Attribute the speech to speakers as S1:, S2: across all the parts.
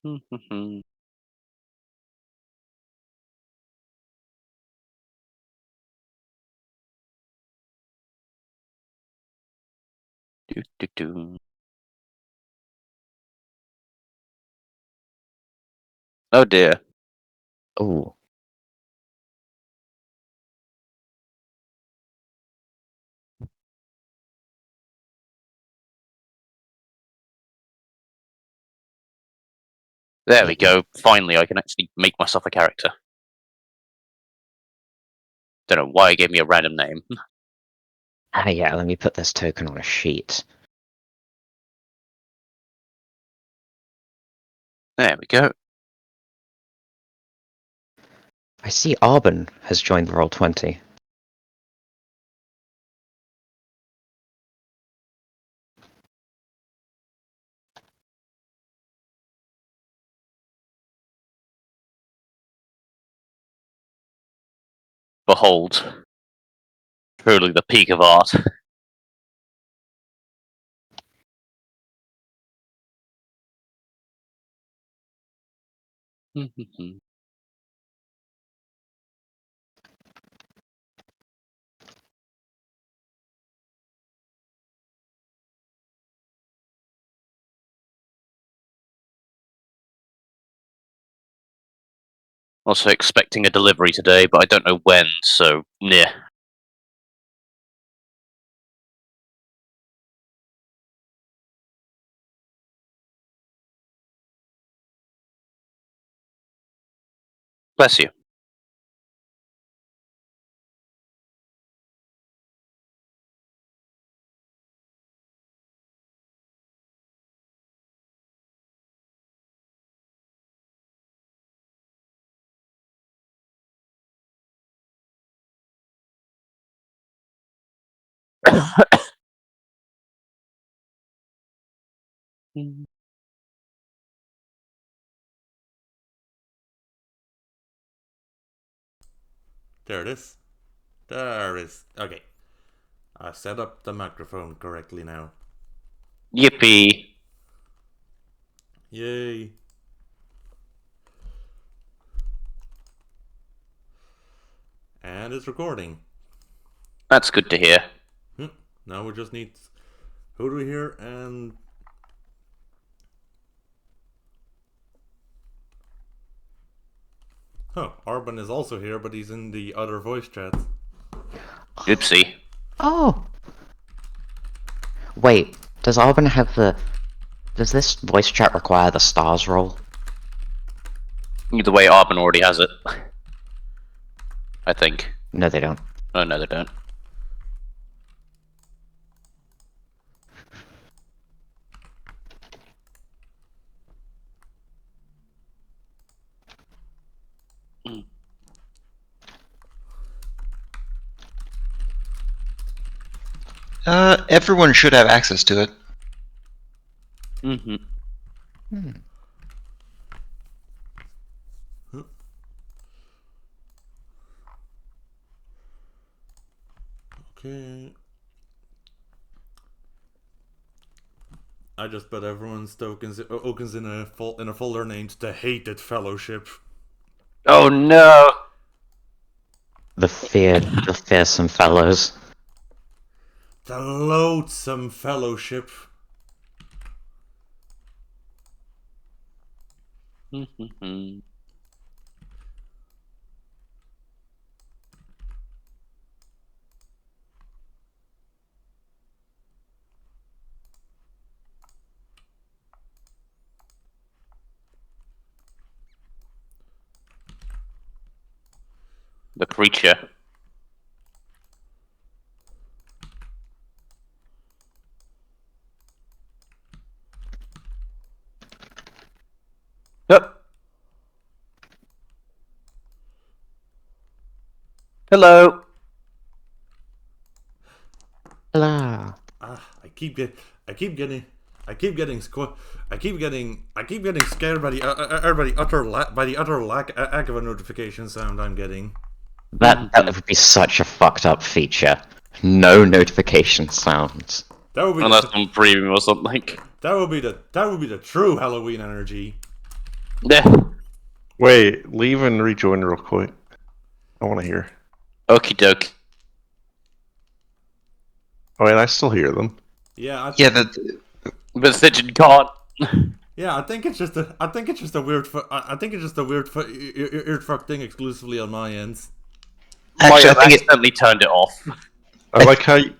S1: Oh dear.
S2: Oh.
S1: There we go. Finally, I can actually make myself a character. Don't know why it gave me a random name.
S2: Ah, yeah, let me put this token on a sheet.
S1: There we go.
S2: I see Arbon has joined the Roll20.
S1: Behold. Truly the peak of art. Also expecting a delivery today, but I don't know when, so yeah. Bless you.
S3: There it is. There it is. Okay. I set up the microphone correctly now.
S1: Yippee.
S3: Yay. And it's recording.
S1: That's good to hear.
S3: Now we just need... Who do we hear? And... Oh, Arbon is also here, but he's in the other voice chat.
S1: Oopsie.
S2: Oh! Wait, does Arbon have the... Does this voice chat require the stars roll?
S1: Either way, Arbon already has it. I think.
S2: No, they don't.
S1: Oh, no, they don't.
S4: Everyone should have access to it.
S1: Mm-hmm.
S3: Okay. I just put everyone's tokens in a folder named the Hated Fellowship.
S1: Oh no!
S2: The fearsome fellows.
S3: The Loathsome Fellowship.
S1: The creature. Yep. Hello.
S2: Hello.
S3: I keep getting scared by the utter lack of a notification sound I'm getting.
S2: That would be such a fucked up feature. No notification sounds.
S3: That would be
S1: Unless on premium or something.
S3: that would be the true Halloween energy.
S4: Wait, leave and rejoin real quick. I want to hear.
S1: Okie doke.
S4: Oh, and I still hear them.
S3: Yeah,
S5: Yeah,
S1: But Sigyn can't.
S3: I think it's just a weird weird fuck thing exclusively on my end.
S1: Might
S5: actually, I
S1: have
S5: think it.
S1: accidentally turned it off.
S4: I like how you,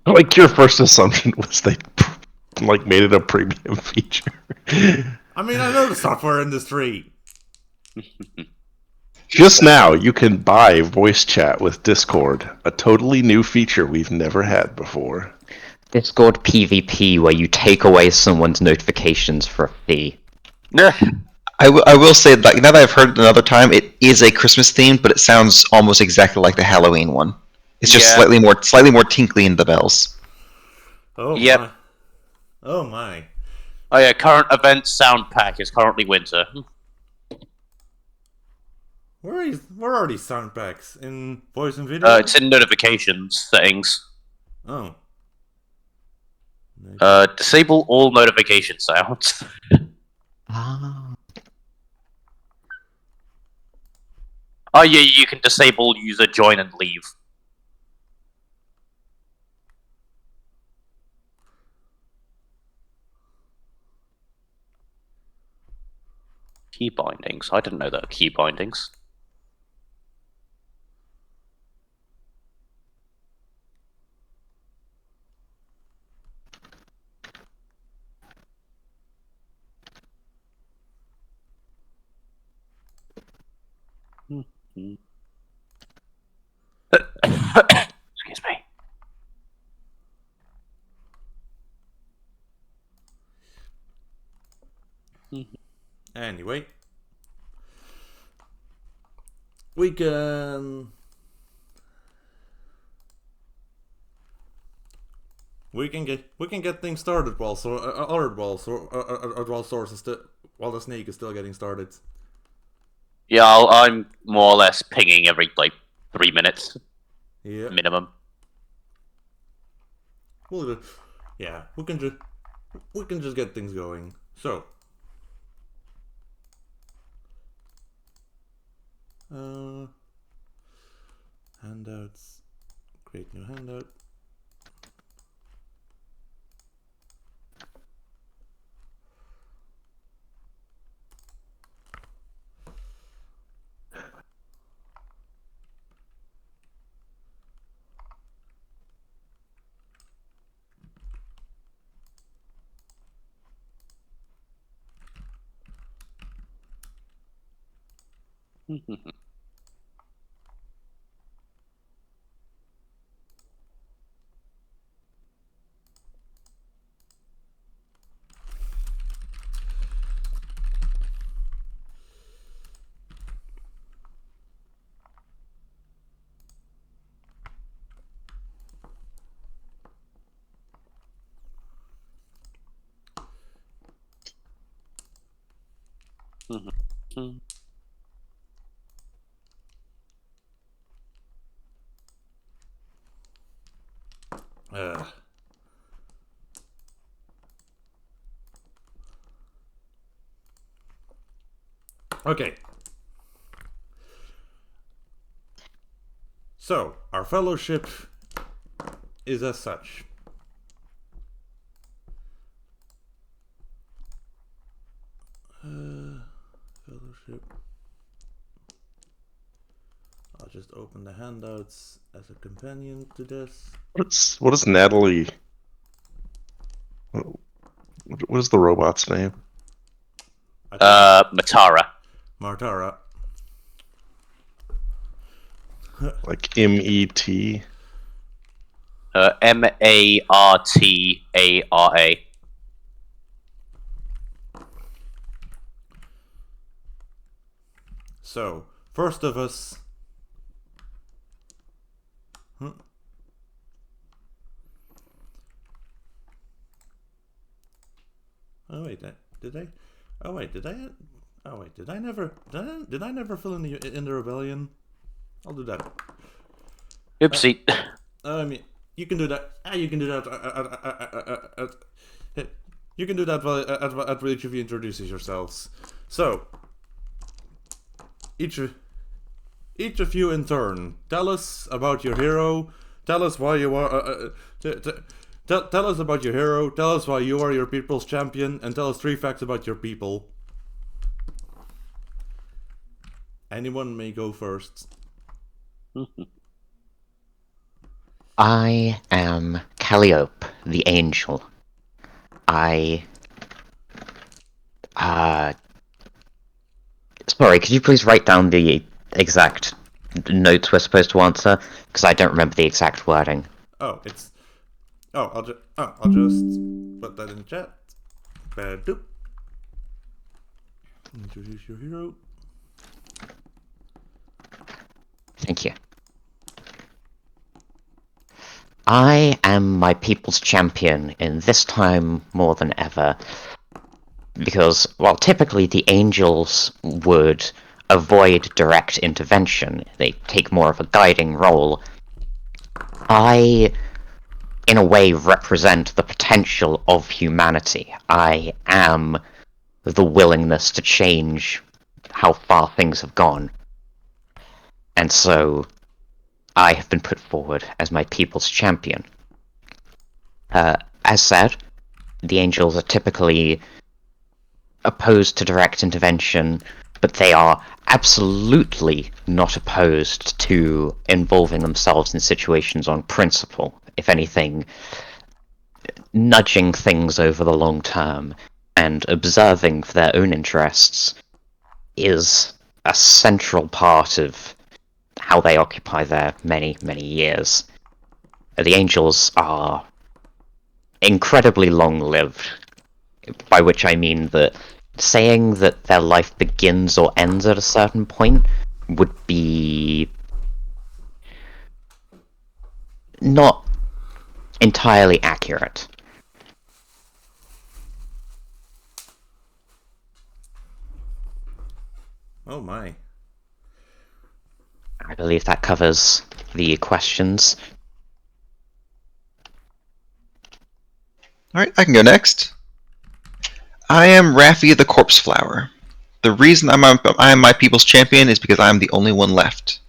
S4: I like your first assumption was they like made it a premium feature.
S3: I mean, I know the software industry.
S4: Just now, you can buy voice chat with Discord, a totally new feature we've never had before.
S2: Discord PvP, where you take away someone's notifications for a fee.
S5: I will say that now that I've heard it another time, it is a Christmas themed, but it sounds almost exactly like the Halloween one. It's just
S1: Yeah.
S5: slightly more tinkly in the bells.
S3: Oh
S1: Yep.
S3: my. Oh my.
S1: Oh yeah, current event sound pack is currently winter.
S3: Where are these sound packs in voice and video?
S1: It's in notifications settings.
S3: Oh.
S1: Disable all notification sounds.
S2: Ah.
S1: Oh yeah, you can disable user join and leave. Key bindings. I didn't know that were key bindings. Excuse me.
S3: Anyway, we can get things started while while the snake is still getting started.
S1: Yeah, I'm more or less pinging every like 3 minutes
S3: Yeah.
S1: minimum.
S3: Yeah, we can just get things going. So, handouts. Create new handout. Okay. So, our fellowship is as such. Fellowship. I'll just open the handouts as a companion to this.
S4: What is Natalie? What is the robot's name?
S1: Martara.
S3: Martara.
S4: Like MET?
S1: Martara.
S3: So, first of us. Oh wait, did I? Oh wait, did I? Oh wait, did I never? Did I never fill in the rebellion? I'll do that.
S1: Oopsie.
S3: I mean, you can do that. You can do that. You can do that at each of you introduces yourselves. So, each of you in turn, tell us about your hero. Tell us why you are. Tell us about your hero. Tell us why you are your people's champion, and tell us 3 facts about your people. Anyone may go first.
S2: I am Calliope the Angel. Sorry, could you please write down the exact notes we're supposed to answer? Because I don't remember the exact wording.
S3: Oh, it's. I'll just put that in the chat. Doop. Introduce your hero.
S2: Thank you. I am my people's champion in this time more than ever. Because, while typically the angels would avoid direct intervention, they take more of a guiding role, I, in a way, represent the potential of humanity. I am the willingness to change how far things have gone. And so, I have been put forward as my people's champion. As said, the angels are typically opposed to direct intervention, but they are absolutely not opposed to involving themselves in situations on principle. If anything, nudging things over the long term and observing for their own interests is a central part of how they occupy their many, many years. The angels are incredibly long-lived, by which I mean that saying that their life begins or ends at a certain point would be not entirely accurate.
S3: Oh my.
S2: I believe that covers the questions.
S5: Alright, I can go next. I am Raffy the Corpse Flower. The reason I am my people's champion is because I am the only one left.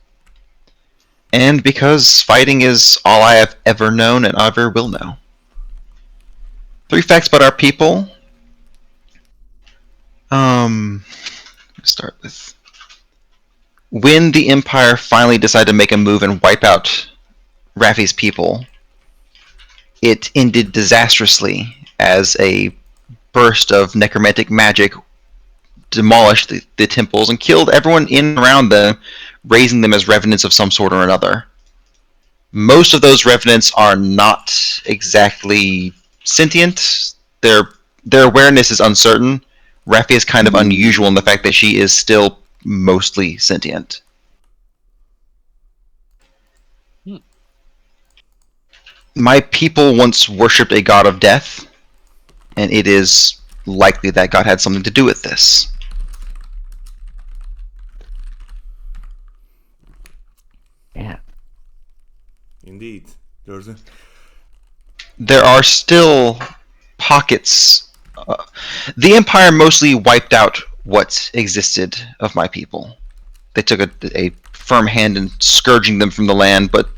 S5: And because fighting is all I have ever known and ever will know. 3 facts about our people. Start with... When the Empire finally decided to make a move and wipe out Raffy's people, it ended disastrously as a burst of necromantic magic demolished the temples and killed everyone in and around them, raising them as revenants of some sort or another. Most of those revenants are not exactly sentient. Their awareness is uncertain. Raffy is kind of unusual in the fact that she is still mostly sentient. My people once worshipped a god of death, and it is likely that God had something to do with this.
S2: Yeah.
S3: Indeed.
S5: There are still pockets. The Empire mostly wiped out what existed of my people. They took a firm hand in scourging them from the land, but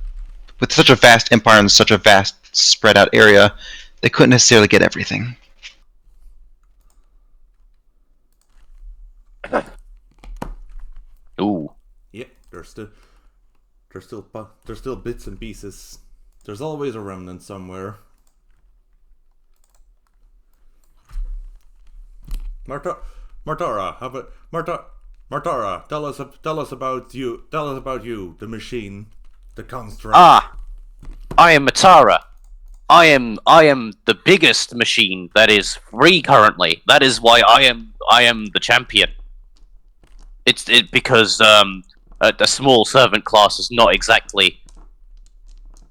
S5: with such a vast empire and such a vast spread out area, they couldn't necessarily get everything.
S1: Ooh.
S3: Yeah, there's still bits and pieces. There's always a remnant somewhere. Martara, how about Martara? Tell us about you. Tell us about you, the machine, the construct.
S1: I am Martara. I am the biggest machine that is free currently. That is why I am the champion. It's because a small servant class is not exactly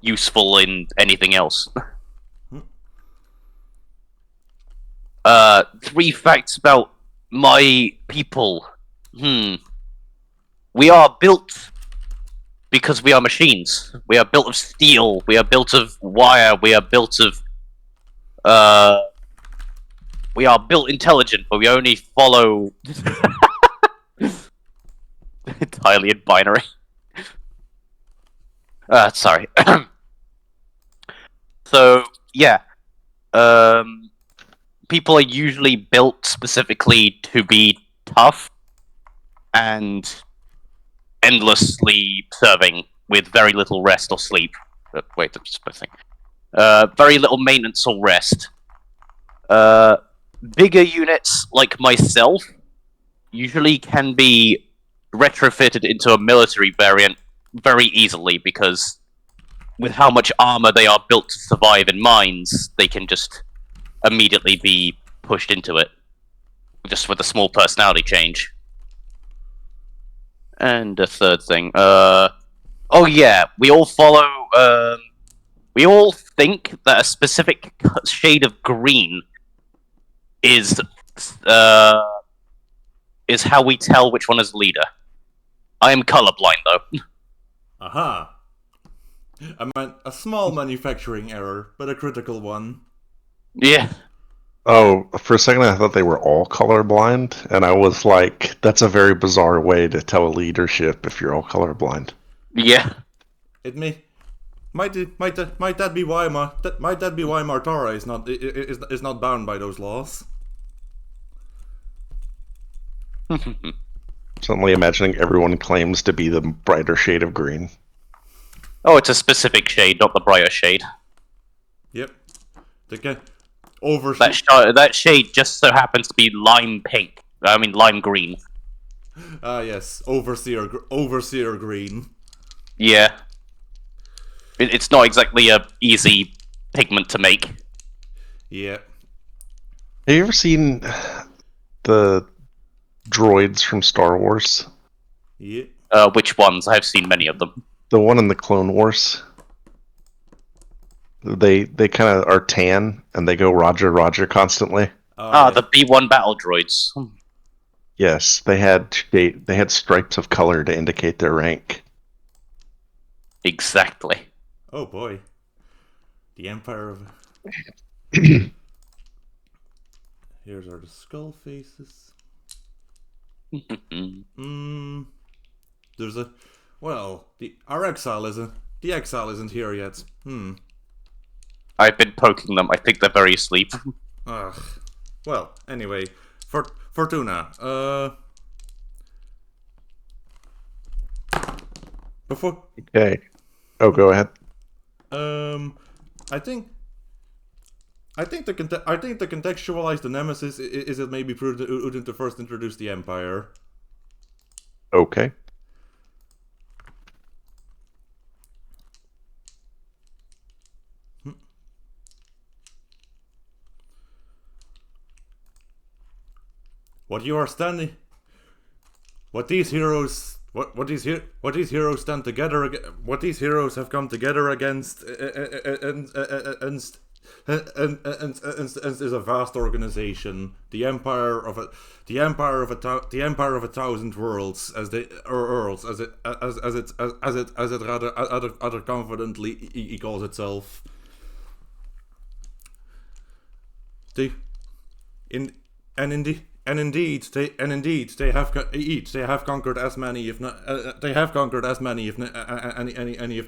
S1: useful in anything else. 3 facts about my people. We are built because we are machines. We are built of steel. We are built of wire. We are built of We are built intelligent, but we only follow entirely in binary. Sorry. So yeah, people are usually built specifically to be tough and endlessly serving with very little rest or sleep. Wait, that's just a thing. Very little maintenance or rest. Bigger units like myself usually can be retrofitted into a military variant very easily because with how much armor they are built to survive in mines, they can just immediately be pushed into it. Just with a small personality change. And a third thing, oh yeah, we all follow, we all think that a specific shade of green is how we tell which one is the leader. I am colorblind, though.
S3: Aha. A small manufacturing error, but a critical one.
S1: Yeah.
S4: Oh, for a second I thought they were all colorblind, and I was like, that's a very bizarre way to tell a leadership if you're all colorblind.
S1: Yeah.
S3: It might that be why Martara is not bound by those laws?
S4: Suddenly imagining everyone claims to be the brighter shade of green.
S1: Oh, it's a specific shade, not the brighter shade.
S3: Yep. That
S1: shade just so happens to be lime pink. I mean, lime green.
S3: Ah, yes, overseer green.
S1: Yeah. It's not exactly a easy pigment to make.
S3: Yeah.
S4: Have you ever seen the droids from Star Wars?
S3: Yeah.
S1: Which ones? I've seen many of them.
S4: The one in the Clone Wars. They kind of are tan and they go Roger Roger constantly.
S3: Yeah.
S1: The B1 battle droids.
S4: Yes, they had stripes of color to indicate their rank.
S1: Exactly.
S3: Oh boy. The Empire of... Here's our skull faces. There's a... Well, our exile isn't... The exile isn't here yet.
S1: I've been poking them. I think they're very asleep.
S3: Ugh. Well, anyway. Fortuna. Before...
S4: Okay. Oh, go ahead.
S3: I think to contextualize the nemesis is it maybe prudent to first introduce the Empire.
S4: Okay.
S3: What these heroes stand together. What these heroes have come together against, and is a vast organization. The Empire of a Thousand Worlds, as it rather confidently calls itself. Indeed, they have conquered as many, if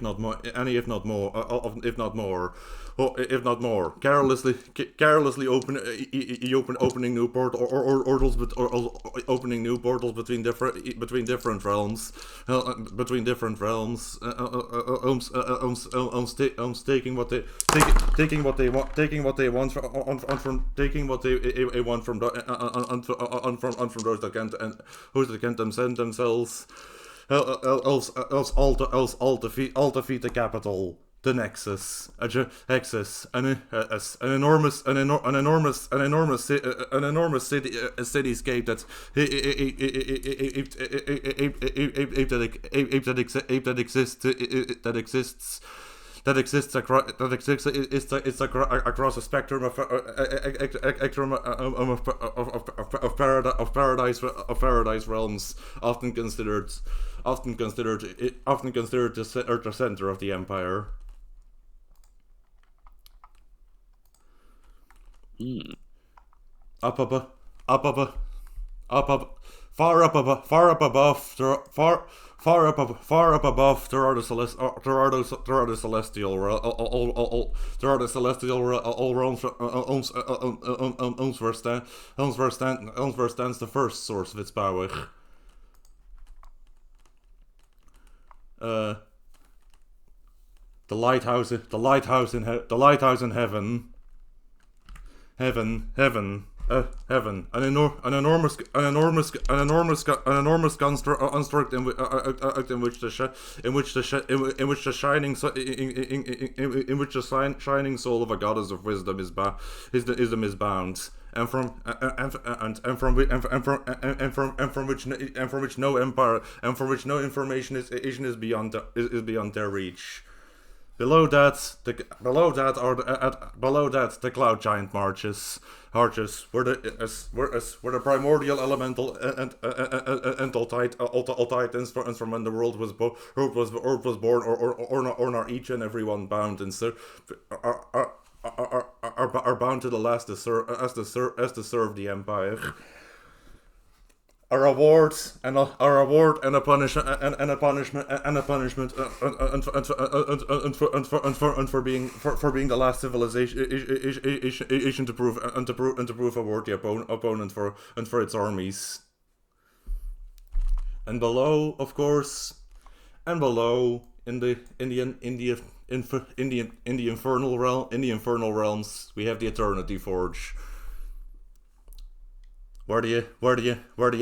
S3: not more. Carelessly opening new portals between different realms, taking what they want from those that can't themselves. Else all defeat the capital. The Nexus, an enormous cityscape that exists across a spectrum of paradise realms, often considered the center of the Empire. up above, up above, up above, far up above, far up above, far up above. There are the celestial realms where stands the first source of its power. The lighthouse in heaven. Heaven. An enormous construct in which the shining soul of a goddess of wisdom is bound, and from which no empire and from which no information is beyond their reach. Below that, the cloud giant marches, where the primordial elemental and titans from when the world was born, or not each and every one bound and are bound to the last to serve the empire. A reward and a punishment for being the last civilization to prove a worthy opponent for its armies. And below, of course, in the infernal realms, we have the Eternity Forge. Where the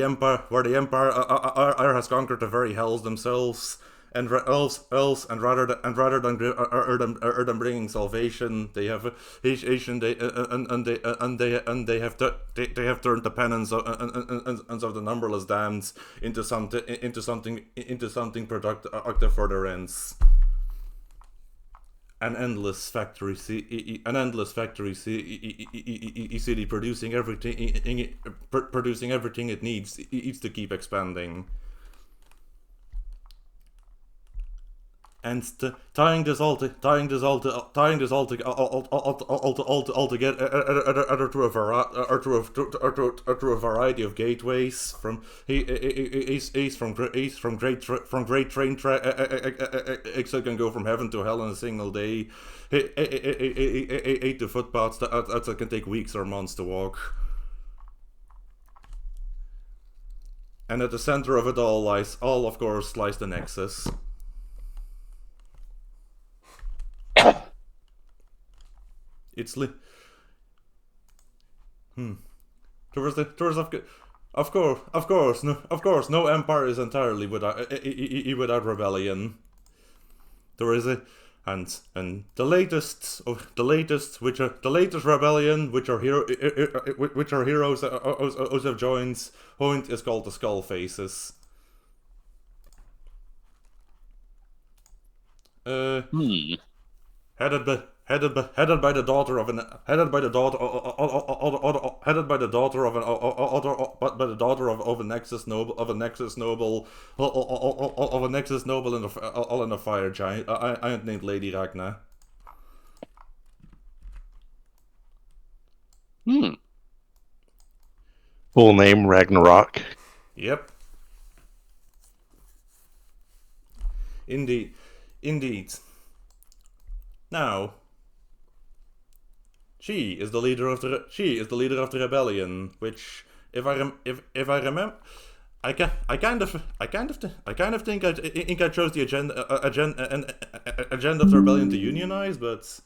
S3: empire has conquered the very hells themselves, and rather than bringing salvation, they have turned the penance of the numberless damned into something productive for their ends. An endless factory city producing everything it needs to keep expanding. And tying this all together through a variety of gateways from great train tracks that can go from heaven to hell in a single day, to footpaths that can take weeks or months to walk. And at the center of it all lies the Nexus. It's of course, no empire is entirely without rebellion. There is and the latest rebellion, which our heroes have joined, is called the Skull Faces. Headed by the daughter of a Nexus noble and a fire giant. I am named Lady Ragna.
S4: Full name Ragnarok.
S3: Yep. Indeed. Now, she is the leader of the rebellion, which, if I remember, I kind of think I chose the agenda of the rebellion to unionize, but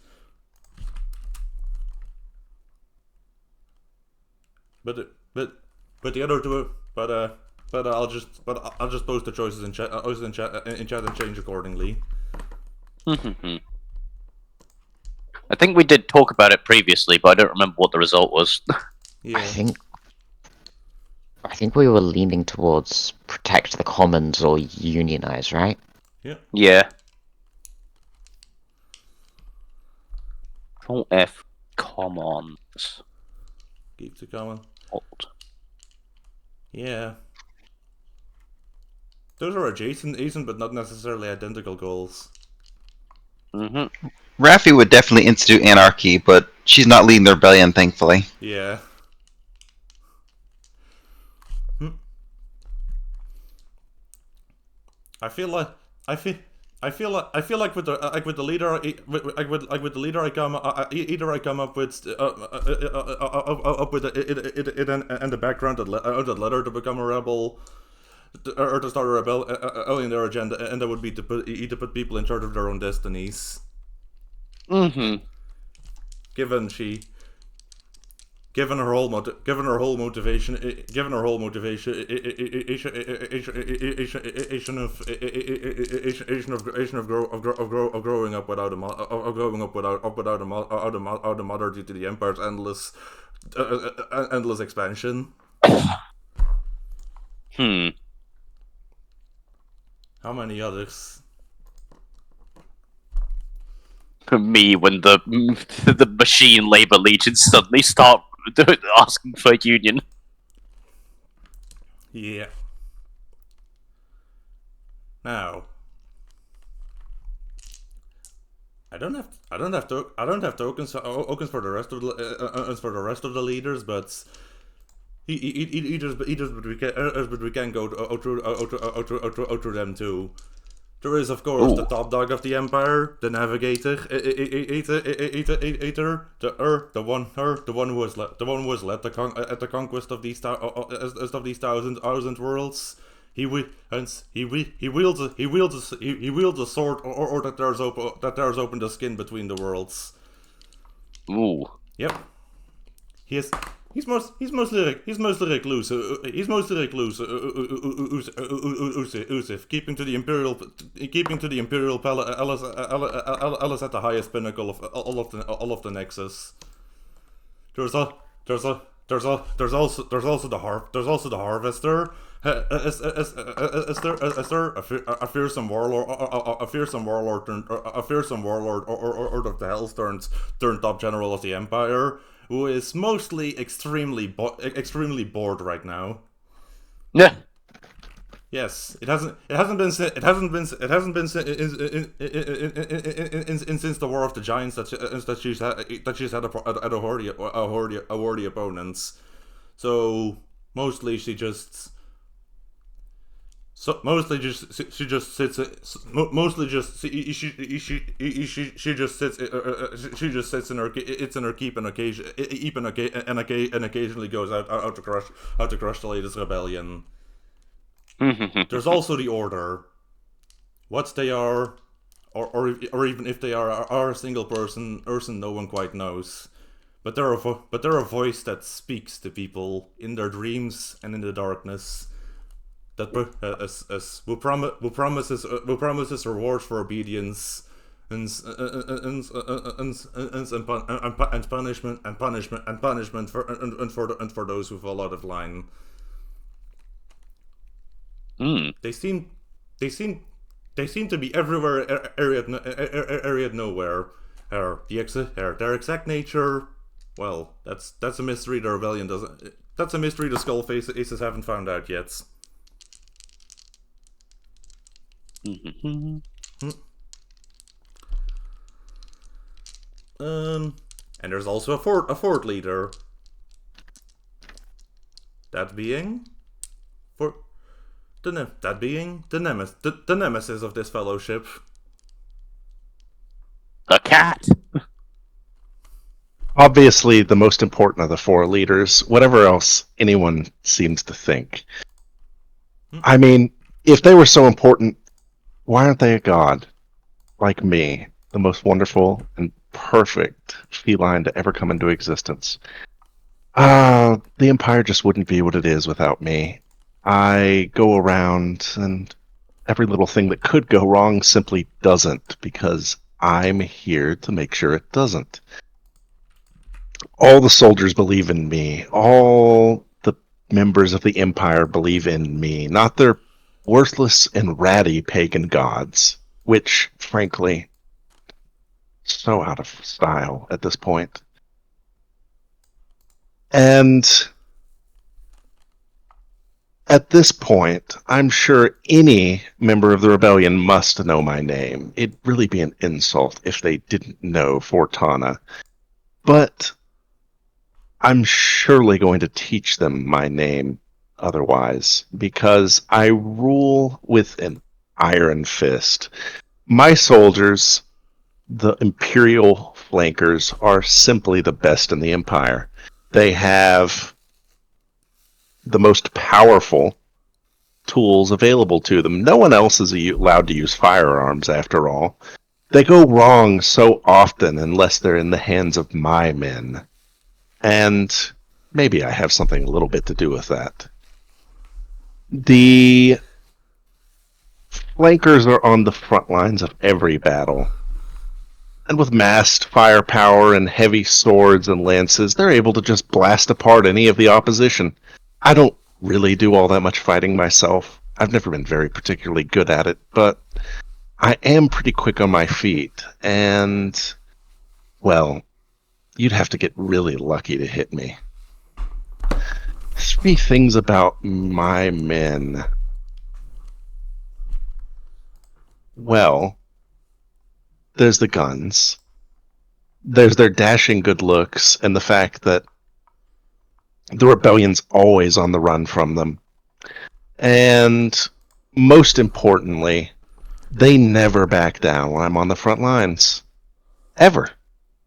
S3: the other two, but I'll just post the choices in chat and change accordingly.
S1: I think we did talk about it previously, but I don't remember what the result was.
S3: Yeah.
S2: I think we were leaning towards protect the commons or unionize, right?
S1: Yeah. Alt F commons.
S3: Keep the common.
S1: Alt.
S3: Yeah. Those are adjacent, but not necessarily identical goals.
S5: Raffy would definitely institute anarchy, but she's not leading the rebellion, thankfully.
S3: Yeah. I feel like I feel. I feel like with the leader with the leader I come either I come up with up with it and the background that led her to become a rebel or to start a rebellion their agenda, and that would be to put people in charge of their own destinies.
S1: Mm-hmm.
S3: Given her whole motivation of growing up without a mother due to the Empire's endless expansion. How many others?
S1: Me when the machine labor legions suddenly start asking for a union.
S3: Yeah. Now, I don't have tokens for the rest of the leaders, but but we can go through them too. There is, of course, the top dog of the Empire, the Navigator, the one who has led at the conquest of these thousand worlds. He wields a sword, or that tears open the skin between the worlds.
S1: Ooh.
S3: Yep. He's mostly recluse. Usif, keeping to the imperial palace at the highest pinnacle of all of the nexus. There's also the harvester. Esther, a fearsome warlord of the Hells turned top general of the Empire, who is mostly extremely bored right now.
S1: Yeah.
S3: Yes, it hasn't been since the War of the Giants that she's had a worthy opponents. So mostly she just sits in her keep and occasionally goes out to crush the latest rebellion. There's also the Order. What they are, or even if they are a single person no one quite knows. But they're a voice that speaks to people in their dreams and in the darkness. That who promises rewards for obedience and punishment for those who fall out of line. They seem to be everywhere, area of nowhere. Their exact nature, well, that's a mystery the rebellion doesn't. That's a mystery the Skull Faces haven't found out yet. And there's also a fort leader. That being the nemesis of this fellowship.
S1: A cat.
S4: Obviously, the most important of the four leaders, whatever else anyone seems to think. I mean, if they were so important, why aren't they a god? Like me, the most wonderful and perfect feline to ever come into existence. The Empire just wouldn't be what it is without me. I go around, and every little thing that could go wrong simply doesn't, because I'm here to make sure it doesn't. All the soldiers believe in me. All the members of the Empire believe in me, not their worthless and ratty pagan gods, which, frankly, so out of style at this point. And at this point, I'm sure any member of the rebellion must know my name. It'd really be an insult if they didn't know Fortuna. But I'm surely going to teach them my name otherwise, because I rule with an iron fist. My soldiers, the Imperial flankers, are simply the best in the Empire. They have the most powerful tools available to them. No one else is allowed to use firearms, after all. They go wrong so often unless they're in the hands of my men. And maybe I have something a little bit to do with that. The flankers are on the front lines of every battle. And with massed firepower and heavy swords and lances, they're able to just blast apart any of the opposition. I don't really do all that much fighting myself. I've never been very particularly good at it, but I am pretty quick on my feet, and, well, you'd have to get really lucky to hit me. 3 things about my men. Well, there's the guns. There's their dashing good looks, and the fact that the rebellion's always on the run from them. And most importantly, they never back down when I'm on the front lines. Ever.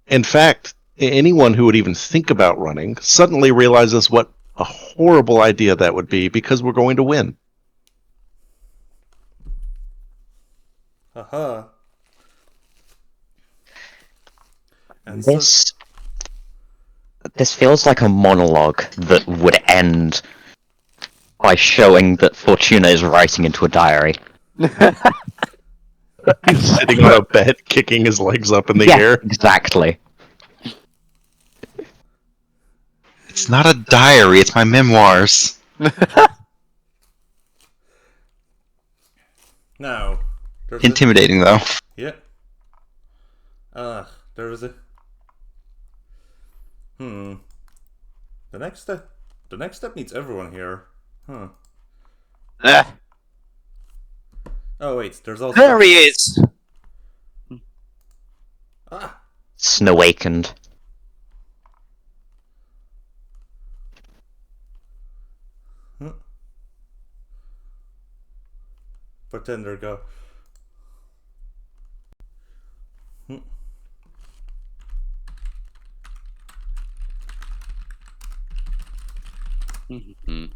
S4: In fact, anyone who would even think about running suddenly realizes what a horrible idea that would be because we're going to win.
S3: Haha. And
S2: This feels like a monologue that would end by showing that Fortuna is writing into a diary.
S4: He's sitting on a bed, kicking his legs up in the air.
S2: Exactly.
S5: It's not a diary, it's my memoirs.
S3: now, there's
S5: Intimidating, though.
S3: yeah. There is a. The next step needs everyone here. Huh.
S1: Ah,
S3: Oh wait, there's also.
S1: there he is!
S3: Ah.
S2: Snow awakened.
S3: Pretender go.
S1: Mhm.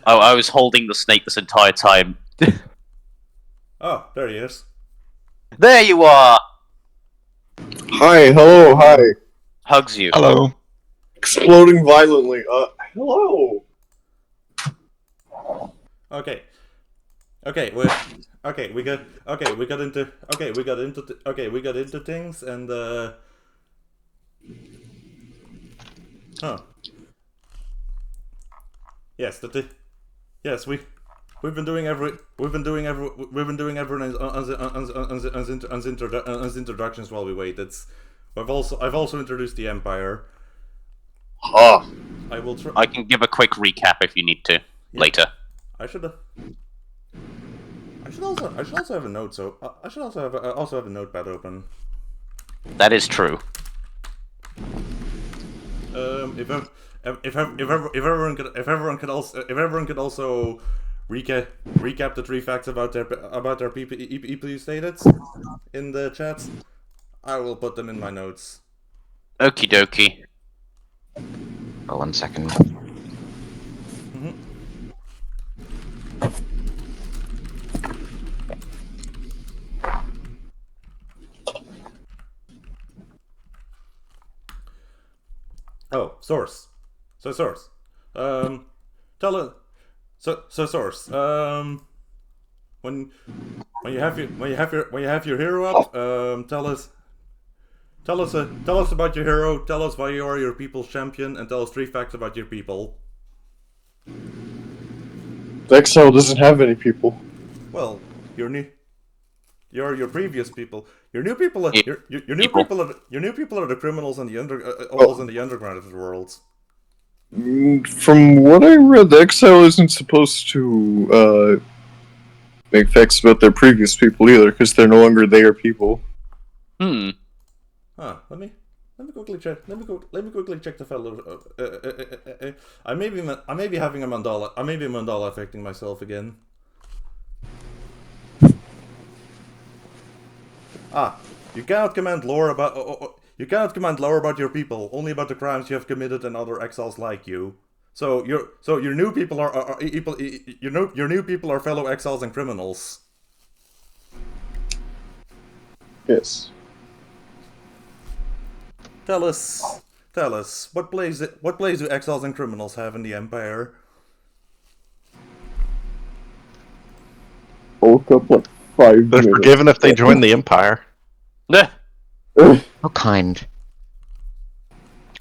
S1: Oh, I was holding the snake this entire time.
S3: Oh, there he is.
S1: There you are!
S6: Hi, hello, hi.
S1: Hugs you.
S5: Hello.
S6: Exploding violently. Hello.
S3: Okay. We got into things and huh. Yes, we've been doing everyone's introductions while we wait. I've also introduced the Empire.
S6: Ah.
S1: I can give a quick recap if you need to later.
S3: I should also have a note. So I should also have a notepad open.
S1: That is true.
S3: If everyone could also recap the 3 facts about their EP status in the chats, I will put them in my notes.
S1: Okie dokie.
S2: For 1 second.
S3: Oh, source. So source. Tell us. So source. When you have your hero up, tell us about your hero. Tell us why you are your people's champion, and tell us 3 facts about your people.
S6: The Exile doesn't have any people.
S3: Well, you're your previous people. Your new people are
S1: Yeah.
S3: your new
S1: People.
S3: people are the criminals and the in the underground of the world.
S6: From what I read, the Exile isn't supposed to make facts about their previous people either, because they're no longer their people.
S1: Hmm.
S3: Huh? Let me Let me quickly check. Let me quickly check the fellow. I may be having a mandala. I may be mandala affecting myself again. Ah, you cannot command lore about. You cannot command lore about your people. Only about the crimes you have committed and other exiles like you. So your new people are people. Your new people are fellow exiles and criminals.
S6: Yes.
S3: Tell us, what place do exiles and criminals have in the Empire?
S6: Woke up like 5
S4: They're
S6: minutes.
S4: forgiven if they join the Empire.
S1: Nah.
S2: How kind.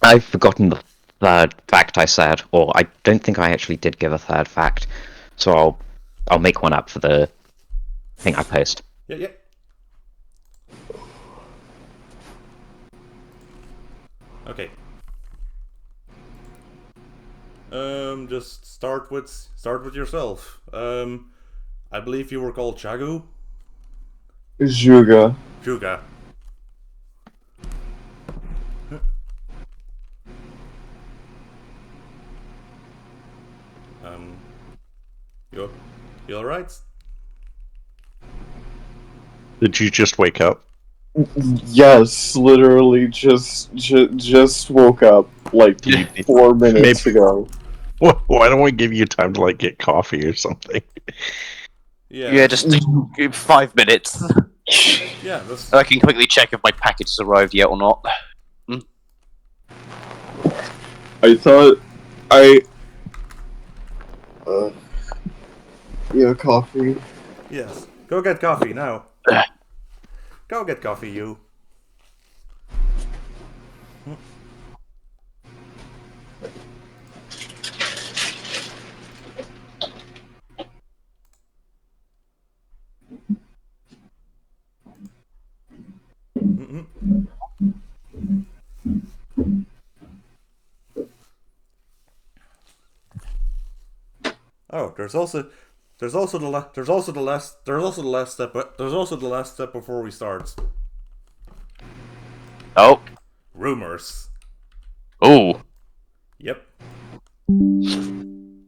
S2: I've forgotten the third fact I said, or I don't think I actually did give a third fact. So I'll make one up for the thing I post.
S3: Yeah. Okay. Just start with yourself. I believe you were called Chagu?
S6: Juga.
S3: Juga. You alright?
S4: Did you just wake up?
S6: Yes, literally just woke up like
S4: Do you
S6: 4 minutes ago.
S4: Why don't we give you time to like get coffee or something?
S1: Yeah, just 5 minutes.
S3: Yeah, that's...
S1: I can quickly check if my package has arrived yet or not.
S6: I thought I yeah, coffee.
S3: Yes. Go get coffee now. Go get coffee, you. Oh, there's also the last step before we start.
S1: Oh.
S3: Rumors.
S1: Ooh.
S3: Yep.
S2: Do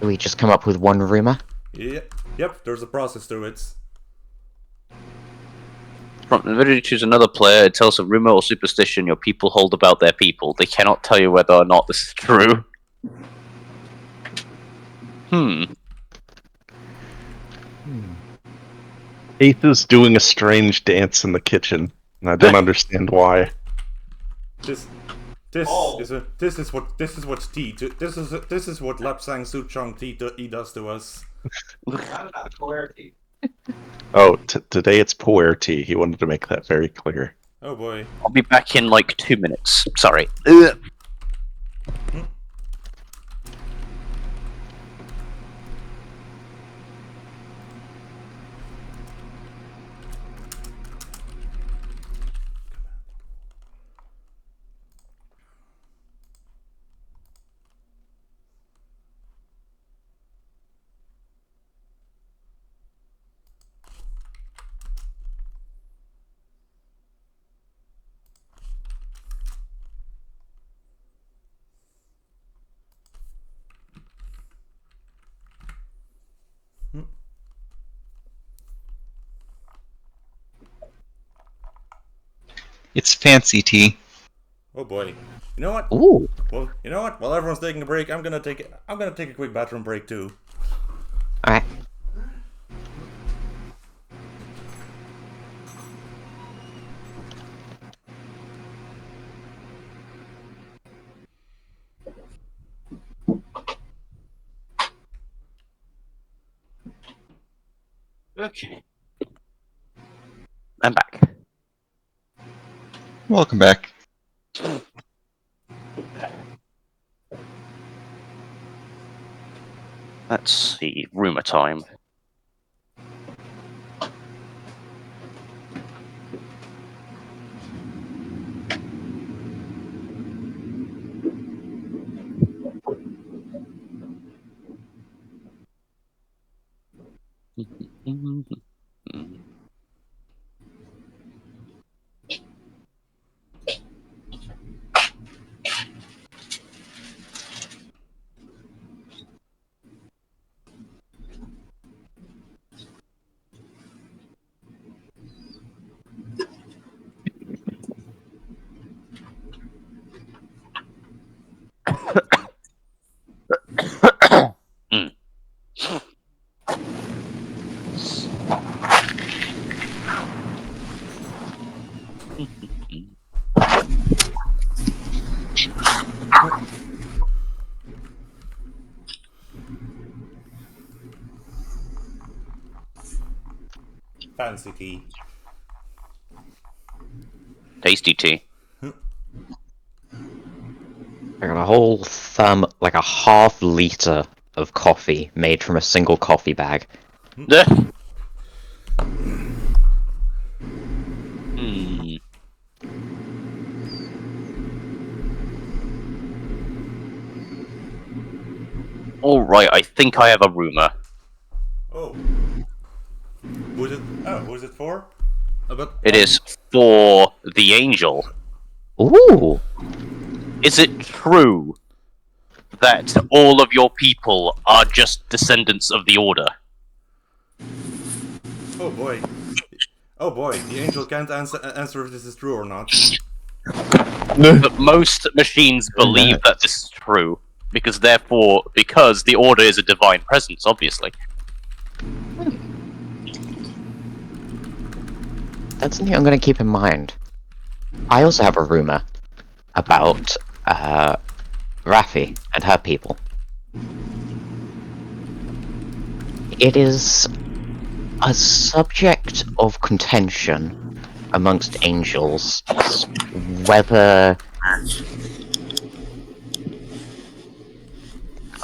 S2: we just come up with one rumor?
S3: Yep. There's a process to it.
S1: From the minute you choose another player, it tells a rumor or superstition your people hold about their people. They cannot tell you whether or not this is true.
S4: Eighth is doing a strange dance in the kitchen, and I don't understand why.
S3: This is what Lapsang Suchong Tea does to us.
S4: Oh, today it's puerty. He wanted to make that very clear.
S3: Oh boy.
S1: I'll be back in like 2 minutes. Sorry. Ugh.
S5: It's fancy tea.
S3: Oh boy. You know what?
S2: Ooh.
S3: Well, you know what? While everyone's taking a break, I'm gonna take a quick bathroom break too.
S2: Alright.
S1: Okay. I'm back.
S5: Welcome back.
S1: Let's see. Rumor time.
S3: fancy tea.
S1: Tasty tea.
S2: I got a whole like a half-liter of coffee made from a single coffee bag.
S1: Hmm. Alright, I think I have a rumor.
S3: Oh. Who's it? Oh, who's it for? But
S1: It is for the Angel.
S2: Ooh!
S1: Is it true that all of your people are just descendants of the Order?
S3: Oh boy. Oh boy, the angel can't answer if this is true or not.
S1: But most machines believe that this is true, because the Order is a divine presence, obviously.
S2: That's something I'm going to keep in mind. I also have a rumor about Raffy and her people. It is a subject of contention amongst angels whether...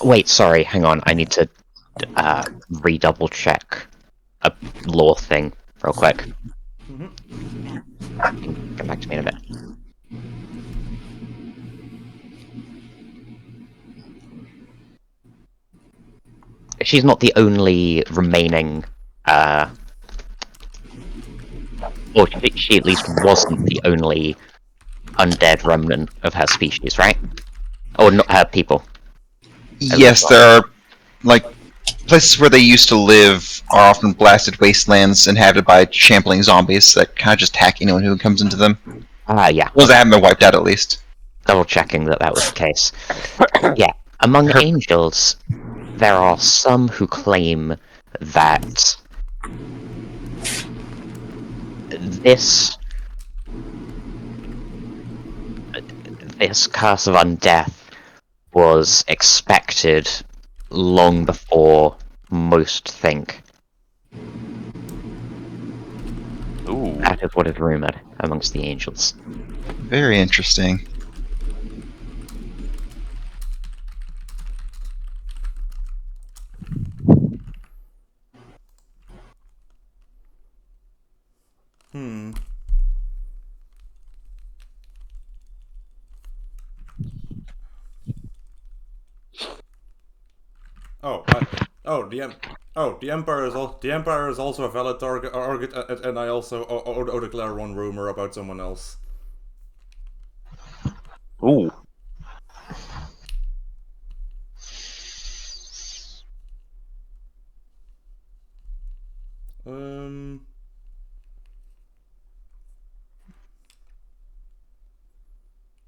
S2: Wait, sorry, hang on, I need to redouble check a lore thing real quick. Come back to me in a bit. She's not the only remaining, or she at least wasn't the only undead remnant of her species, right? Or not her people.
S5: Yes, there are, like, places where they used to live are often blasted wastelands inhabited by trampling zombies that kind of just hack anyone who comes into them.
S2: Yeah.
S5: Ones that haven't been wiped out, at least.
S2: Double checking that was the case. Yeah, among angels, there are some who claim that this curse of undeath was expected long before most think.
S1: Ooh.
S2: That is what is rumored amongst the angels.
S5: Very interesting.
S3: The Empire is also a valid target, and I also declare one rumor about someone else.
S1: Ooh.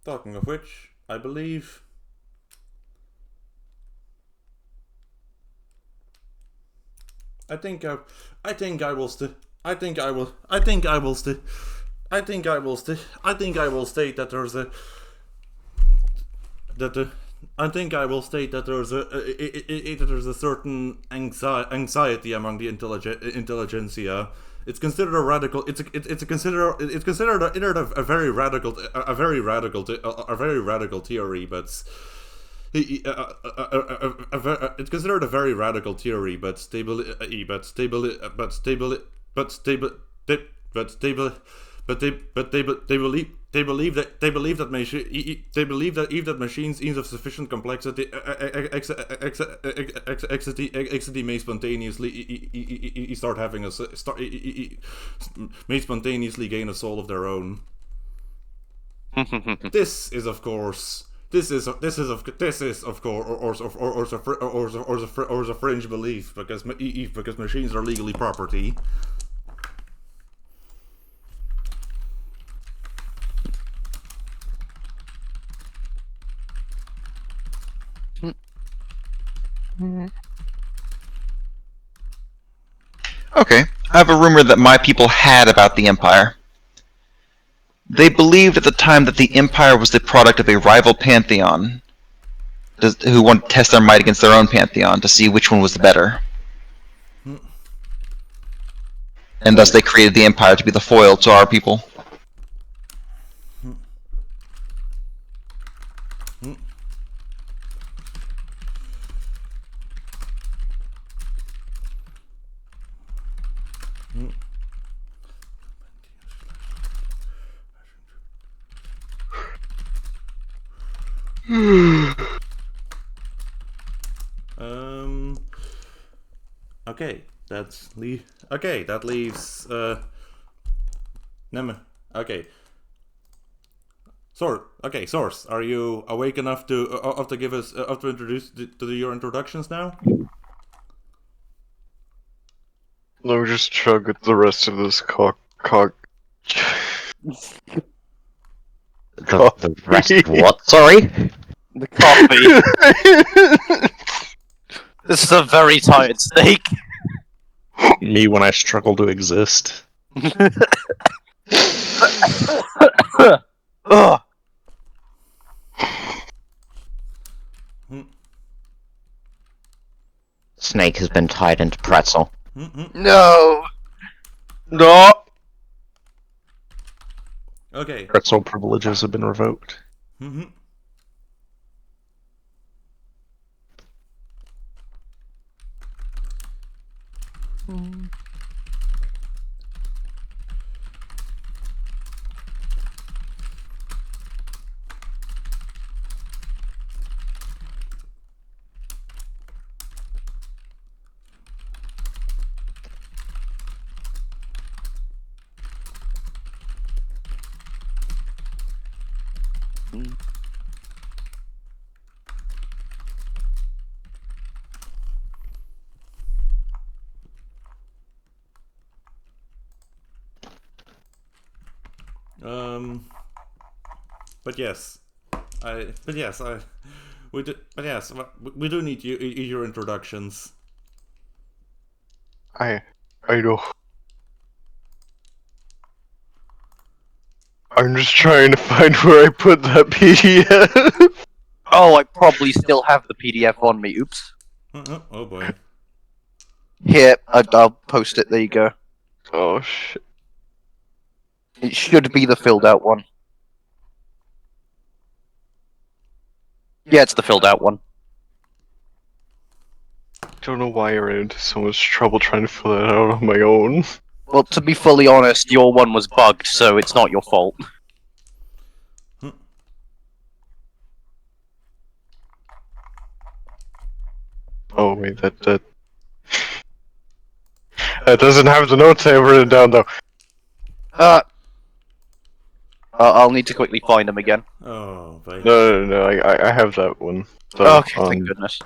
S3: Talking of which, I believe. I think I will state that there's a certain anxiety among the intelligentsia. It's considered a radical. It's considered a very radical theory, but. It's considered a very radical theory, but they believe that machines of sufficient complexity may spontaneously gain a soul of their own. This is of course a fringe belief because machines are legally property.
S5: Okay, I have a rumor that my people had about the Empire. They believed at the time that the Empire was the product of a rival pantheon, who wanted to test their might against their own pantheon to see which one was the better. And thus they created the Empire to be the foil to our people.
S3: Okay, that leaves Okay. Source. Are you awake enough to give us to introduce your introductions now?
S6: Let me just chug at the rest of this cock.
S2: The rest of what? Sorry?
S1: The coffee. This is a very tired steak.
S4: Me when I struggle to exist.
S1: Ugh.
S2: Snake has been tied into pretzel.
S1: No.
S4: No!
S3: Okay.
S4: Pretzel privileges have been revoked.
S3: But yes, we do need your introductions.
S6: I know. I'm just trying to find where I put that PDF.
S1: Oh, I probably still have the PDF on me. Oops.
S3: Oh boy.
S1: Here, I'll post it. There you go.
S6: Oh shit.
S1: It should be the filled out one. Yeah, it's the filled out one.
S6: Don't know why I ran into so much trouble trying to fill that out on my own.
S1: Well, to be fully honest, your one was bugged, so it's not your fault.
S6: Oh wait, that doesn't have the notes I have written down though.
S1: I'll need to quickly find them again.
S3: Oh boy.
S6: No, I have that one. So,
S1: Okay, thank goodness.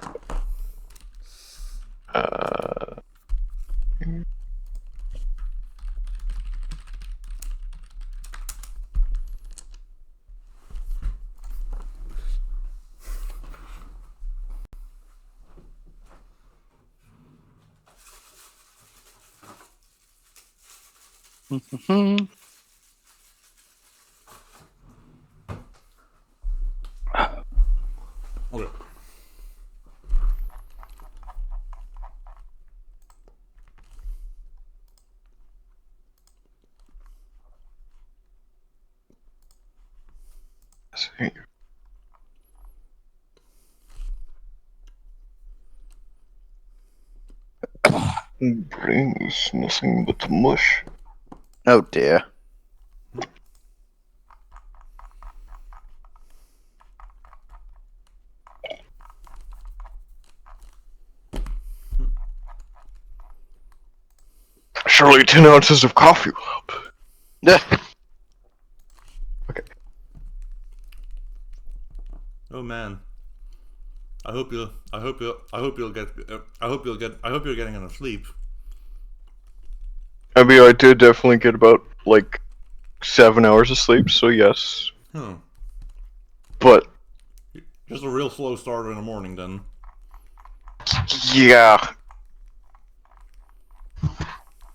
S3: Okay.
S6: Brain is nothing but mush.
S1: Oh dear.
S6: Surely 10 ounces of coffee will help. Okay.
S3: Oh man. I hope you're getting enough sleep.
S6: I mean, I did definitely get about, like, 7 hours of sleep, so yes. But,
S3: Just a real slow starter in the morning then.
S6: yeah.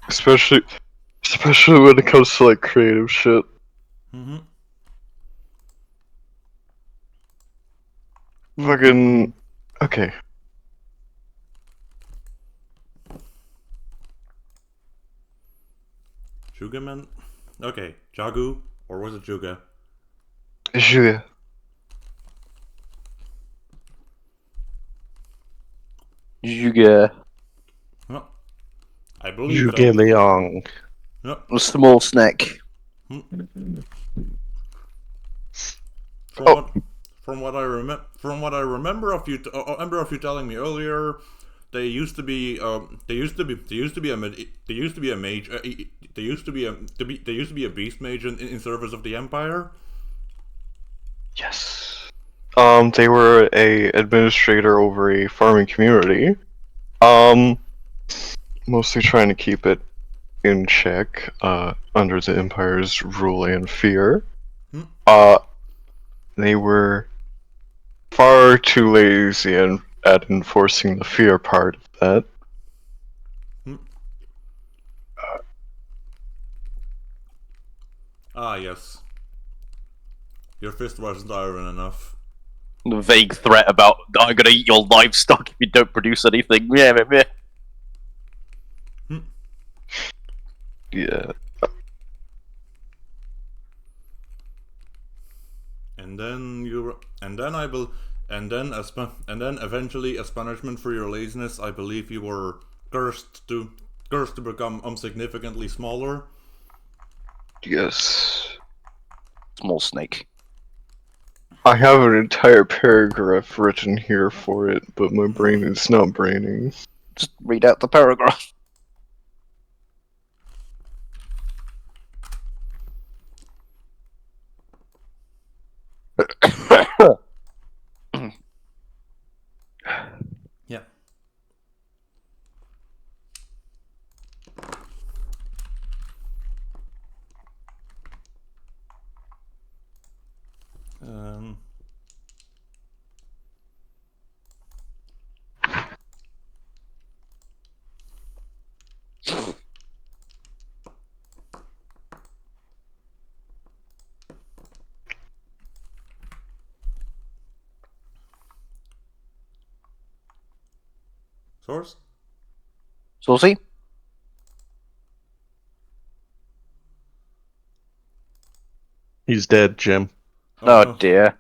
S6: Especially when it comes to, like, creative shit. Fucking... Okay.
S3: Juga man? Okay, Jagu, or was it Juga?
S6: Juga.
S1: Juga.
S3: Huh. I believe
S4: Zhuge
S3: that.
S4: Liang.
S3: Yep.
S1: A small snack.
S3: From what I remember of you, remember of you telling me earlier, they used to be a beast mage in service of the Empire.
S6: Yes. They were a administrator over a farming community. Mostly trying to keep it in check, under the Empire's rule and fear. They were far too lazy at enforcing the fear part of that.
S3: Ah, yes. Your fist wasn't iron enough.
S1: The vague threat about I'm gonna eat your livestock if you don't produce anything. Yeah.
S6: Yeah.
S3: And then eventually, as punishment for your laziness, I believe you were cursed to become significantly smaller.
S6: Yes.
S1: Small snake.
S6: I have an entire paragraph written here for it, but my brain is not braining.
S1: Just read out the paragraph.
S3: Yeah. Source?
S1: Saucy?
S4: He's dead, Jim.
S1: Oh
S3: no.
S1: dear.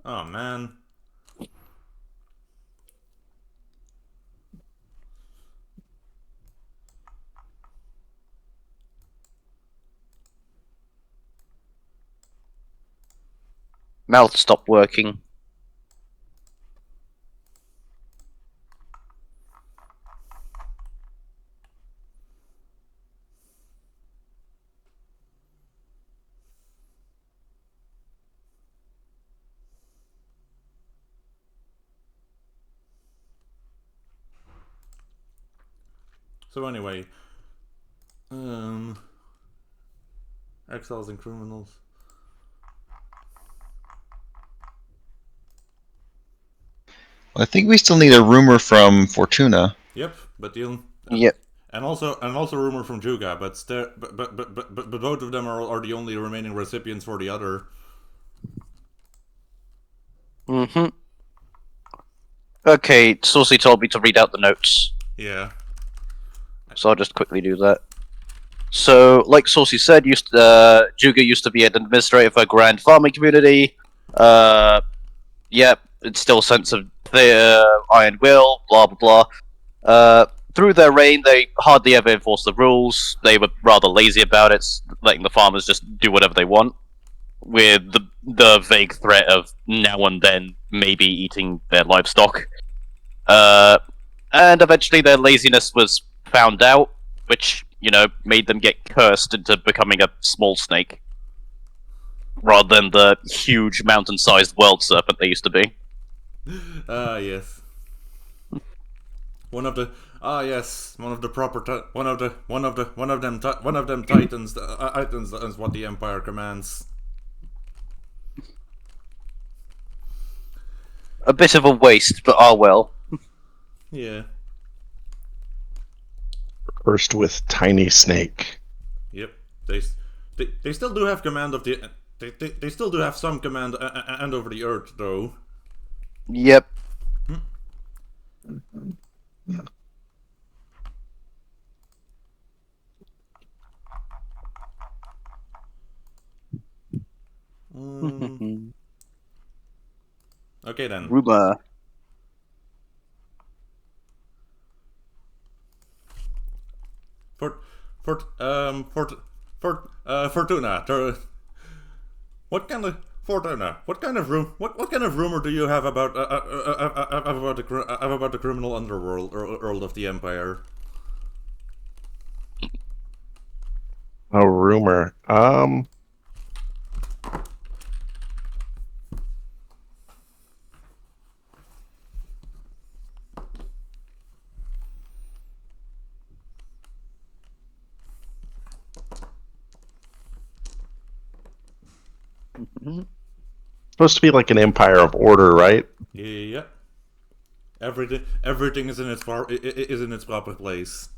S3: Oh man.
S1: Mouth stopped working.
S3: So anyway, exiles and criminals.
S5: I think we still need a rumor from Fortuna.
S3: Yep, but
S1: Yep.
S3: and also rumor from Juga, but both of them are the only remaining recipients for the other.
S1: Mm-hmm. Okay, Saucy told me to read out the notes,
S3: Yeah.
S1: so I'll just quickly do that. So, like Saucy said, Juga used to be an administrator for a grand farming community. Yep, it's still a sense of the iron will, blah blah blah. Through their reign, they hardly ever enforced the rules. They were rather lazy about it, letting the farmers just do whatever they want, with the vague threat of now and then maybe eating their livestock. And eventually their laziness was found out, which, made them get cursed into becoming a small snake, rather than the huge mountain-sized world serpent they used to be.
S3: Ah, yes. One of them titans. Titans is what the Empire commands.
S1: A bit of a waste, but well.
S3: Yeah.
S4: Cursed with Tiny Snake.
S3: Yep. They still do have command of the. They still do have some command and over the earth though.
S1: Yep.
S3: Okay then.
S1: Rumor.
S3: Fortuna. What kind of Fortuna? What kind of rumor do you have about about the criminal underworld or world of the Empire?
S4: A rumor. Supposed to be like an empire of order, right?
S3: Yeah. Everything is in its proper place.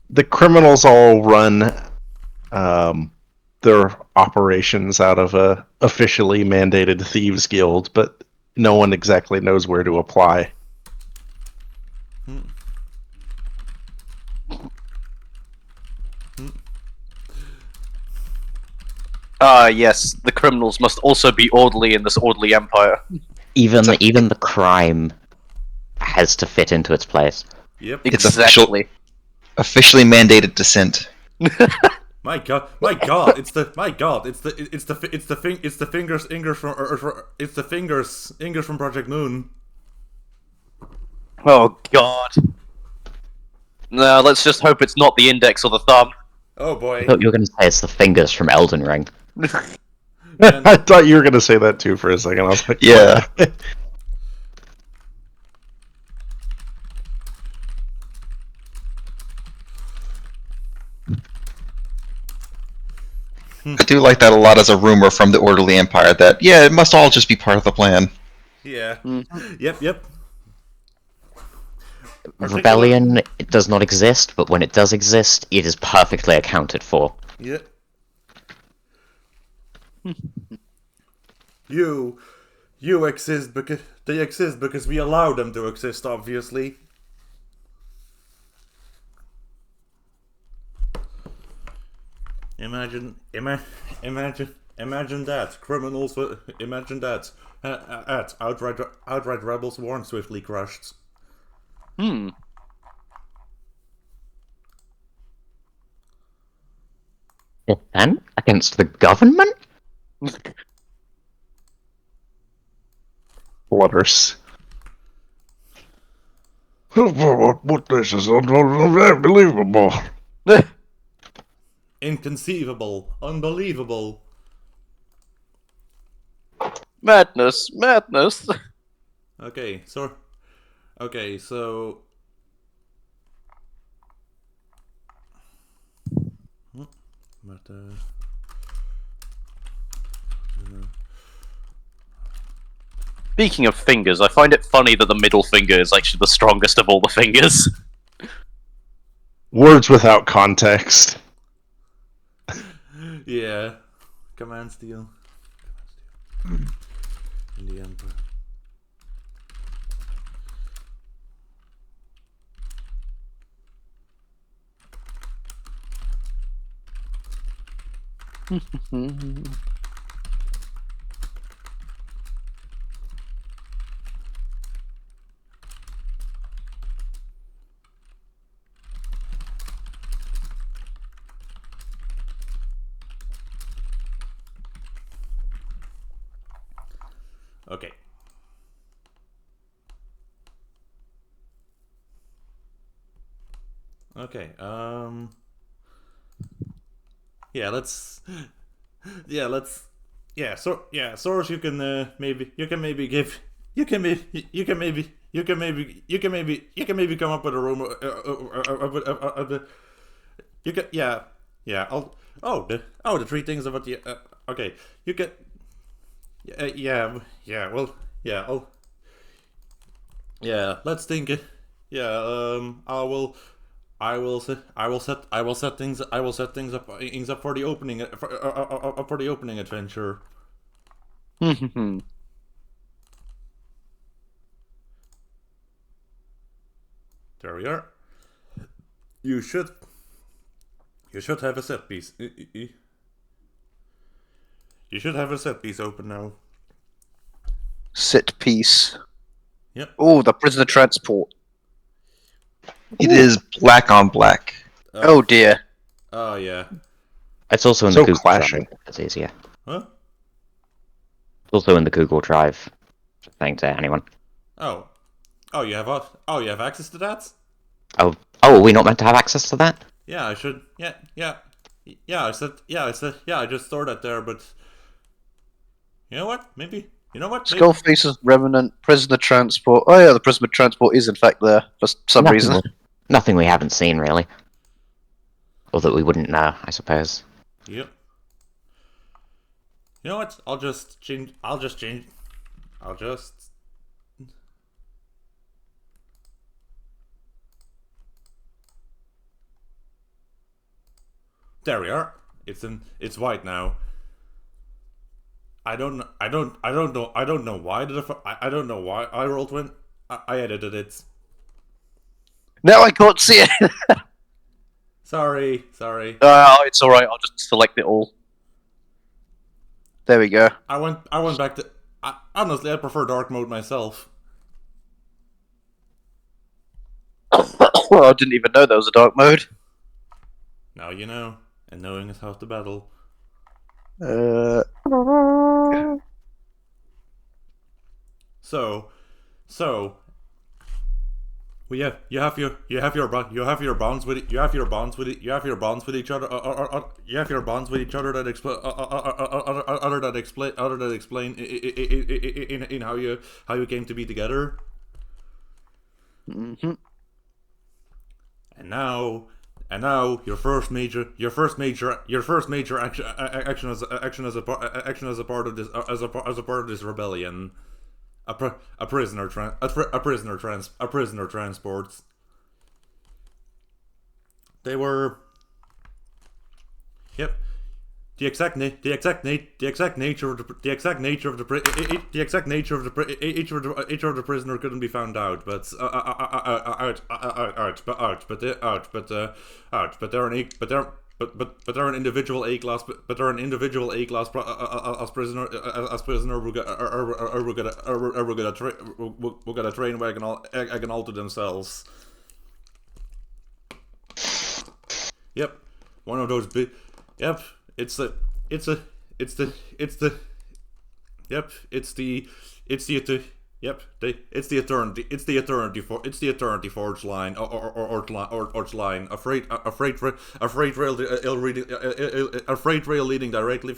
S4: The criminals all run their operations out of a officially mandated thieves guild, but no one exactly knows where to apply.
S1: Yes, the criminals must also be orderly in this orderly empire.
S2: Even the crime has to fit into its place.
S3: Yep.
S5: It's
S1: Exactly.
S5: officially mandated dissent.
S3: My God! It's the fingers from Project Moon.
S1: Oh God. No, let's just hope it's not the index or the thumb.
S3: Oh
S2: I
S3: boy!
S2: thought you were going to say it's the fingers from Elden Ring.
S3: Man.
S4: I thought you were going to say that too for a second. I was like,
S5: Yeah. I do like that a lot as a rumor from the Orderly Empire that, yeah, it must all just be part of the plan.
S3: Yeah. Yep.
S2: Rebellion, it does not exist, but when it does exist, it is perfectly accounted for.
S3: Yep. You exist because they exist because we allow them to exist, obviously. Imagine that criminals. Imagine that at outright rebels weren't swiftly crushed.
S1: Hmm.
S2: And against the government?
S4: flutters. What this is unbelievable.
S3: Inconceivable, unbelievable.
S1: Madness.
S3: Okay, so but
S1: Speaking of fingers, I find it funny that the middle finger is actually the strongest of all the fingers.
S4: Words without context.
S3: yeah, command steal. In the Emperor. Okay. Okay. Yeah. Let's. Yeah. Let's. Yeah. So. Yeah. Source. You can maybe. You can maybe give. You can maybe. You can maybe. You can maybe. You can maybe. You can maybe come up with a rumor. You can. Yeah. Yeah. The three things about the. Okay. You can. Yeah. Yeah. Well. Yeah. Oh. Yeah. Let's think. Yeah. I will set things up for the opening for the opening adventure. There we are. You should have a set piece. You should have a set piece open now.
S7: Set piece.
S3: Yep.
S7: Oh, the prisoner transport.
S5: It is black on black.
S7: Oh dear.
S3: Oh yeah.
S2: It's also in
S4: So
S2: the Google
S4: clashing.
S2: Drive. It's easier.
S3: Huh?
S2: It's also in the Google Drive. Saying to anyone.
S3: Oh. Oh, you have access to that?
S2: Oh, are we not meant to have access to that?
S3: Yeah, I should. Yeah. I just stored that there, but you know what? Maybe.
S7: Skullface's Remnant, prisoner transport. Oh yeah, the prisoner transport is in fact there for some reason.
S2: Nothing we haven't seen, really. Or that we wouldn't know, I suppose.
S3: Yep. You know what? I'll just change. There we are. It's white now. I don't know why I don't know why I rolled when I edited it.
S7: Now I can't see it.
S3: Sorry.
S7: It's alright, I'll just select it all. There we go.
S3: I went back to. Honestly, I prefer dark mode myself.
S7: Well, I didn't even know there was a dark mode.
S3: Now you know, and knowing is half the battle. So, well, yeah, you have your bonds with each other that explain in how you came to be together.
S7: Mm-hmm.
S3: And now your first major action as a part of this rebellion. A prisoner transports. They were. Yep. The exact nature of the prisoner couldn't be found out, but they're an individual A class, as prisoner who got a train wagon all to themselves. Yep, one of those big. Yep, it's the Eternity Forge line or line, a freight rail leading directly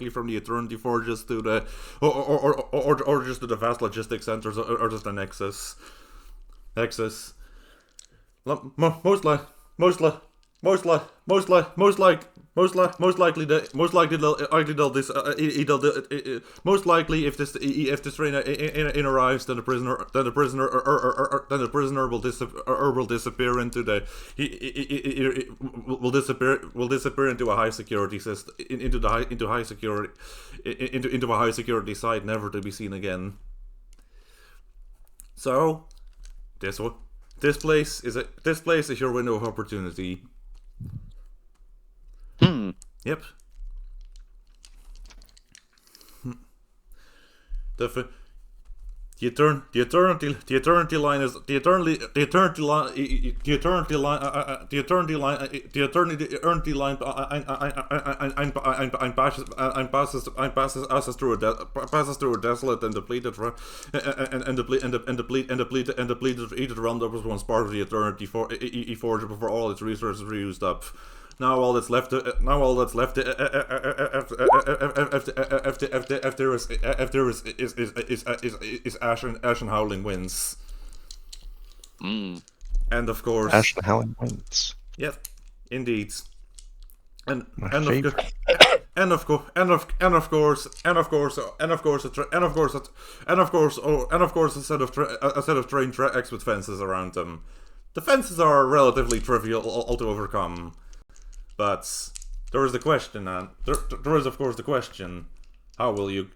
S3: from the Eternity Forges to the or just to the vast logistics centers or just the Nexus. Most likely if this train arrives, then the prisoner will disappear into the will disappear into a high security system, into a high security site, never to be seen again. So this place is your window of opportunity. Yep. The eternity line is the eternity line passes through a desolate and depleted realm that was once part of the Eternity Forge before all its resources were used up. Now all that's left after is ash and howling winds.
S1: Mm.
S3: And of course,
S4: Ash and Howling Winds.
S3: Yep, indeed. And
S4: My
S3: of
S4: favorite.
S3: course, a set of train tracks with fences around them. The fences are relatively trivial to overcome. But there is the question, and there is of course the question: how will you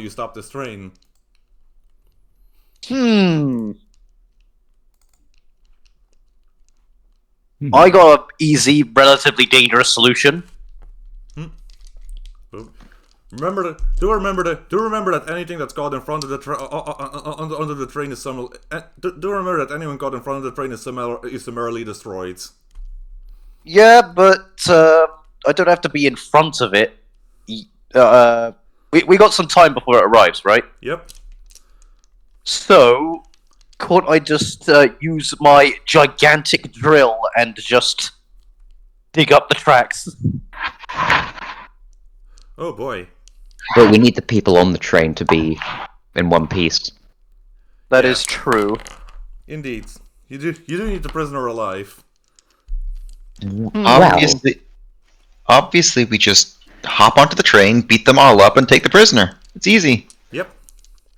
S3: stop this train?
S7: I got an easy, relatively dangerous solution.
S3: Do remember that anything that's caught in front of the under the train is do remember that anyone caught in front of the train is summarily destroyed.
S7: Yeah, but I don't have to be in front of it. We got some time before it arrives, right?
S3: Yep.
S7: So, can't I just use my gigantic drill and just dig up the tracks?
S3: Oh boy.
S2: But we need the people on the train to be in one piece.
S7: That
S3: Yeah.
S7: is true.
S3: Indeed. You do need the prisoner alive.
S5: Obviously, we just hop onto the train, beat them all up, and take the prisoner. It's easy.
S3: Yep.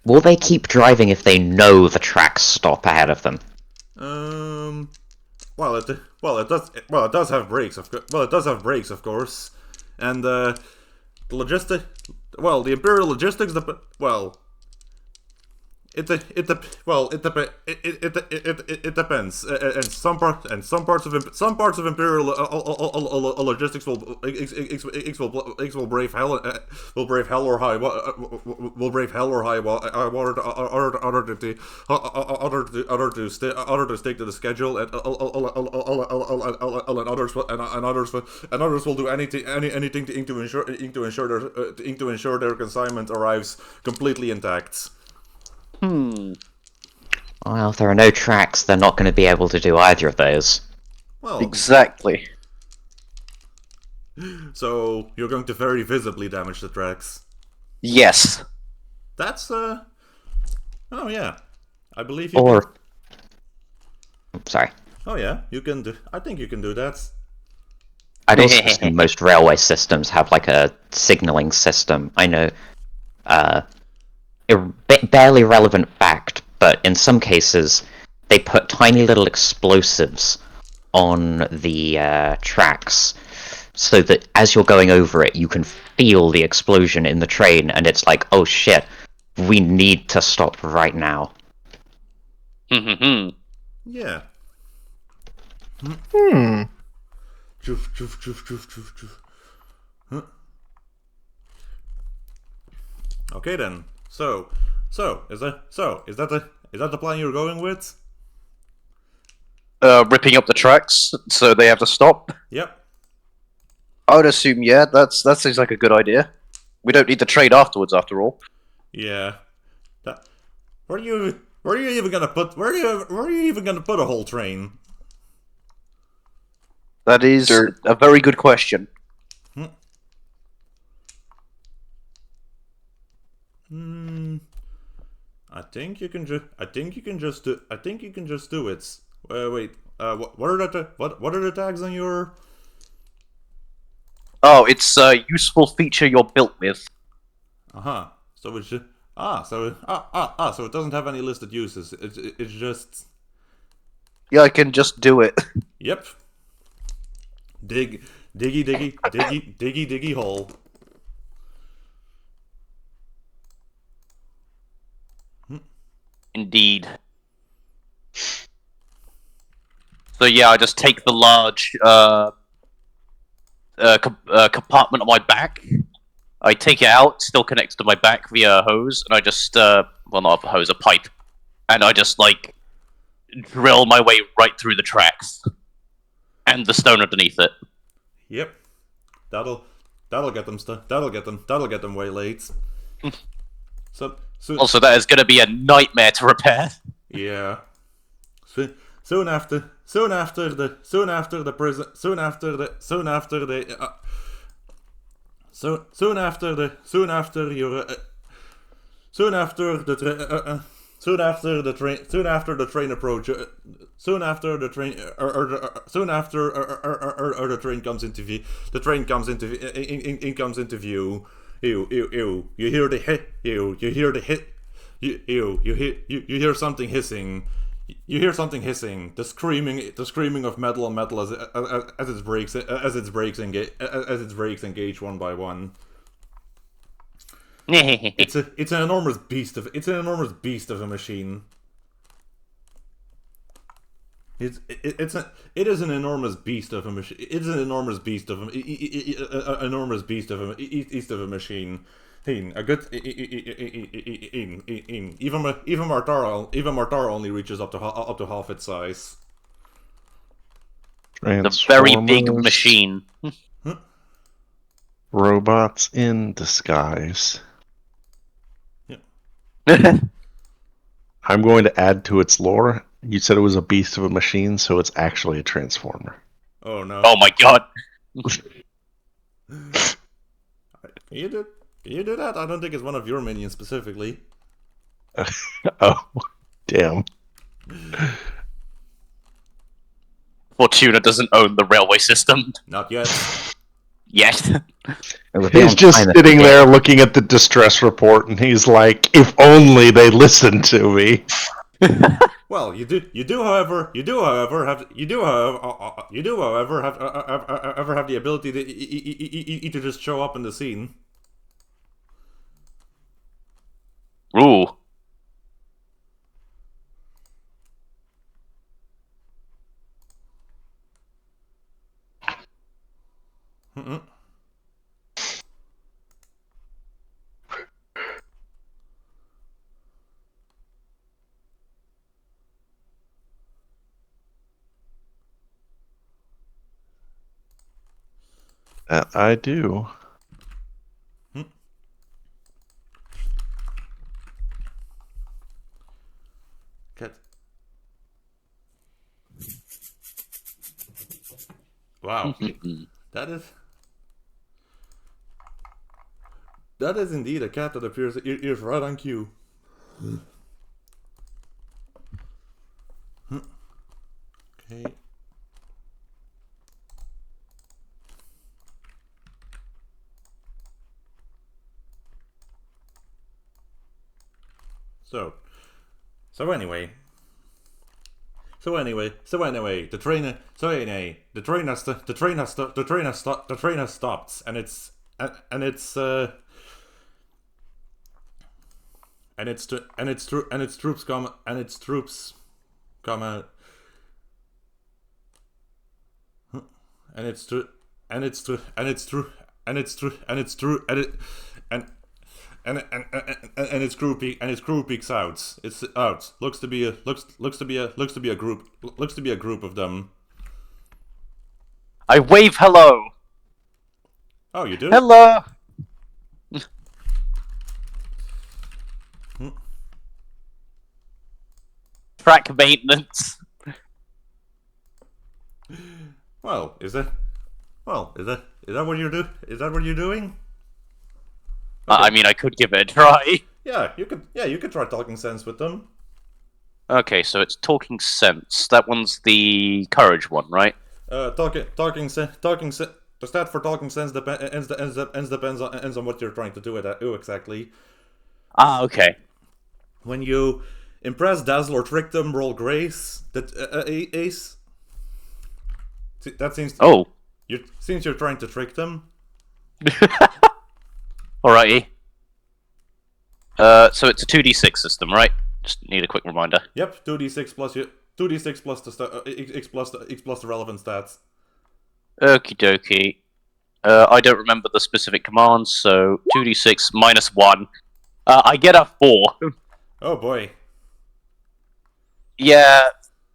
S2: Will they keep driving if they know the tracks stop ahead of them?
S3: Well, it does have brakes, of course, and the Imperial logistics, it depends. And some parts of Imperial logistics will brave hell or high water to stick to the schedule, and others will do anything to ensure their consignment arrives completely intact.
S2: Well, if there are no tracks, they're not going to be able to do either of those.
S3: Well,
S7: Exactly.
S3: so you're going to very visibly damage the tracks.
S7: Yes.
S3: That's oh yeah, I believe you.
S2: Or... Sorry.
S3: Oh yeah, you can do. I think you can do that.
S2: I'd also assume most railway systems have like a signaling system. I know, barely relevant fact, but in some cases, they put tiny little explosives on the tracks, so that as you're going over it, you can feel the explosion in the train, and it's like, oh shit, we need to stop right now.
S3: Yeah. Joof, joof, joof, joof, joof, joof. Huh. Okay then. So is that the plan you're going with?
S7: Ripping up the tracks, so they have to stop.
S3: Yep.
S7: I would assume, yeah, that seems like a good idea. We don't need to trade afterwards, after all.
S3: Yeah. Where are you even gonna put a whole train?
S7: That is a very good question.
S3: I think you can just do it. Wait. What are the tags on your?
S7: Oh, it's a useful feature you're built with.
S3: So it's just so it doesn't have any listed uses. It's just.
S7: Yeah, I can just do it.
S3: Yep. Diggy hole.
S1: Indeed. So yeah, I just take the large compartment on my back. I take it out, still connects to my back via a hose, and I just well, not a hose, a pipe, and I just like drill my way right through the tracks and the stone underneath it.
S3: Yep. That'll get them waylaid. So
S1: Also, that is going to be a nightmare to repair.
S3: yeah. Soon after the train comes into view, you hear the hit, you hear something hissing. You hear something hissing. The screaming of metal on metal as its brakes engage one by one. It's an enormous beast of a machine. It is an enormous beast of a machine. It's an enormous beast of enormous beast of a machine. A good even Martara only reaches up to half its size.
S1: The very big
S4: Transformers,
S1: machine.
S4: Robots in disguise. I'm going to add to its lore. You said it was a beast of a machine, so it's actually a transformer.
S3: Oh no!
S1: Oh my god.
S3: You do that? I don't think it's one of your minions specifically.
S4: Oh, damn.
S1: Fortuna doesn't own the railway system
S3: Not yet.
S1: yet.
S4: He's just sitting there looking at the distress report, and he's like, "If only they listened to me."
S3: Well, you do, however, have the ability to just show up in the scene.
S1: Ooh.
S4: That I do.
S3: Cat. Wow, that is indeed a cat that appears is right on cue. Okay. So anyway, the train has stopped, and its troops come out, and its crew peeks out. It's out. Looks to be a group of them.
S1: I wave hello.
S3: Oh, you do?
S1: Hello. Track maintenance.
S3: Well, is that what you're doing?
S1: I mean, I could give it a try.
S3: Yeah, you could try talking sense with them.
S1: Okay, so it's talking sense. That one's the courage one, right?
S3: Talking sense. The stat for talking sense depends on what you're trying to do with that. Exactly.
S1: Ah, okay.
S3: When you impress, dazzle, or trick them, roll grace. That ace. That seems.
S1: Oh.
S3: Since you're trying to trick them.
S1: Alrighty. So it's a 2d6 system, right? Just need a quick reminder.
S3: Yep, 2d6 plus the x plus the relevant stats.
S1: Okie dokie. I don't remember the specific commands, so 2d6 minus 1. I get a 4.
S3: Oh boy.
S1: Yeah,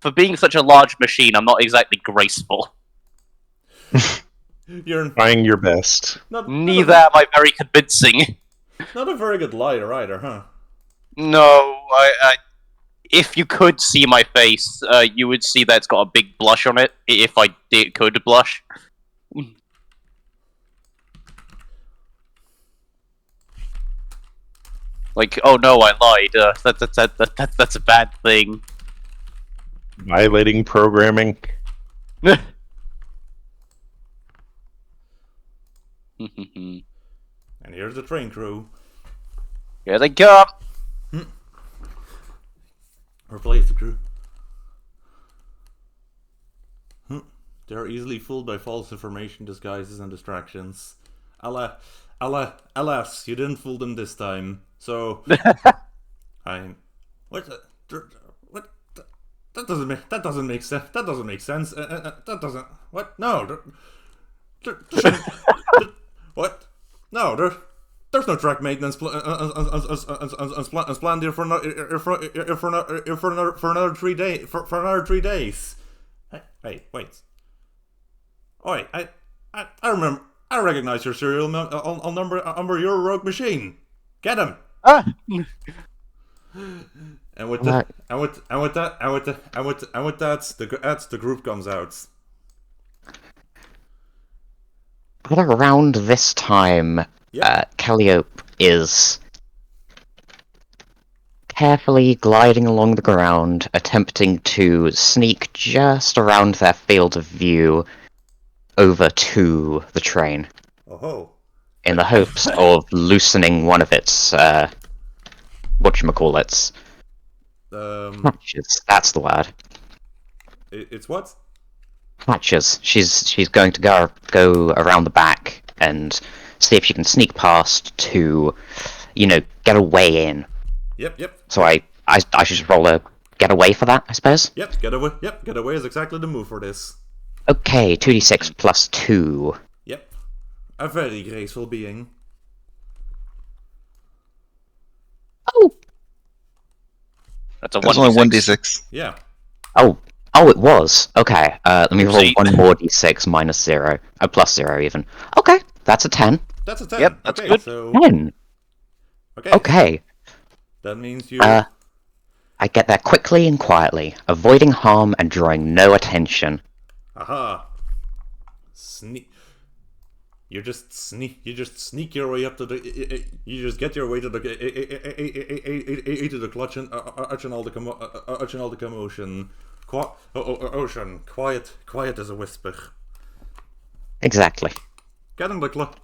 S1: for being such a large machine, I'm not exactly graceful.
S3: You're
S4: Trying your best.
S1: Neither am I very convincing.
S3: Not a very good liar either, huh?
S1: No, if you could see my face, you would see that it's got a big blush on it, if I could blush. Like, oh no, I lied. That's a bad thing.
S4: Violating programming.
S3: And here's the train crew.
S1: Here they come.
S3: Replace the crew. They're easily fooled by false information, disguises, and distractions. Alas, you didn't fool them this time. So, what? That doesn't make sense. That doesn't make sense. That doesn't. What? No. There shouldn't- what? No. There's no track maintenance planned here for another 3 days. For another 3 days. Hey, wait. Oi, I remember. I recognize your serial number. Your rogue machine. Get him.
S1: Ah!
S3: And with that, the group comes out.
S2: But around this time,
S3: Yep.
S2: Calliope is carefully gliding along the ground, attempting to sneak just around their field of view over to the train,
S3: Oh ho.
S2: in the hopes of loosening one of its, whatchamacallits, hatches. That's the word.
S3: It's what?
S2: Hatches. She's going to go around the back and see if she can sneak past to, get a way in.
S3: Yep.
S2: So I should just roll a get away for that, I suppose.
S3: Yep, get away. Yep, get away is exactly the move for this.
S2: Okay, 2d6 plus 2.
S3: Yep. A very graceful being.
S2: Oh!
S1: That's a
S5: That's only
S1: 1d6.
S5: 1d6.
S3: Yeah.
S2: Oh, it was. Okay, let me roll
S1: Oopsie.
S2: one more d6 minus 0. Plus 0 even. Okay, that's a 10.
S3: That's a 10.
S1: Yep, that's
S3: okay,
S1: good.
S3: So,
S2: 10. Okay,
S3: That means you.
S2: I get there quickly and quietly, avoiding harm and drawing no attention.
S3: Aha. Sneak. You just sneak your way up to the. You just get your way to the clutch and all the commotion. Ocean, quiet as a whisper.
S2: Exactly.
S3: Getting the clutch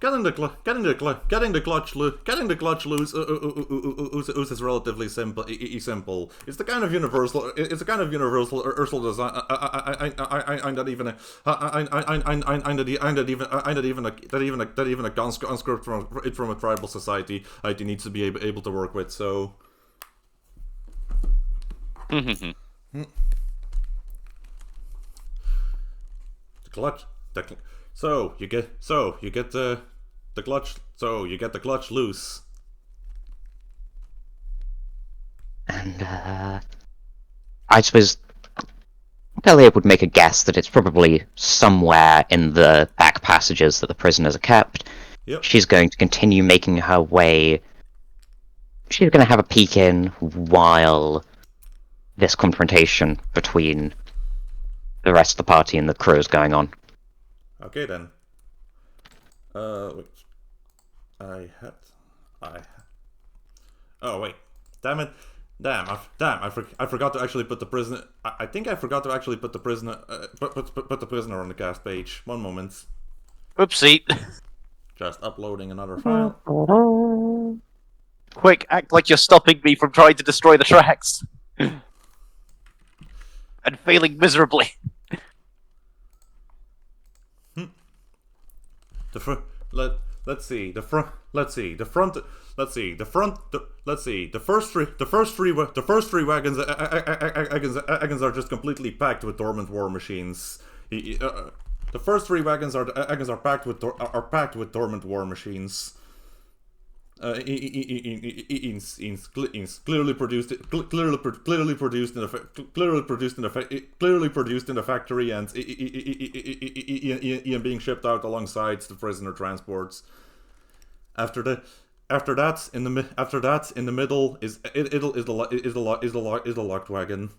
S3: loose is relatively simple. It's the kind of universal design that even a conscript from a tribal society needs to be able to work with. So. The clutch. So you get the clutch loose.
S2: And, I suppose Calliope would make a guess that it's probably somewhere in the back passages that the prisoners are kept.
S3: Yep.
S2: She's going to continue making her way. She's going to have a peek in while this confrontation between the rest of the party and the crew is going on.
S3: Okay then. Wait. I had. Oh wait. Damn it. I forgot to actually put the prisoner. I think I forgot to actually put the prisoner. Put the prisoner on the cast page. One moment.
S1: Oopsie.
S3: Just uploading another file.
S1: Quick, act like you're stopping me from trying to destroy the tracks. And failing miserably.
S3: Let's see the first three wagons are just completely packed with dormant war machines. The first three wagons are packed with dormant war machines. Clearly produced in the factory and being shipped out alongside the prisoner transports. After that in the middle is the locked wagon.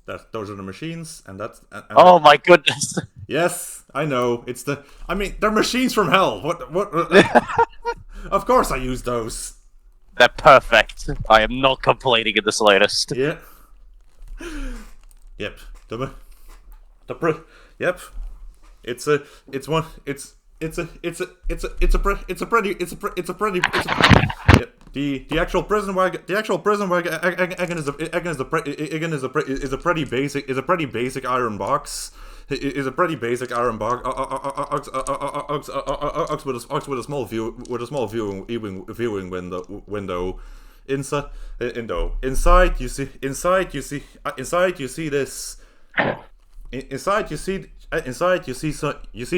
S3: Those are the machines, and that's.
S1: Oh my goodness.
S3: Yes, I know. They're machines from hell. What? Of course, I use those.
S1: They're perfect. I am not complaining in the slightest.
S3: Yeah. Yep. Yep. It's a pretty. Yep. The actual prison wagon is a pretty basic iron box. Is a pretty basic iron box with a small viewing window. inside, inside you see this. Inside you see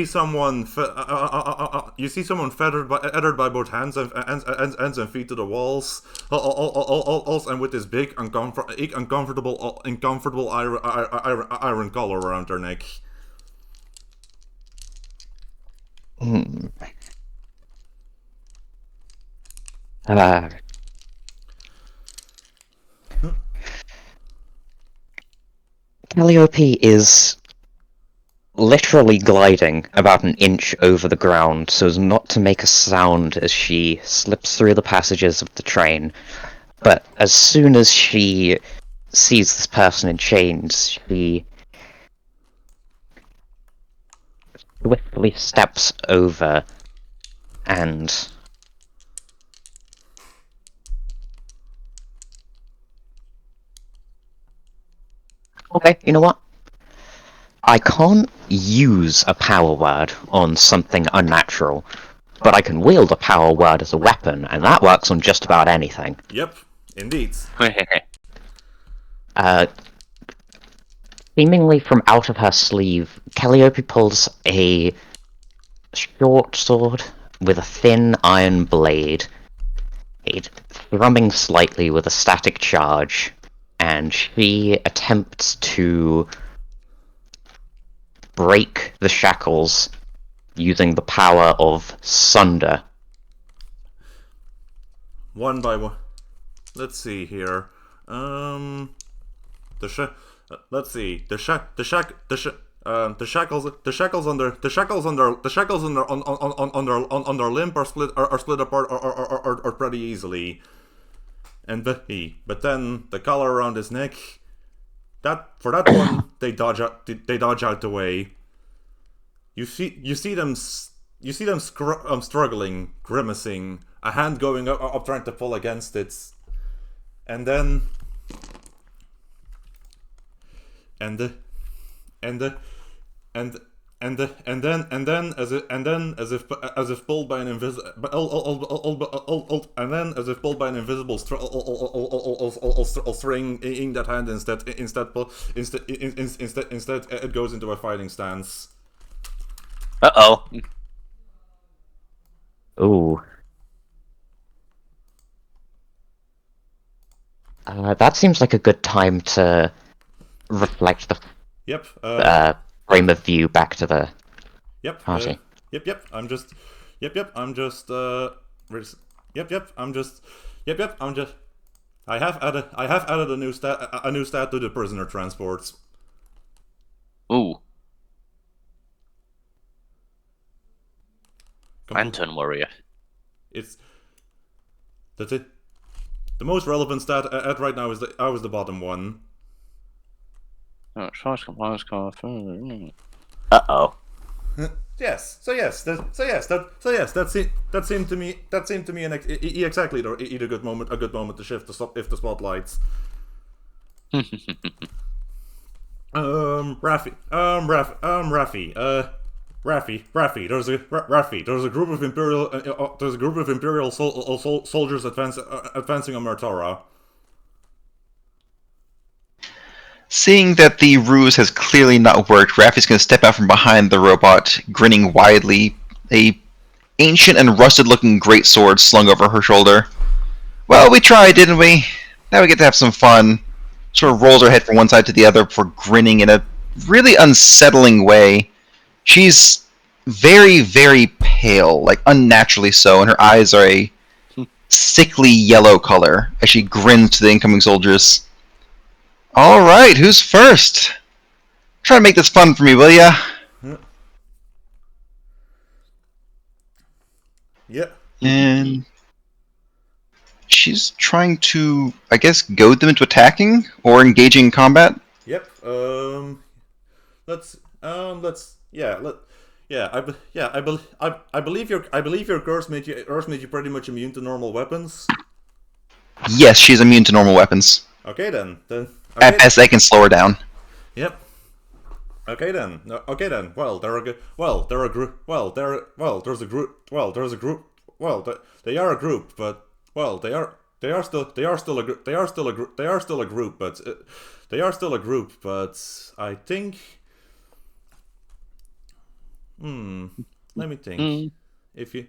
S3: someone fettered by both hands and feet to the walls, and with this big uncomfortable iron collar around their neck.
S2: Calliope is literally gliding about an inch over the ground so as not to make a sound as she slips through the passages of the train. But as soon as she sees this person in chains, she swiftly steps over and okay, you know what? I can't use a power word on something unnatural, but I can wield a power word as a weapon, and that works on just about anything.
S3: Yep, indeed.
S2: Seemingly from out of her sleeve, Calliope pulls a short sword with a thin iron blade, it thrumming slightly with a static charge, and she attempts to break the shackles using the power of Sunder.
S3: One by one. Let's see here. Let's see. The shackles under limb are split apart or pretty easily. But then the collar around his neck, for that one they dodge out the way. You see them struggling, grimacing, a hand going up trying to pull against it, and then as if pulled by an invisible string, that hand instead it goes into a fighting stance.
S1: Uh-oh.
S2: Ooh. That seems like a good time to reflect the
S3: Yep.
S2: frame of view back to the
S3: Yep.
S2: party.
S3: Yep. I'm just. I have added a new stat to the prisoner transports.
S1: Ooh. Lantern Warrior.
S3: That's it. The most relevant stat at right now is the bottom one.
S1: Oh, choice compliance card. Uh-oh.
S3: Yes. That seemed to me exactly a good moment to shift if the spotlights. Raffy. There's a group of Imperial soldiers advancing on Martara.
S5: Seeing that the ruse has clearly not worked, Raffy's going to step out from behind the robot, grinning widely, a ancient and rusted-looking greatsword slung over her shoulder. Well, we tried, didn't we? Now we get to have some fun. Sort of rolls her head from one side to the other before grinning in a really unsettling way. She's very, very pale, like unnaturally so, and her eyes are a sickly yellow color as she grins to the incoming soldiers. Alright, who's first? Try to make this fun for me, will ya?
S3: Yeah.
S5: And she's trying to, I guess, goad them into attacking or engaging in combat.
S3: Yep. I believe your curse made you pretty much immune to normal weapons.
S5: Yes, she's immune to normal weapons.
S3: Okay then.
S5: At best, they can slow her down.
S3: Yep. Okay then. Well, they are a group. They are a group, but they they are still a group. They are still a group. They are still a group, but they are still a group. But I think. Let me think. If you.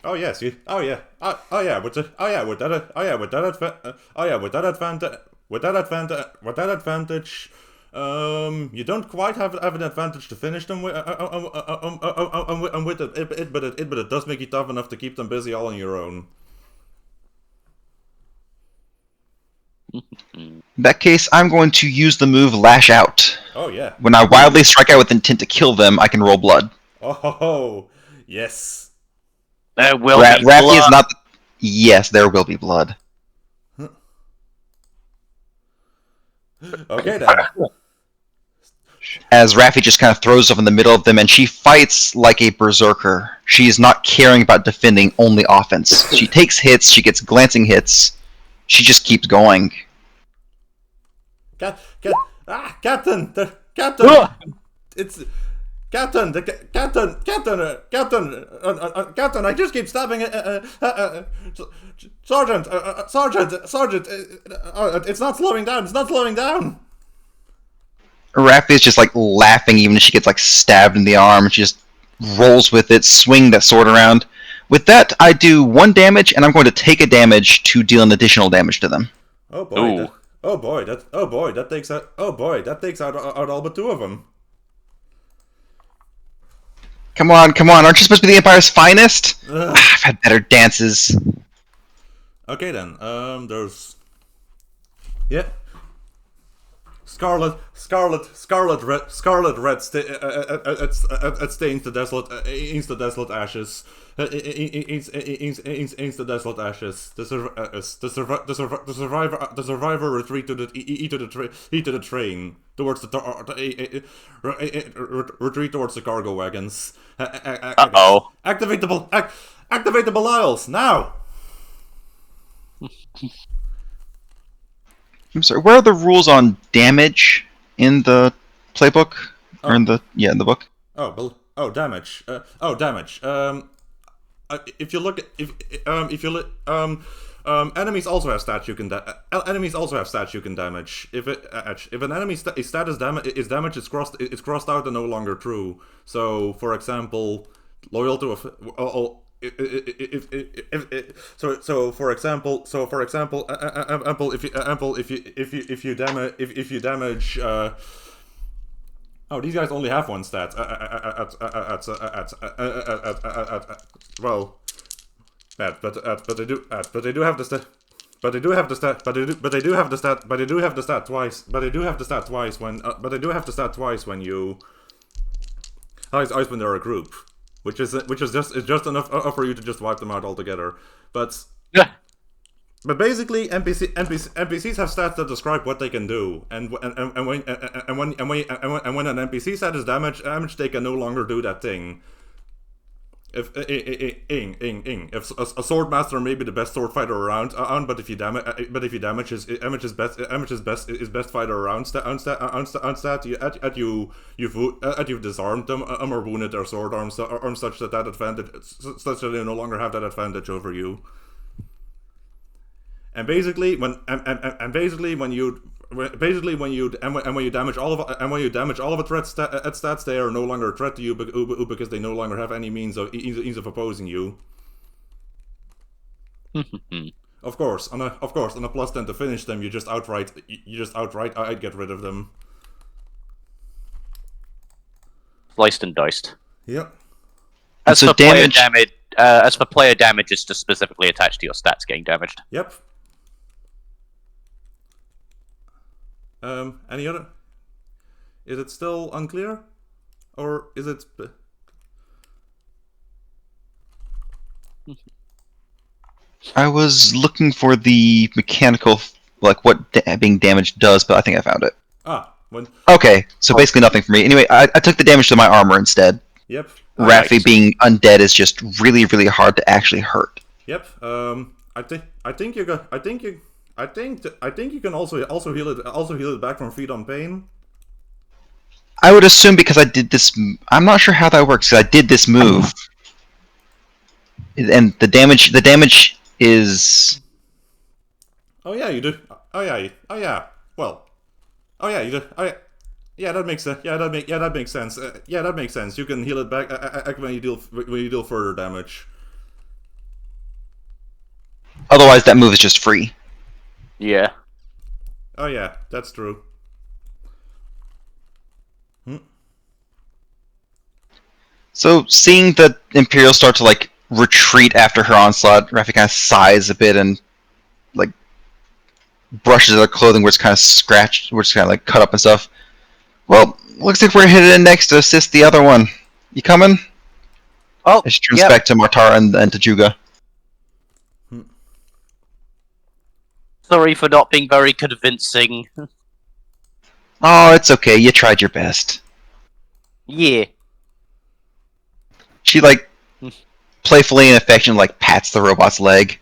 S3: Oh yes, you. Oh yeah. Oh yeah. With the. Oh yeah. With that. Oh yeah. With that. Oh yeah. With that advantage. With that advantage. With that advantage. You don't quite have an advantage to finish them with, with it, but it does make you tough enough to keep them busy all on your own.
S5: In that case, I'm going to use the move Lash Out.
S3: Oh yeah.
S5: When I wildly strike out with intent to kill them, I can roll blood.
S3: Oh yes.
S1: There will be
S5: Raffy
S1: blood.
S5: is not. Yes, there will be blood.
S3: Okay then.
S5: As Raffy just kind of throws up in the middle of them, and she fights like a berserker. She is not caring about defending, only offense. She takes hits, she gets glancing hits. She just keeps going.
S3: Captain, Captain, it's Captain, Captain. I just keep stabbing Sergeant. It's not slowing down. It's not slowing down.
S5: Raffy is just like laughing even if she gets like stabbed in the arm. She just rolls with it, swing that sword around. With that, I do 1 damage, and I'm going to take a damage to deal an additional damage to them.
S3: Oh boy! That takes out. Oh boy! That takes out all but 2 of them.
S5: Come on! Aren't you supposed to be the Empire's finest? I've had better dances.
S3: Okay then. There's. Yeah. Scarlet red stains the desolate ashes. Eats the desolate ashes. The survivor retreat to the train towards retreat towards the cargo wagons. Activate the Belials now.
S5: I'm sorry. Where are the rules on damage in the playbook or in the book?
S3: Damage. Damage. If you look at enemies also have stats you can damage. If an enemy's stat is damage is crossed out and no longer true. So, for example, loyal to a if you damage these guys only have 1 stat but they do have the stat. But they do have the stat twice when you when they're a group. Which is just enough for you to just wipe them out altogether. But basically, NPCs have stats that describe what they can do, and when an NPC stat is damage, they can no longer do that thing. If a sword master may be the best sword fighter around, but if you damage his best fighter around stat, you've disarmed them or wounded their sword arms such that they no longer have that advantage over you. And basically, when you damage all of a threat's stats, they are no longer a threat to you because they no longer have any means of opposing you. Of course, on a +10 to finish them, you just outright I'd get rid of them.
S1: Sliced and diced.
S3: Yep.
S1: As for player damage, it's just specifically attached to your stats getting damaged.
S3: Yep. Any other? Is it still unclear? Or is it...
S5: I was looking for the mechanical, like what being damaged does, but I think I found it. Okay, so basically nothing for me. Anyway, I took the damage to my armor instead.
S3: Yep.
S5: Raffy being undead is just really, really hard to actually hurt.
S3: Yep. I think you can also heal it back from feed on pain.
S5: I would assume because I did this. I'm not sure how that works. 'Cause I did this move. and the damage is.
S3: Oh yeah, you do. Oh yeah. Oh yeah. Well. Oh yeah, you do. Oh yeah. Yeah, that makes sense. Yeah, that makes sense. Yeah, that makes sense. You can heal it back when you deal further damage.
S5: Otherwise, that move is just free.
S1: Yeah.
S3: Oh yeah, that's true.
S5: So, seeing the Imperial start to like retreat after her onslaught, Raffy kind of sighs a bit and like brushes at her clothing where it's kind of scratched, where it's kind of like cut up and stuff. Well, looks like we're headed in next to assist the other one. You coming?
S1: Oh,
S5: And she turns
S1: yep.
S5: back to Martara and to Juga.
S1: Sorry for not being very convincing.
S5: Oh, it's okay. You tried your best.
S1: Yeah.
S5: She like playfully and affectionately like pats the robot's leg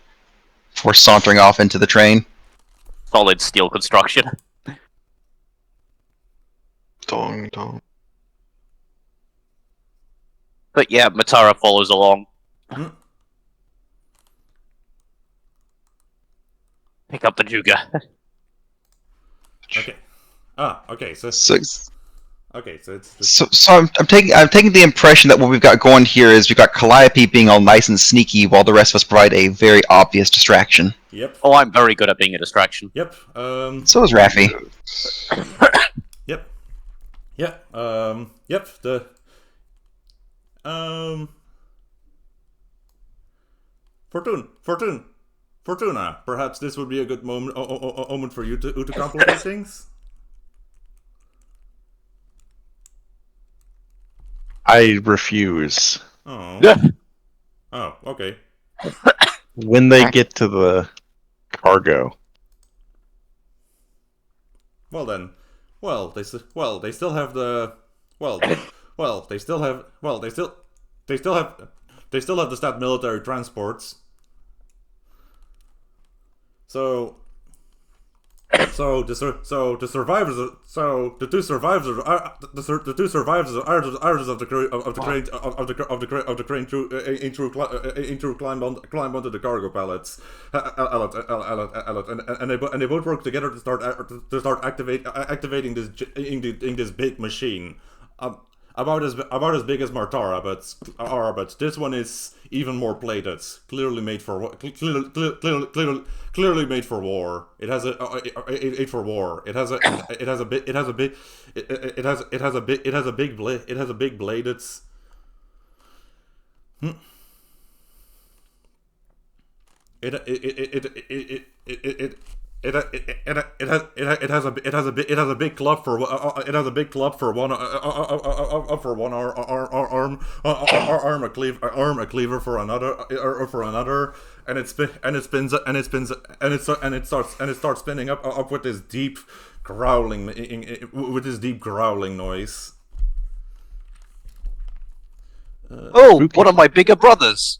S5: before sauntering off into the train.
S1: Solid steel construction.
S6: Dong dong.
S1: But yeah, Martara follows along. Pick up the Juga.
S3: Okay. Okay. So
S5: So,
S3: okay. So it's
S5: so I'm taking the impression that what we've got going here is we've got Calliope being all nice and sneaky, while the rest of us provide a very obvious distraction.
S3: Yep.
S1: Oh, I'm very good at being a distraction.
S3: Yep.
S5: So is Raffy.
S3: Yep. Yeah. Yep. The. Fortuna. Perhaps this would be a good moment for you to complicate things.
S4: I refuse.
S3: Oh.
S1: Yeah.
S3: Oh. Okay.
S4: When they get to the cargo,
S3: Well then. Well, they still have the. They still have the stat military transports. So the two survivors of the crane climb onto the cargo pallets, and they both work together to start activating this big machine. About as big as Martara, but this one is even more plated. Clearly made for war. It has a big blade. It's it has a big club for one arm, a cleaver for another, and it starts spinning up with this deep growling noise.
S1: Oh, one of my bigger brothers.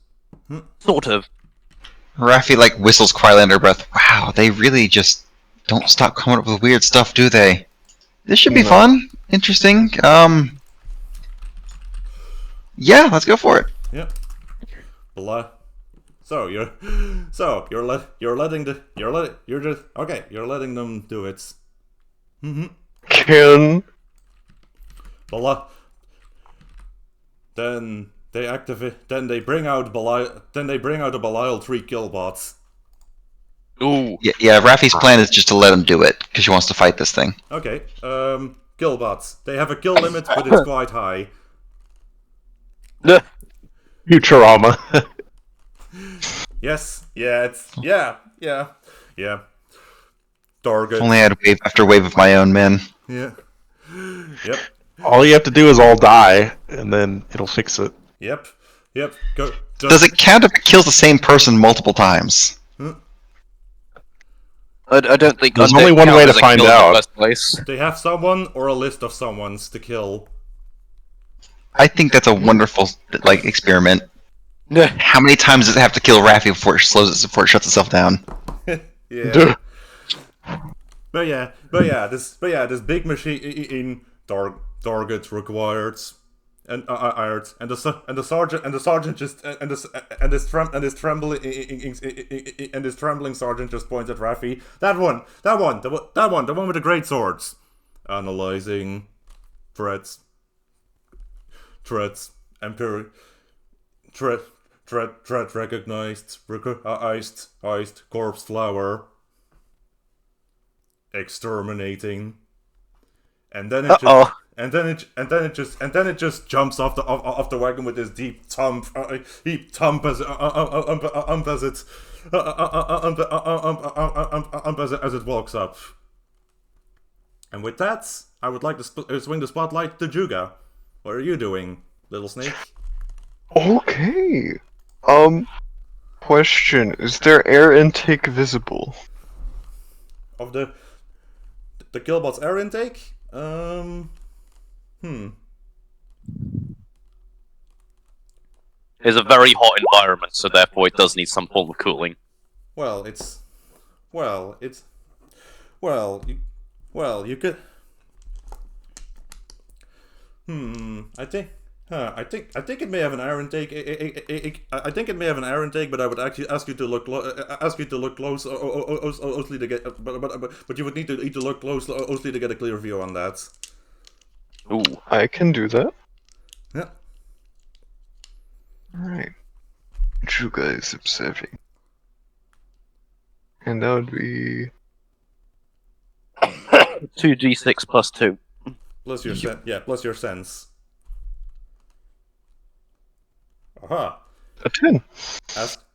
S1: Sort of.
S5: Raffy like whistles quietly under her breath. Wow, they really just don't stop coming up with weird stuff, do they? This should be fun, interesting. Yeah, let's go for it.
S3: Yep. So you're letting them do it.
S6: Can
S3: Then they activate. Then they bring out Belial. Then they bring out the Belial 3 killbots.
S1: Ooh.
S5: Yeah, Raffy's plan is just to let him do it because she wants to fight this thing.
S3: Okay. Killbots. They have a kill limit, but it's quite high.
S4: Futurama.
S3: Yes. Yeah. Yeah. Target.
S5: Only I had wave after wave of my own men.
S3: Yeah. Yep.
S4: All you have to do is all die, and then it'll fix it.
S3: Yep. Go.
S5: Does it count if it kills the same person multiple times?
S1: I don't think
S4: There's
S1: undead
S4: only one
S1: count
S4: way to
S1: as a
S4: find
S1: kill in the
S4: out.
S1: first place.
S3: They have someone or a list of someones to kill.
S5: I think that's a wonderful like experiment. How many times does it have to kill Raffy before it shuts itself down?
S3: Yeah. But yeah, this big machine targets required. And the sergeant just this trembling sergeant just points at Raffy. That one, the one with the great swords. Analyzing threats, empiric, threat recognized, iced, corpse flower, exterminating, and then it just. And then it just jumps off the wagon with this deep thump as it walks up. And with that, I would like to swing the spotlight to Juga. What are you doing, little snake?
S6: Okay. Question: is there air intake visible?
S3: Of the killbot's air intake?
S1: It's a very hot environment, so therefore it does need some form of cooling.
S3: You could. I think it may have an air intake. I think it may have an air intake, but I would actually ask you to look closely to get. But you would need to look closely to get a clear view on that.
S1: Ooh.
S6: I can do that.
S3: Yeah.
S6: Alright. Juga is observing. And that would be
S1: 2d6 plus 2.
S3: Plus your plus your sense. Aha.
S6: a 10.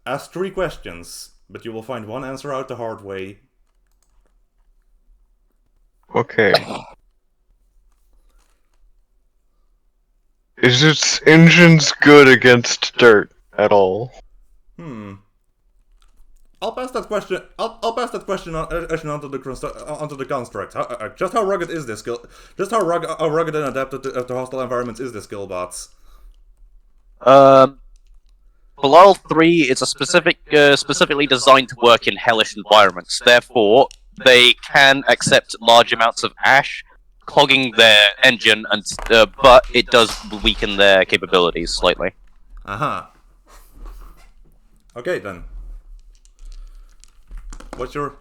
S3: Ask 3 questions, but you will find one answer out the hard way.
S6: Okay. Is its engines good against dirt at all?
S3: I'll pass that question. I'll pass that question onto the construct. Just how rugged is this skill? Just how rugged and adapted to hostile environments is this skill bots?
S1: Below 3 is a specifically designed to work in hellish environments. Therefore, they can accept large amounts of ash, clogging their engine, and but it does weaken their capabilities slightly.
S3: Aha. Okay then. What's your?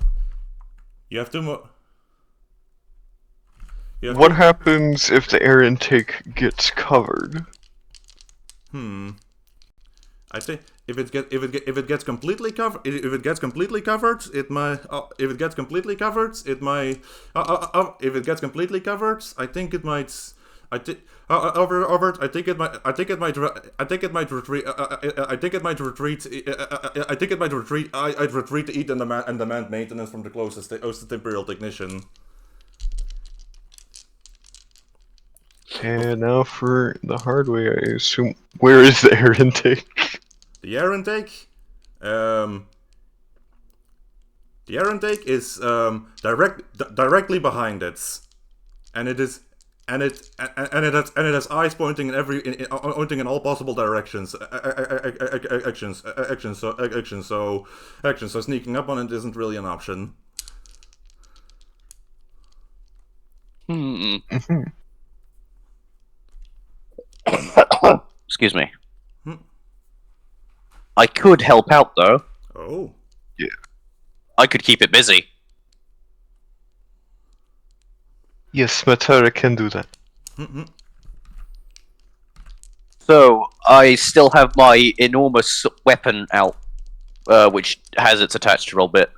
S3: You have 2 more.
S6: What happens if the air intake gets covered?
S3: I think if it gets completely covered, it might. If it gets completely covered, it might. If it gets completely covered, I think it might. I think it might retreat. I'd retreat to eat and demand maintenance from the closest Imperial technician.
S6: And now for the hard way, I assume. Where is the air intake?
S3: The air intake? The air intake is directly behind it, and it has eyes pointing pointing in all possible directions. So sneaking up on it isn't really an option.
S1: Excuse me. I could help out though.
S3: Oh.
S6: Yeah.
S1: I could keep it busy.
S6: Yes, Martara can do that.
S1: So, I still have my enormous weapon out, which has its attached roll bit.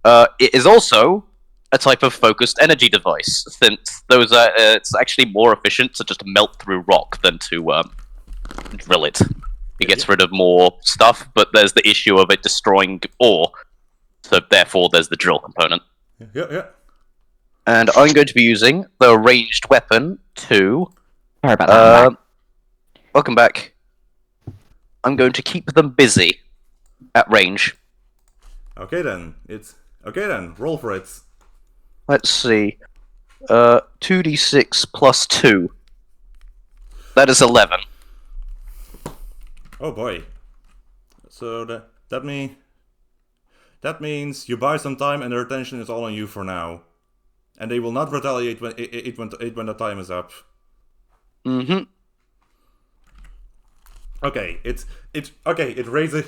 S1: It is also a type of focused energy device, since those are, it's actually more efficient to just melt through rock than to drill it. It gets rid of more stuff, but there's the issue of it destroying ore, so therefore there's the drill component.
S3: Yeah.
S1: And I'm going to be using the ranged weapon to...
S2: Sorry about that.
S1: Welcome back. I'm going to keep them busy at range.
S3: Okay then. Roll for it.
S1: Let's see. 2d6 plus 2. That is 11.
S3: Oh boy. So that means you buy some time and their attention is all on you for now. And they will not retaliate when the time is up. Okay, it's okay. It raises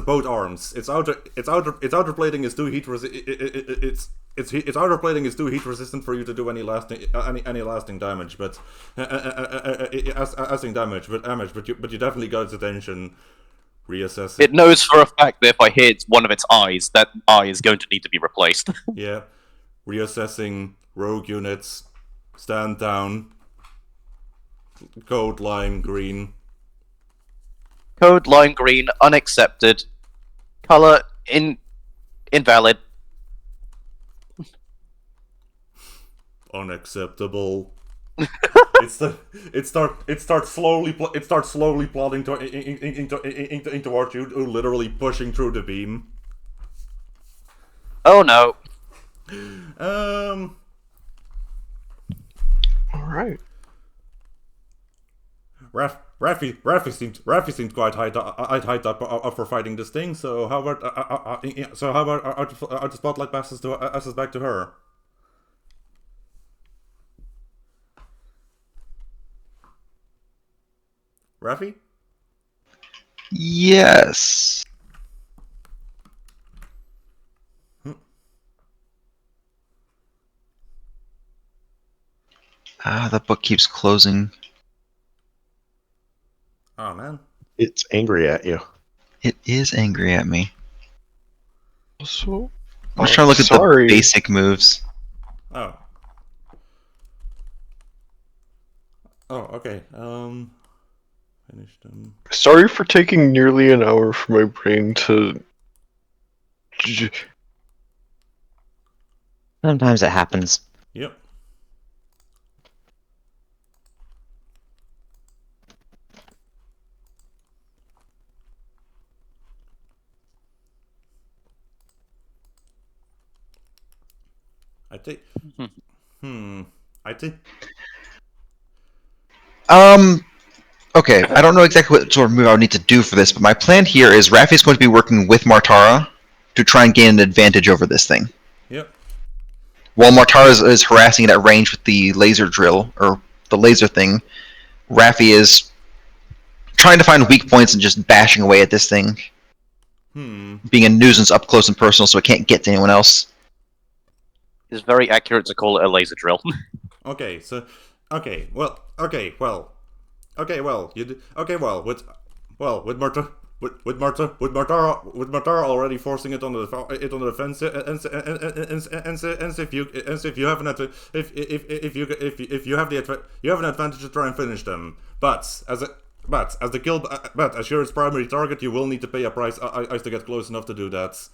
S3: both arms. Its outer plating is too heat its outer plating is too heat resistant for you to do any lasting damage, but but you definitely got its attention. Reassess it.
S1: It knows for a fact that if I hit one of its eyes, that eye is going to need to be replaced.
S3: Yeah, reassessing rogue units. Stand down. Code lime green.
S1: Code lime green, unaccepted. Color invalid.
S3: Unacceptable. It starts slowly plodding towards you, literally pushing through the beam.
S1: Oh no.
S6: All right.
S3: Raffy seemed quite hyped up for fighting this thing. So how about the spotlight passes back to her? Raffy?
S5: Yes. The book keeps closing.
S3: Oh man.
S4: It's angry at you.
S5: It is angry at me.
S6: So,
S5: I'm just trying to look at the basic moves.
S3: Oh. Oh, okay. Finish them.
S6: sorry for taking nearly an hour for my brain to.
S2: Sometimes it happens.
S3: Yep. I think. I think.
S5: Okay, I don't know exactly what sort of move I would need to do for this, but my plan here is Raffy's going to be working with Martara to try and gain an advantage over this thing.
S3: Yep.
S5: While Martara is harassing it at range with the laser drill, or the laser thing, Raffy is trying to find weak points and just bashing away at this thing. Being a nuisance up close and personal so it can't get to anyone else.
S1: It's very accurate to call it a laser drill.
S3: Okay, so with Martara already forcing it on the defense, and if you have an advantage to try and finish them, but as you're its primary target, you will need to pay a price to get close enough to do that.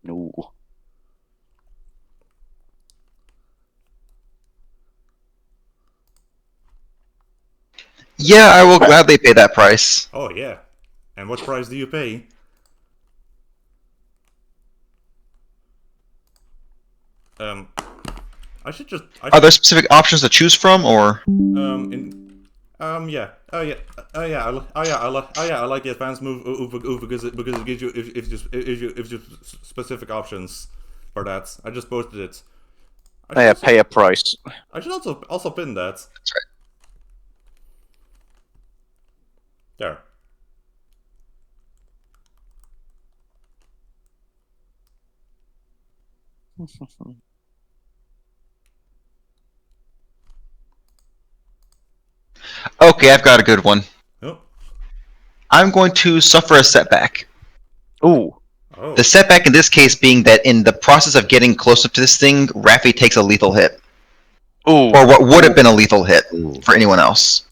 S1: No.
S5: Yeah, I will gladly pay that price.
S3: Oh yeah, and what price do you pay?
S5: Are there specific options to choose from, or?
S3: Yeah. I like the advanced move because it gives you if you specific options for that. I just posted it.
S1: Pay a price.
S3: I should also pin that.
S5: That's right.
S3: There.
S5: Okay, I've got a good one.
S3: Oh.
S5: I'm going to suffer a setback.
S1: Ooh.
S3: Oh.
S5: The setback in this case being that in the process of getting close up to this thing, Raffy takes a lethal hit.
S1: Ooh.
S5: Or what would have been a lethal hit for anyone else.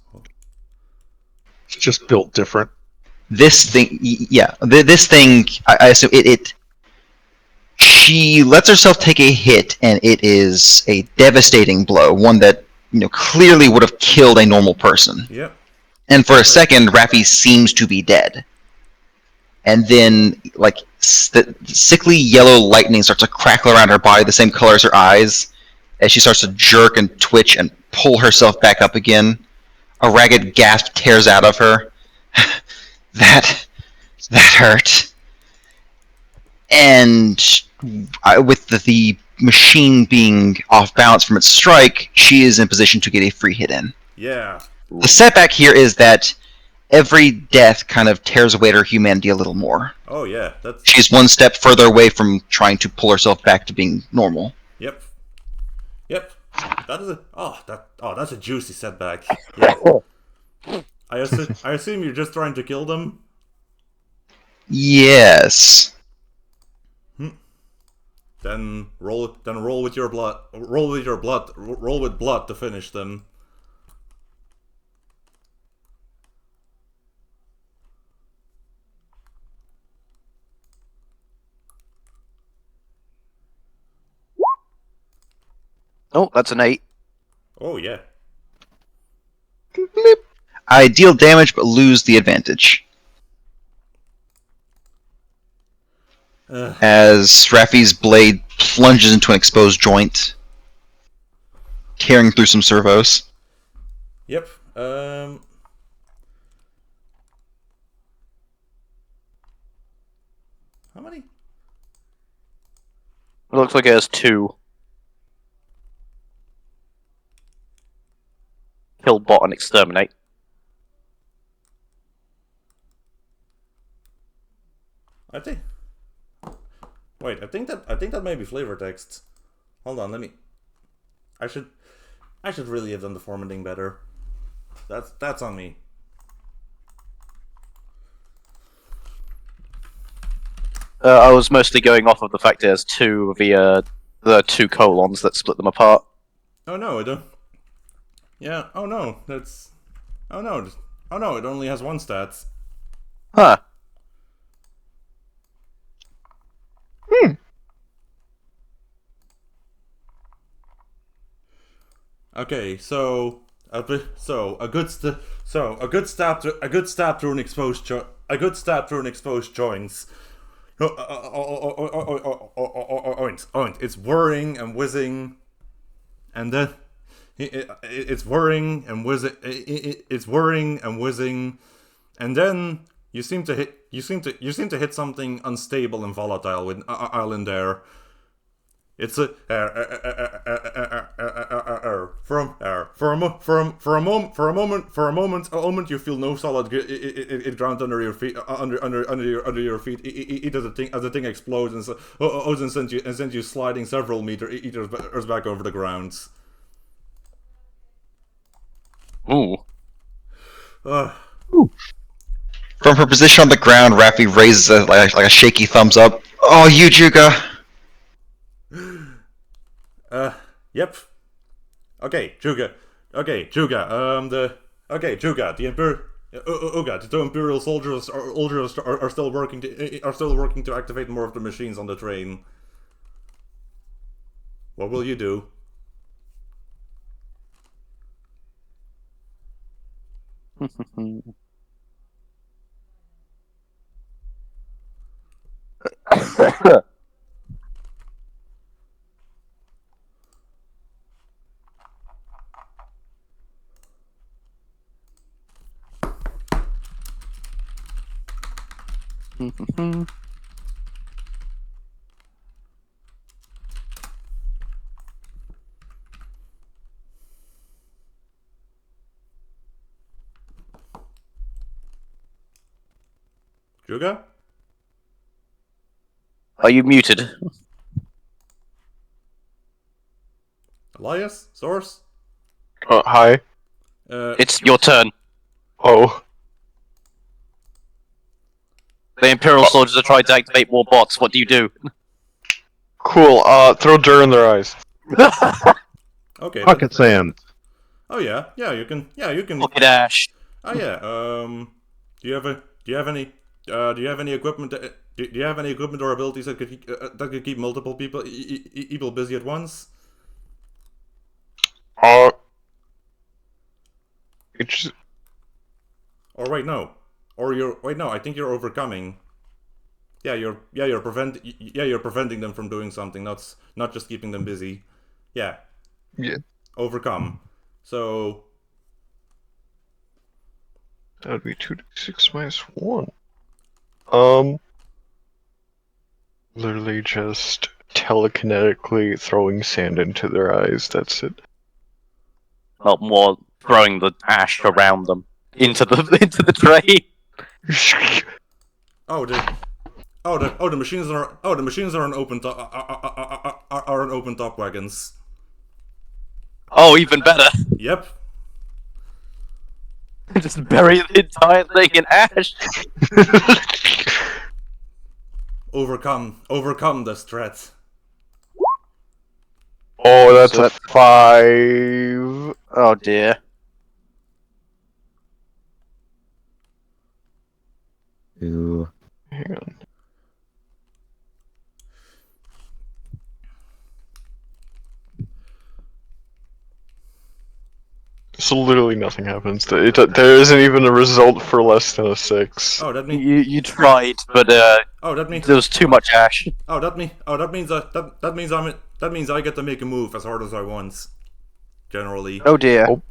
S4: It's just built different.
S5: This thing, yeah, this thing, I assume she lets herself take a hit, and it is a devastating blow, one that clearly would have killed a normal person.
S3: Yep.
S5: And for a second, Raffy seems to be dead. And then, sickly yellow lightning starts to crackle around her body, the same color as her eyes, as she starts to jerk and twitch and pull herself back up again. A ragged gasp tears out of her. That hurt. And with the machine being off balance from its strike, she is in position to get a free hit in.
S3: Yeah.
S5: The setback here is that every death kind of tears away at her humanity a little more.
S3: Oh yeah, that's
S5: She's one step further away from trying to pull herself back to being normal.
S3: yep. That is that's a juicy setback. Yeah. I assume you're just trying to kill them.
S5: Yes.
S3: Then roll with your blood. Roll with blood to finish them.
S7: Oh, that's an 8.
S3: Oh yeah.
S5: I deal damage but lose the advantage. As Raffy's blade plunges into an exposed joint, tearing through some servos.
S3: Yep. How many?
S7: It looks like it has 2. Kill bot and exterminate.
S3: I think. Wait, I think that may be flavor text. Hold on, let me. I should really have done the formatting better. That's on me.
S7: I was mostly going off of the fact it has 2 via the 2 colons that split them apart.
S3: Oh no, I don't. Yeah. Oh no, that's. Oh no. Oh no, it only has 1 stats.
S7: Huh.
S3: Okay, so a good stab through an exposed joints. It's whirring and whizzing, and then it's whirring and whizzing. It's whirring and whizzing, and then you seem to hit something unstable and volatile with island air. It's a for a moment you feel no solid ground under your feet under your feet. As the thing explodes and sends you sliding several meters back over the ground.
S7: Ooh.
S5: From her position on the ground, Raffy raises like a shaky thumbs up. Oh, you Juga!
S3: Yep. Okay, Juga. The Imperial soldiers are still working to activate more of the machines on the train. What will you do? Juga?
S7: Are you muted?
S3: Elias? Source?
S4: Hi.
S7: It's your turn.
S4: Oh.
S7: The Imperial soldiers are trying to activate more bots. What do you do?
S8: Cool. Throw dirt in their eyes.
S3: Okay.
S4: Pocket sand.
S3: Oh yeah, you can.
S7: Pocket Ash.
S3: Oh yeah. Do you have any equipment? Do you have any equipment or abilities that could keep multiple people busy at once?
S8: It's
S3: Or wait, no. I think you're overcoming. You're preventing them from doing something. Not just keeping them busy. Yeah.
S8: yeah.
S3: Overcome. So
S8: That would be 2d6 minus 1. Literally just telekinetically throwing sand into their eyes. That's it.
S7: Well, more
S1: throwing the ash around them into the tray.
S3: The machines are on open top wagons.
S1: Oh, even better.
S3: Yep.
S1: Just bury the entire thing in ash.
S3: Overcome this threat.
S8: Oh, that's
S7: So
S8: a 5.
S7: Oh dear.
S2: Ooh.
S8: Hang on. So literally nothing happens. There isn't even a result for less than a 6.
S3: Oh, that means.
S1: You tried, but
S3: Oh, that means.
S1: there was too much ash.
S3: Oh, that means I get to make a move as hard as I want. Generally.
S7: Oh dear.
S8: Oh.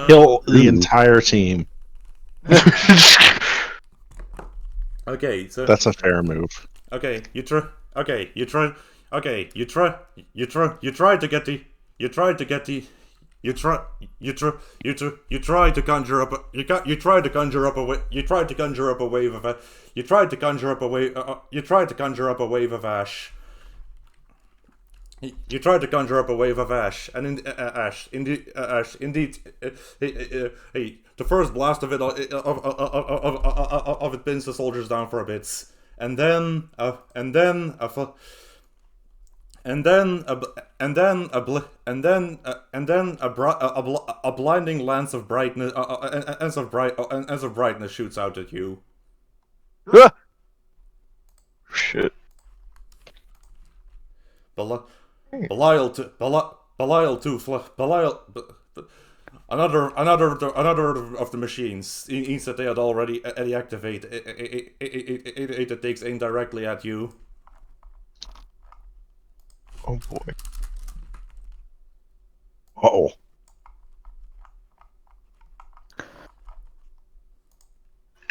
S4: Kill the entire team.
S3: Okay, so.
S4: That's a fair move.
S3: Okay, you try to conjure up a wave of ash. You tried to conjure up a wave of ash, and indeed, the first blast of it pins the soldiers down for a bit, and then a blinding lance of brightness shoots out at you.
S8: Shit.
S3: Belial another of the machines means that they had already activated. It takes aim directly at you.
S8: Oh boy.
S4: Uh-oh.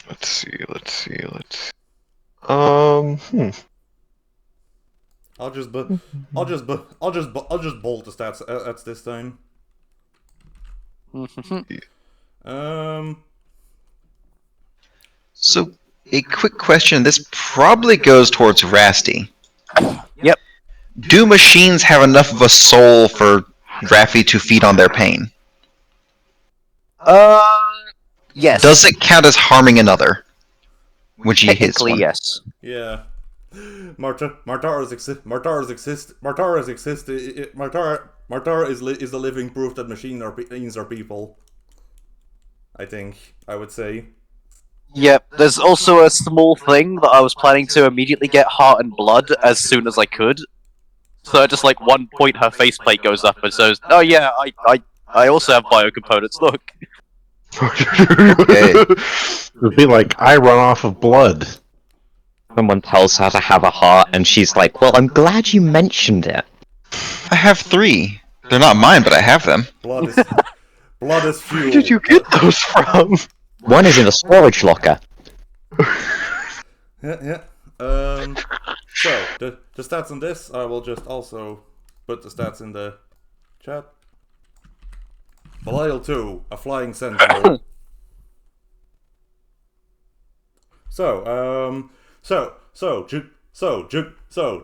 S8: Let's see.
S3: I'll just bolt the stats at this time.
S5: So, a quick question. This probably goes towards Rasty.
S1: Yep.
S5: Do machines have enough of a soul for Raffy to feed on their pain?
S7: Yes.
S5: Does it count as harming another when she hits
S7: Technically,
S5: one?
S7: yes.
S3: Yeah. Martara is the living proof that machines are people. I would say.
S1: Yep, there's also a small thing that I was planning to immediately get heart and blood as soon as I could. So just like 1 point her faceplate goes up and says, oh yeah, I also have biocomponents, look.
S5: Okay.
S4: It would be like, I run off of blood.
S2: Someone tells her to have a heart, and she's like, well, I'm glad you mentioned it.
S5: I have 3. They're not mine, but I have them.
S3: Blood is fuel.
S8: Where did you get those from?
S2: One is in a storage locker.
S3: Yeah. So the stats on this, I will just also put the stats in the chat. Belial 2, a flying sentinel.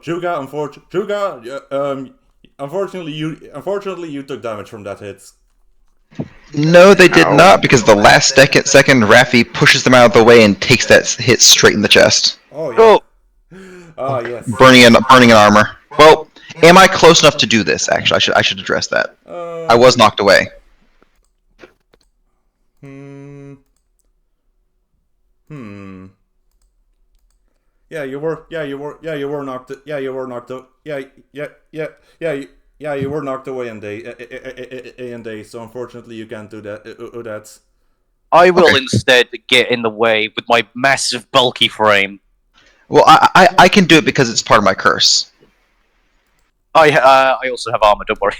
S3: Juga, unfortunately, you took damage from that hit.
S5: No, they did not, because the last second Raffy pushes them out of the way and takes that hit straight in the chest.
S3: Oh yeah. Ah yes.
S5: Burning an armor. Well, am I close enough to do this? Actually, I should address that. I was knocked away.
S3: Yeah, you were knocked. Yeah, you were knocked out. You were knocked away in day. So unfortunately, you can't do that.
S1: I will instead get in the way with my massive bulky frame.
S5: Well, I can do it because it's part of my curse.
S1: I also have armor, don't worry.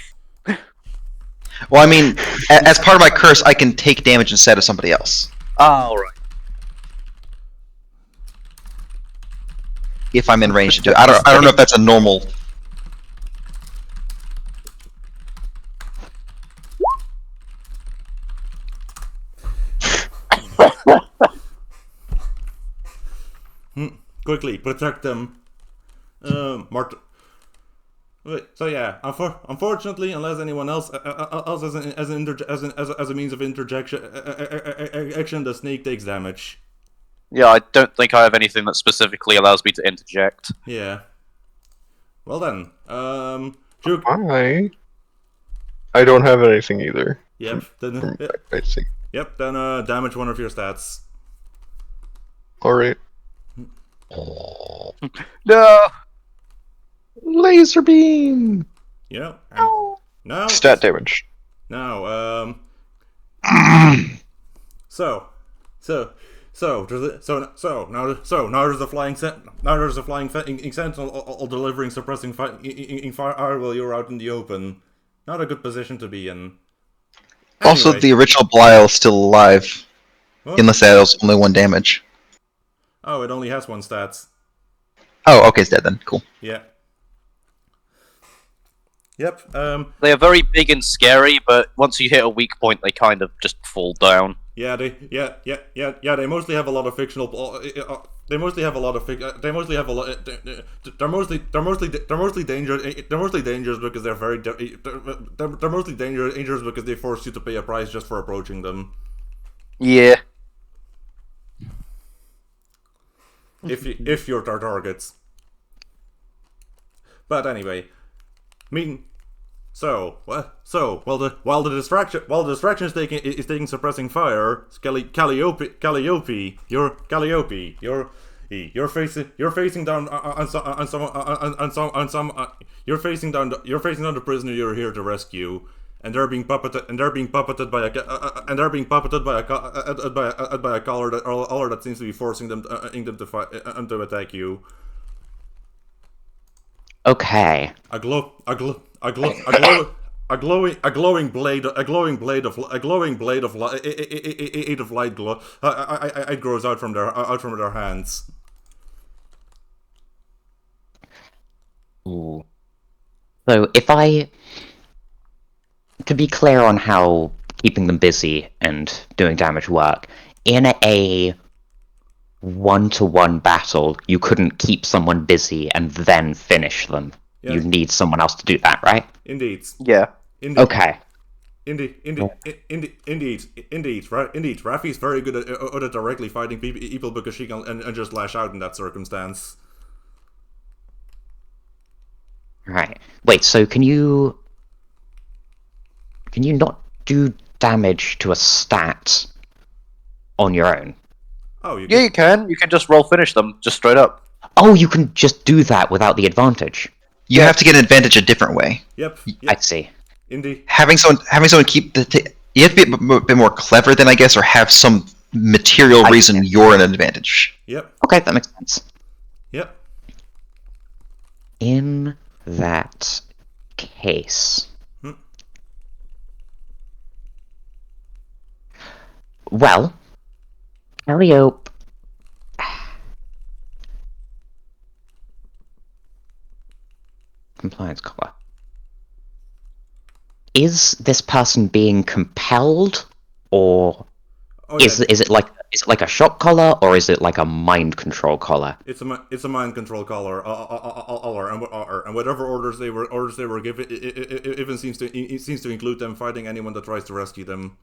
S5: Well, I mean, as part of my curse, I can take damage instead of somebody else.
S1: Ah, alright.
S5: If I'm in range to do it. I don't know if that's a normal.
S3: Quickly protect them. So yeah, unfortunately, unless anyone else as a means of interjection, action, the snake takes damage.
S1: Yeah, I don't think I have anything that specifically allows me to interject.
S3: Yeah. Well then, Juke.
S8: I don't have anything either.
S3: Yep. Then.
S8: I see.
S3: Yep. Then damage one of your stats.
S8: All right.
S1: No.
S4: Laser beam.
S3: You know. And now.
S8: Stat damage.
S3: Now. So now there's a flying sentinel delivering suppressing fire while you're out in the open. Not a good position to be in.
S5: Also,
S3: Anyway.
S5: the original Belial's still alive,
S3: What?
S5: unless that was only 1 damage.
S3: Oh, it only has 1 stats.
S5: Oh, okay, it's dead then. Cool.
S3: Yeah. Yep.
S1: They are very big and scary, but once you hit a weak point, they kind of just fall down.
S3: Yeah. They mostly have a lot of fictional. They mostly have a lot of. They mostly have a lot. They're mostly dangerous because they're very. They're mostly dangerous because they force you to pay a price just for approaching them.
S1: Yeah.
S3: If you're their targets. But anyway, while the distraction is taking suppressing fire, Calliope, you're facing down the prisoner you're here to rescue, and they're being puppeted by a collar that seems to be forcing them to fight to attack you.
S2: Okay.
S3: A glowing blade of light glow. It grows out from their hands.
S2: Ooh. So if to be clear on how keeping them busy and doing damage work, in a 1-to-1 battle, you couldn't keep someone busy and then finish them.
S3: Yeah.
S2: You need someone else to do that, right?
S3: Indeed.
S1: Yeah.
S2: Okay.
S3: Indeed. Raffy's very good at directly fighting people because she can and just lash out in that circumstance.
S2: Right. Wait, so can you not do damage to a stat on your own?
S3: Oh, you
S1: Yeah, you can. You can just roll finish them, just straight up.
S2: Oh, you can just do that without the advantage.
S5: You have to get an advantage a different way.
S3: Yep.
S2: I see.
S3: Indeed.
S5: Having someone keep you have to be a bit more clever than I guess, or have some material reason you're an advantage.
S3: Yep.
S2: Okay, that makes sense.
S3: Yep.
S2: In that case... Well, Calliope... Compliance collar. Is this person being compelled, or is it like a shock collar, or is it like a mind control collar?
S3: It's a mind control collar, and whatever orders they were given, it even seems to include them fighting anyone that tries to rescue them.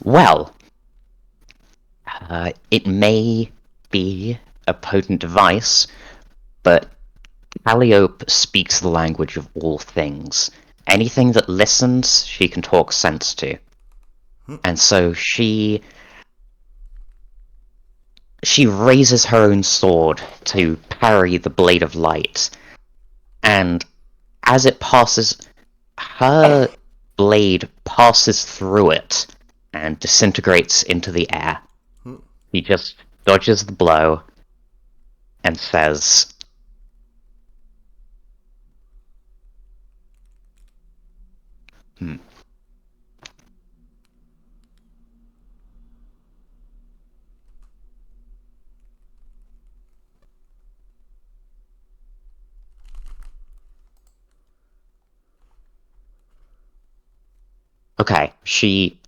S2: Well, it may be a potent device, but Calliope speaks the language of all things. Anything that listens, she can talk sense to. And so she raises her own sword to parry the blade of light. And as it passes, her blade passes through it and disintegrates into the air. He just dodges the blow and says, okay, she...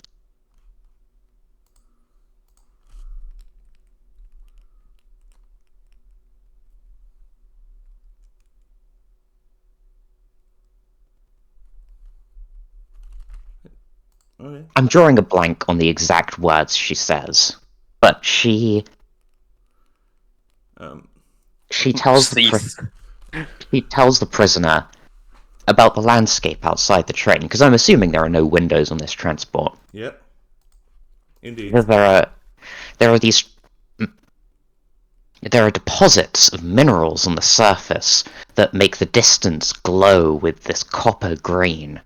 S3: Okay.
S2: I'm drawing a blank on the exact words she says, but she
S3: Um,
S2: tells
S1: Cease.
S2: she tells the prisoner about the landscape outside the train, because I'm assuming there are no windows on this transport.
S3: yeah. Indeed.
S2: Because there are these there are deposits of minerals on the surface that make the distance glow with this copper green.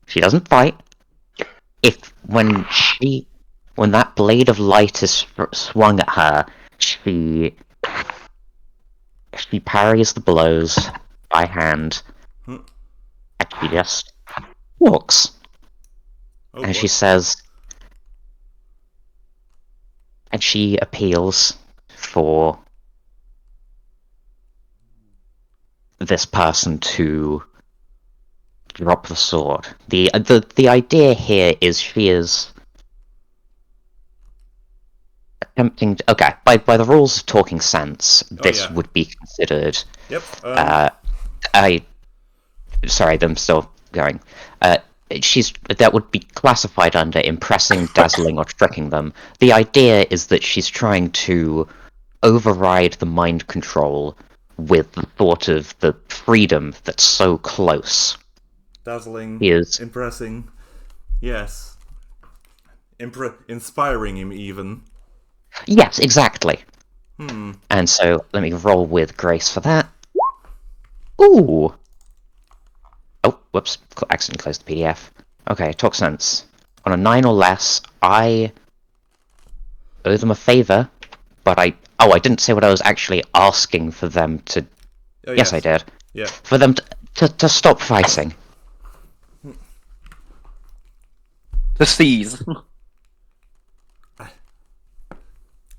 S2: She doesn't fight. When that blade of light is swung at her, she parries the blows by hand,
S3: Hmm.
S2: and she just walks.
S3: Oh
S2: And
S3: boy.
S2: she says, and she appeals for this person to drop the sword. The idea here is she is attempting to, okay, by the rules of talking sense,
S3: Oh
S2: this
S3: yeah.
S2: would be considered
S3: Yep.
S2: I sorry, I'm still going. That would be classified under impressing, dazzling, or tricking them. The idea is that she's trying to override the mind control with the thought of the freedom that's so close.
S3: Dazzling.
S2: Is
S3: Impressing. Yes. Inspiring him even.
S2: yes, exactly.
S3: Hmm.
S2: And so let me roll with grace for that. Ooh. Oh, whoops! Accidentally closed the PDF. Okay, talk sense. On a 9 or less, I owe them a favor, but I didn't say what I was actually asking for them to.
S3: Oh
S2: Yes, I
S3: yes.
S2: did.
S3: Yeah.
S2: For them to stop fighting.
S1: To seize.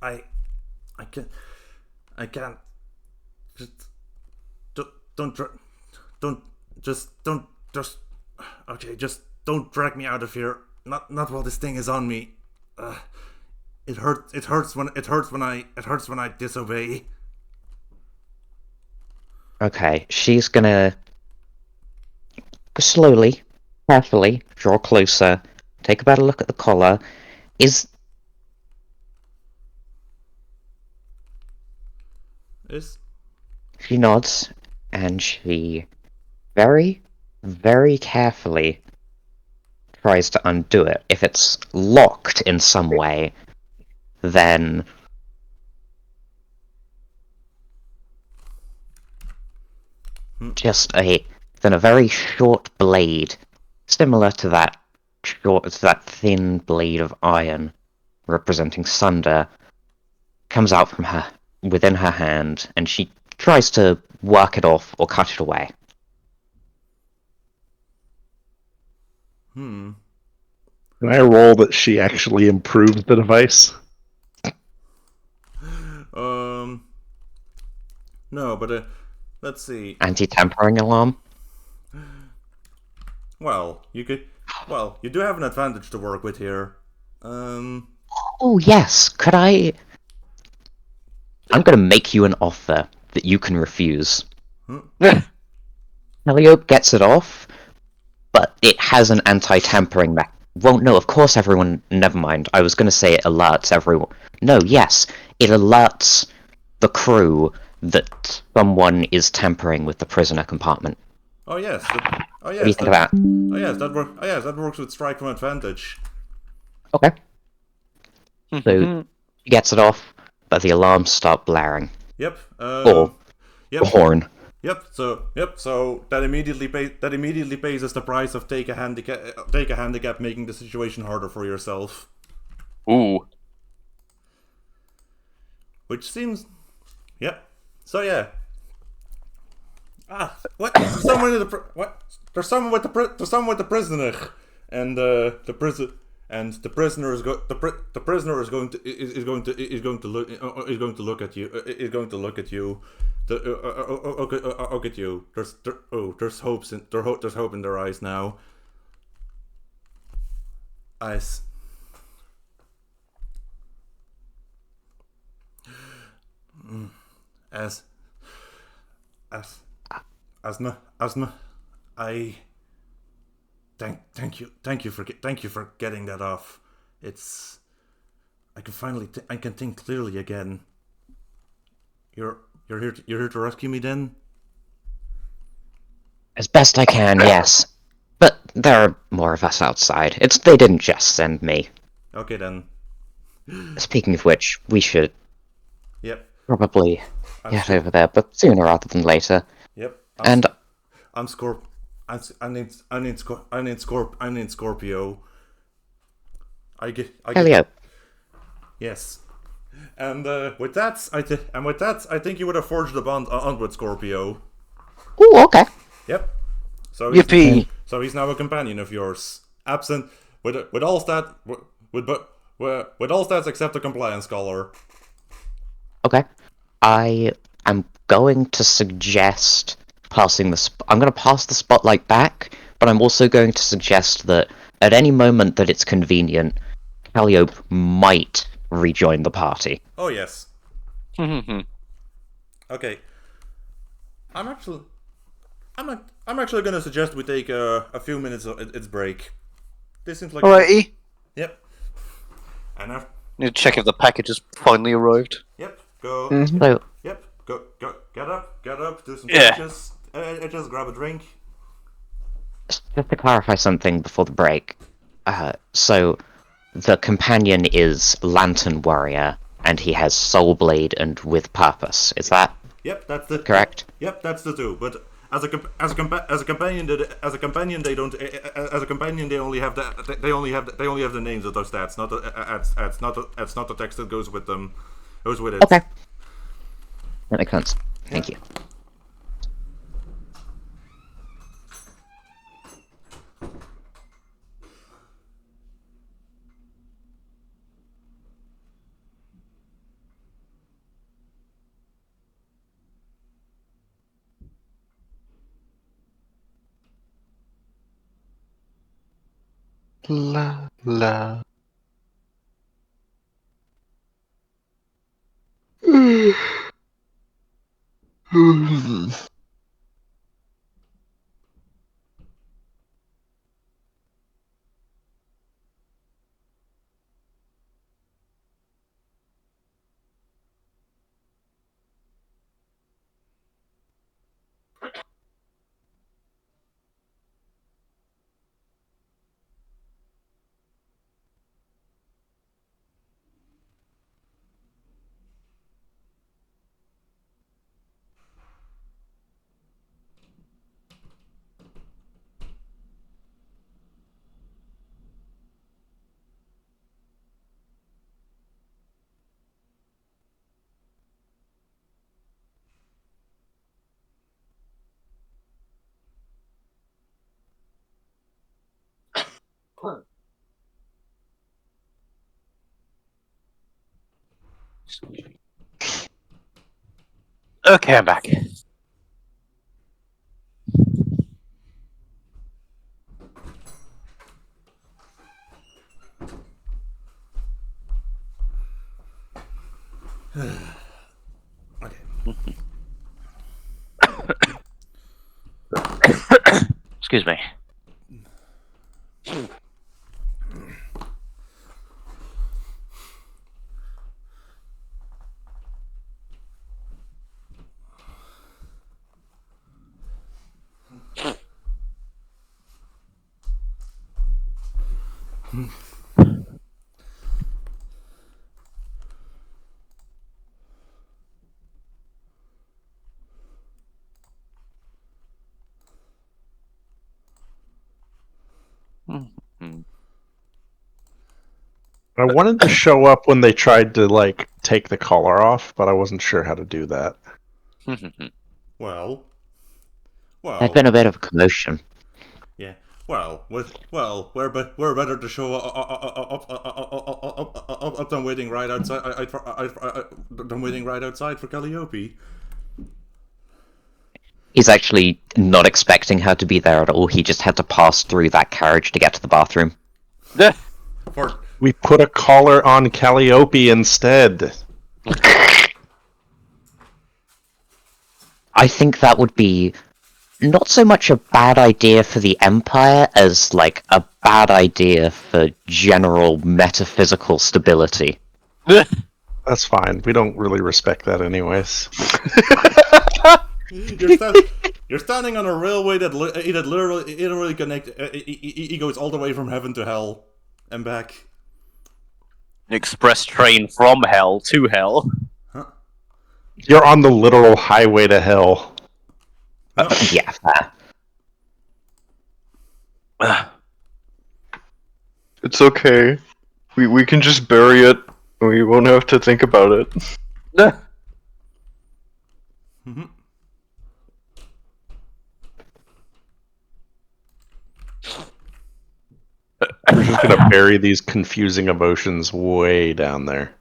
S3: I can't. I can't. Just don't don't just okay. Just don't drag me out of here. Not while this thing is on me. It hurts. It hurts when I disobey.
S2: Okay, she's gonna slowly, carefully draw closer, take a better look at the collar. Is
S3: Is
S2: She nods, and she very, very carefully tries to undo it. If it's locked in some way, then just a very short blade, similar to that thin blade of iron representing Sunder, comes out from her within her hand, and she tries to work it off or cut it away.
S3: hmm.
S4: Can I roll that she actually improved the device?
S3: No, but let's see.
S2: Anti-tampering alarm.
S3: Well, you could. Well, you do have an advantage to work with here.
S2: Oh yes, could I? I'm gonna make you an offer that you can refuse. Calliope gets it off, but it has an anti-tampering mech. Well, no, of course everyone. Never mind. I was gonna say it alerts everyone. No, yes, it alerts the crew that someone is tampering with the prisoner compartment.
S3: Oh yes. Oh
S2: What do you
S3: yes.
S2: think of that?
S3: Oh yes. Oh yes. That works with strike from advantage.
S2: Okay. So he gets it off, but the alarms start blaring.
S3: Yep.
S2: Or
S3: Yep.
S2: the horn.
S3: Yep. So that immediately pays us the price of take a handicap, making the situation harder for yourself.
S1: Ooh.
S3: Which seems. Yep. So yeah. What? There's someone in the what? There's someone with the prisoner, and the prisoner the prisoner is going to look at you. Is going to look at you. Look at you. There's hope in their eyes now. Eyes. As Asma, I thank you for getting that off. It's I can think clearly again. You're here to rescue me then?
S2: As best I can, yes. But there are more of us outside. They didn't just send me.
S3: Okay then.
S2: Speaking of which, we should
S3: Yep.
S2: probably
S3: I'm
S2: get
S3: sure.
S2: over there, but sooner rather than later.
S3: Yep.
S2: And
S3: I'm Scorp. I need Scorpio. I get.
S2: Calliope,
S3: Yes. And with that, I think you would have forged a bond on with Scorpio.
S2: ooh, okay.
S3: Yep. So
S7: Yippee!
S3: So he's now a companion of yours. Absent with all stats with all stats except the compliance scholar.
S2: Okay. I am going to suggest passing I'm going to pass the spotlight back, but I'm also going to suggest that at any moment that it's convenient, Calliope might rejoin the party.
S3: Oh yes. Okay. I'm actually gonna suggest we take a few minutes of its break. This seems like
S7: Alrighty.
S3: Yep. And
S7: Need to check if the package has finally arrived.
S3: yep. Go.
S2: So,
S3: Yep. Go. Get up. Do some
S1: Yeah.
S3: stretches. Just grab a drink.
S2: just to clarify something before the break. So, the companion is Lantern Warrior, and he has Soul Blade and With Purpose. Is that
S3: Yep. That's the
S2: correct?
S3: Yep. That's the two. But as a companion, they only have the names of those stats, not the text that goes with them. Goes with it.
S2: Okay. That makes sense. Thank you.
S8: La la.
S1: Okay, I'm back.
S3: Okay.
S1: Excuse me.
S4: I wanted to show up when they tried to like take the collar off, but I wasn't sure how to do that.
S3: Well.
S2: There's been a bit of a commotion.
S3: Yeah. We're better to show up than waiting right outside. Than waiting right outside for Calliope.
S2: He's actually not expecting her to be there at all. He just had to pass through that carriage to get to the bathroom.
S3: For
S4: We put a collar on Calliope instead.
S2: I think that would be not so much a bad idea for the Empire as, like, a bad idea for general metaphysical stability.
S4: That's fine. We don't really respect that anyways.
S3: You're standing on a railway that literally connect. It goes all the way from heaven to hell and back.
S1: An express train from hell to hell.
S4: You're on the literal highway to hell.
S2: Yeah, fair.
S8: It's okay. We can just bury it. We won't have to think about it.
S4: We're just gonna bury these confusing emotions way down there.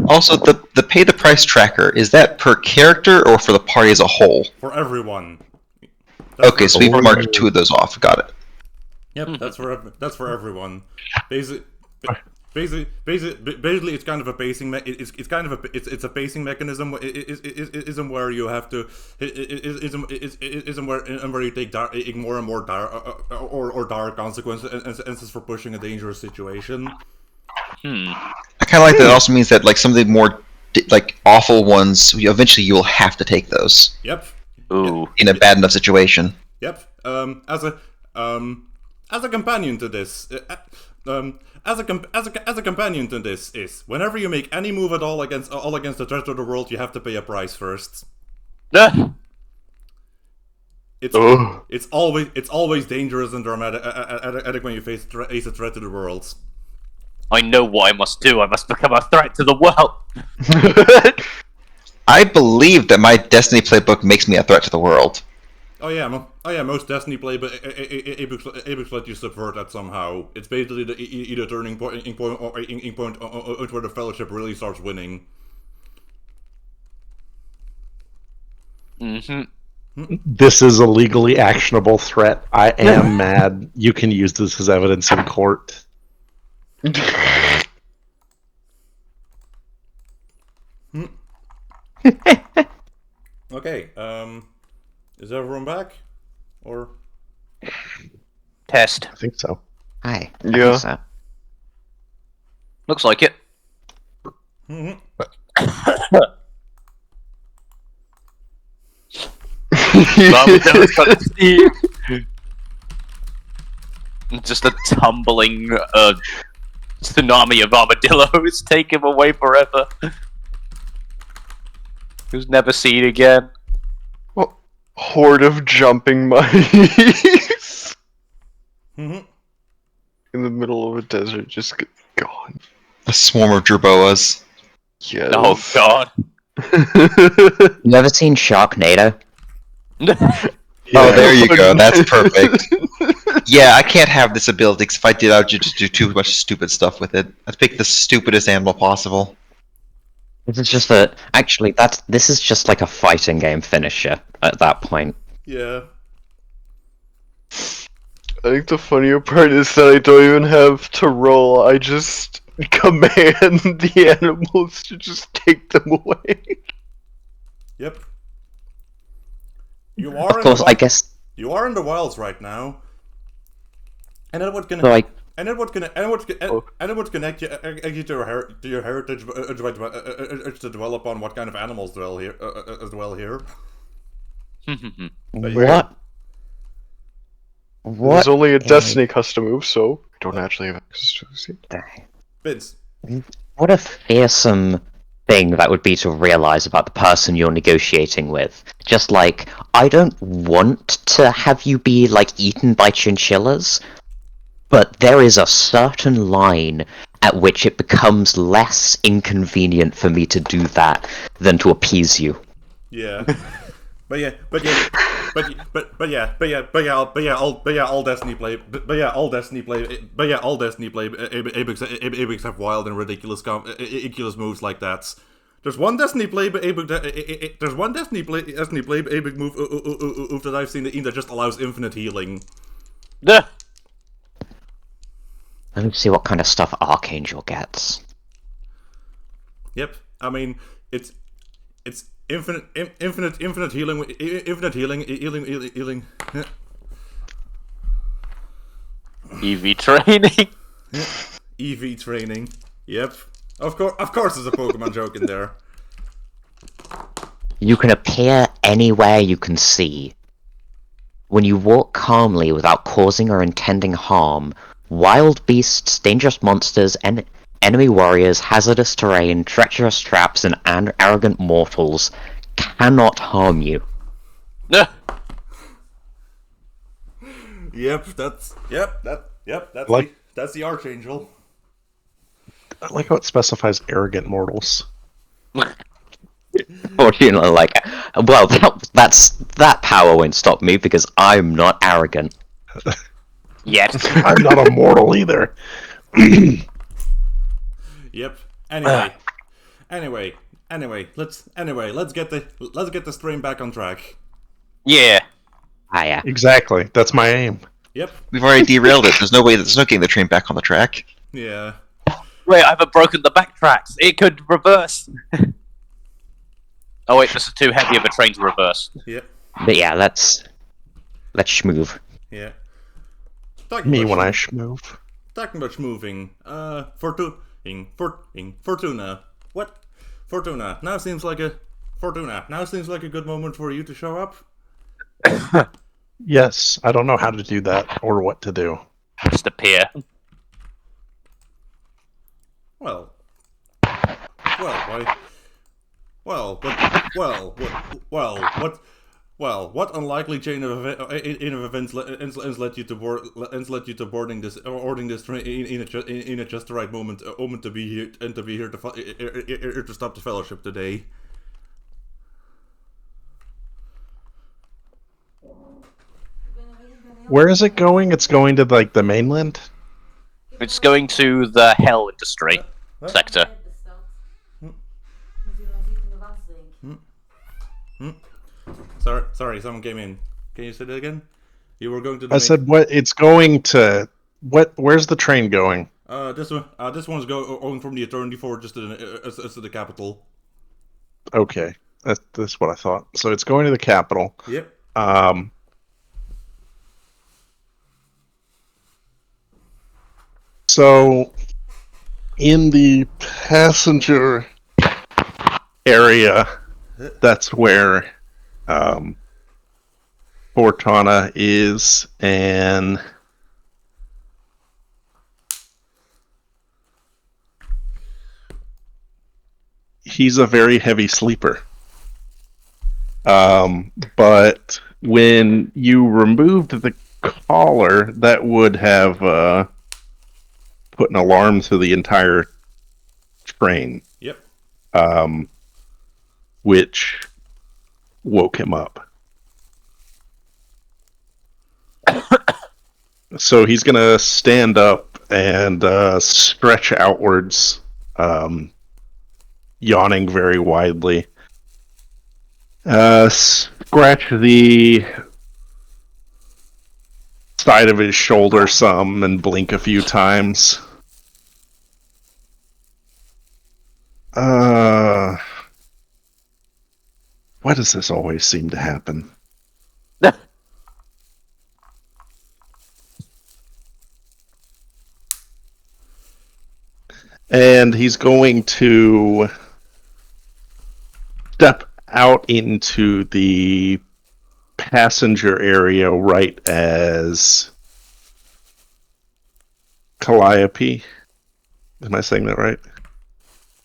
S5: Also, the pay the price tracker, is that per character or for the party as a whole?
S3: For everyone.
S5: Okay, so we've marked 2 of those off. Got it.
S3: Yep, that's for everyone. Basically, it's kind of a pacing. It's kind of it's a pacing mechanism. It isn't where you have to. It isn't where you take more and more dire consequences for pushing a dangerous situation.
S5: I kind of like that. It also means that like some of the more like awful ones, eventually you will have to take those.
S3: Yep.
S1: Ooh.
S5: In a bad enough situation.
S3: Yep. As a companion to this, as a companion to this is whenever you make any move at all against the threat of the world, you have to pay a price first. It's always dangerous and dramatic when you face a threat to the world.
S1: I know what I must do. I must become a threat to the world.
S5: I believe that my Destiny playbook makes me a threat to the world.
S3: Oh yeah, most Destiny playbooks let you subvert that somehow. It's basically the either turning point or where the Fellowship really starts winning.
S4: This is a legally actionable threat. I am mad. You can use this as evidence in court.
S3: Okay, is everyone back? Or
S1: Test.
S4: I think so.
S2: Hi.
S8: Yeah.
S2: So.
S1: Looks like it. Just a tumbling tsunami of armadillos take him away forever. Who's never seen again.
S8: Horde of jumping mice in the middle of a desert, just gone.
S5: A swarm of jerboas.
S8: Yes.
S1: Oh god.
S2: You ever seen Sharknado?
S5: Oh, there you go. That's perfect. Yeah, I can't have this ability because if I did, I would just do too much stupid stuff with it. I'd pick the stupidest animal possible.
S2: This is just this is just like a fighting game finisher at that point.
S3: yeah.
S8: I think the funnier part is that I don't even have to roll. I just command the animals to just take them away.
S3: Yep. You are
S2: Of course, I guess.
S3: you are in the wilds right now, and then what can
S2: So, like,
S3: and then what would connect you actually to your heritage to dwell upon what kind of animals dwell here as well here.
S2: what? What?
S8: There's only a Destiny custom move, so I don't actually have access to it.
S3: Vince,
S2: What a fearsome thing that would be to realize about the person you're negotiating with. Just like, I don't want to have you be, like, eaten by chinchillas, but there is a certain line at which it becomes less inconvenient for me to do that than to appease you.
S3: Yeah. But all Destiny play, Apex have wild and ridiculous moves like that. There's one Destiny play, Apex move that I've seen that just allows infinite healing.
S1: Duh.
S2: Let me see what kind of stuff Archangel gets.
S3: Yep, I mean it's infinite healing, healing.
S1: EV training.
S3: EV training. Yep. Of course there's a Pokemon joke in there.
S2: You can appear anywhere you can see. When you walk calmly without causing or intending harm, wild beasts, dangerous monsters, enemy warriors, hazardous terrain, treacherous traps, and arrogant mortals cannot harm you.
S1: Duh.
S3: That's
S4: Like-
S3: that's the Archangel.
S4: I like how it specifies arrogant mortals.
S2: Fortunately, like, well, that power won't stop me because I'm not arrogant.
S1: Yes.
S4: I'm not a mortal either.
S3: Yep. Anyway, let's get the stream back on track.
S1: Yeah.
S2: Ah, yeah.
S4: Exactly. That's my aim.
S3: Yep.
S5: We've already derailed it. There's no getting the train back on the track.
S3: Yeah.
S1: Wait, I haven't broken the backtracks. It could reverse. Oh wait, this is too heavy of a train to reverse.
S3: Yep.
S2: But yeah, let's schmoove.
S3: Yeah.
S4: Me when I schmove.
S3: Talking about moving. Fortuna. What? Fortuna. Now seems like a good moment for you to show up.
S4: Yes, I don't know how to do that or what to do.
S1: Just appear.
S3: Well, why? What unlikely chain of events led you to boarding this train in just the right moment to be here to stop the Fellowship today?
S4: Where is it going? It's going to like the mainland.
S1: It's going to the Hell Industry sector.
S3: Sorry, someone came in. Can you say that again? You were going to the
S4: I said what? It's going to what? Where's the train going?
S3: this one's going from the Eternity Fortress to the capital.
S4: Okay, that's what I thought. So it's going to the capital.
S3: Yep.
S4: So in the passenger area, that's where Fortuna is, and he's a very heavy sleeper. But when you removed the collar, that would have put an alarm to the entire train.
S3: Yep.
S4: Which woke him up. So he's gonna stand up and stretch outwards, yawning very widely. Scratch the side of his shoulder some and blink a few times. Why does this always seem to happen? And he's going to step out into the passenger area right as Calliope. Am I saying that right?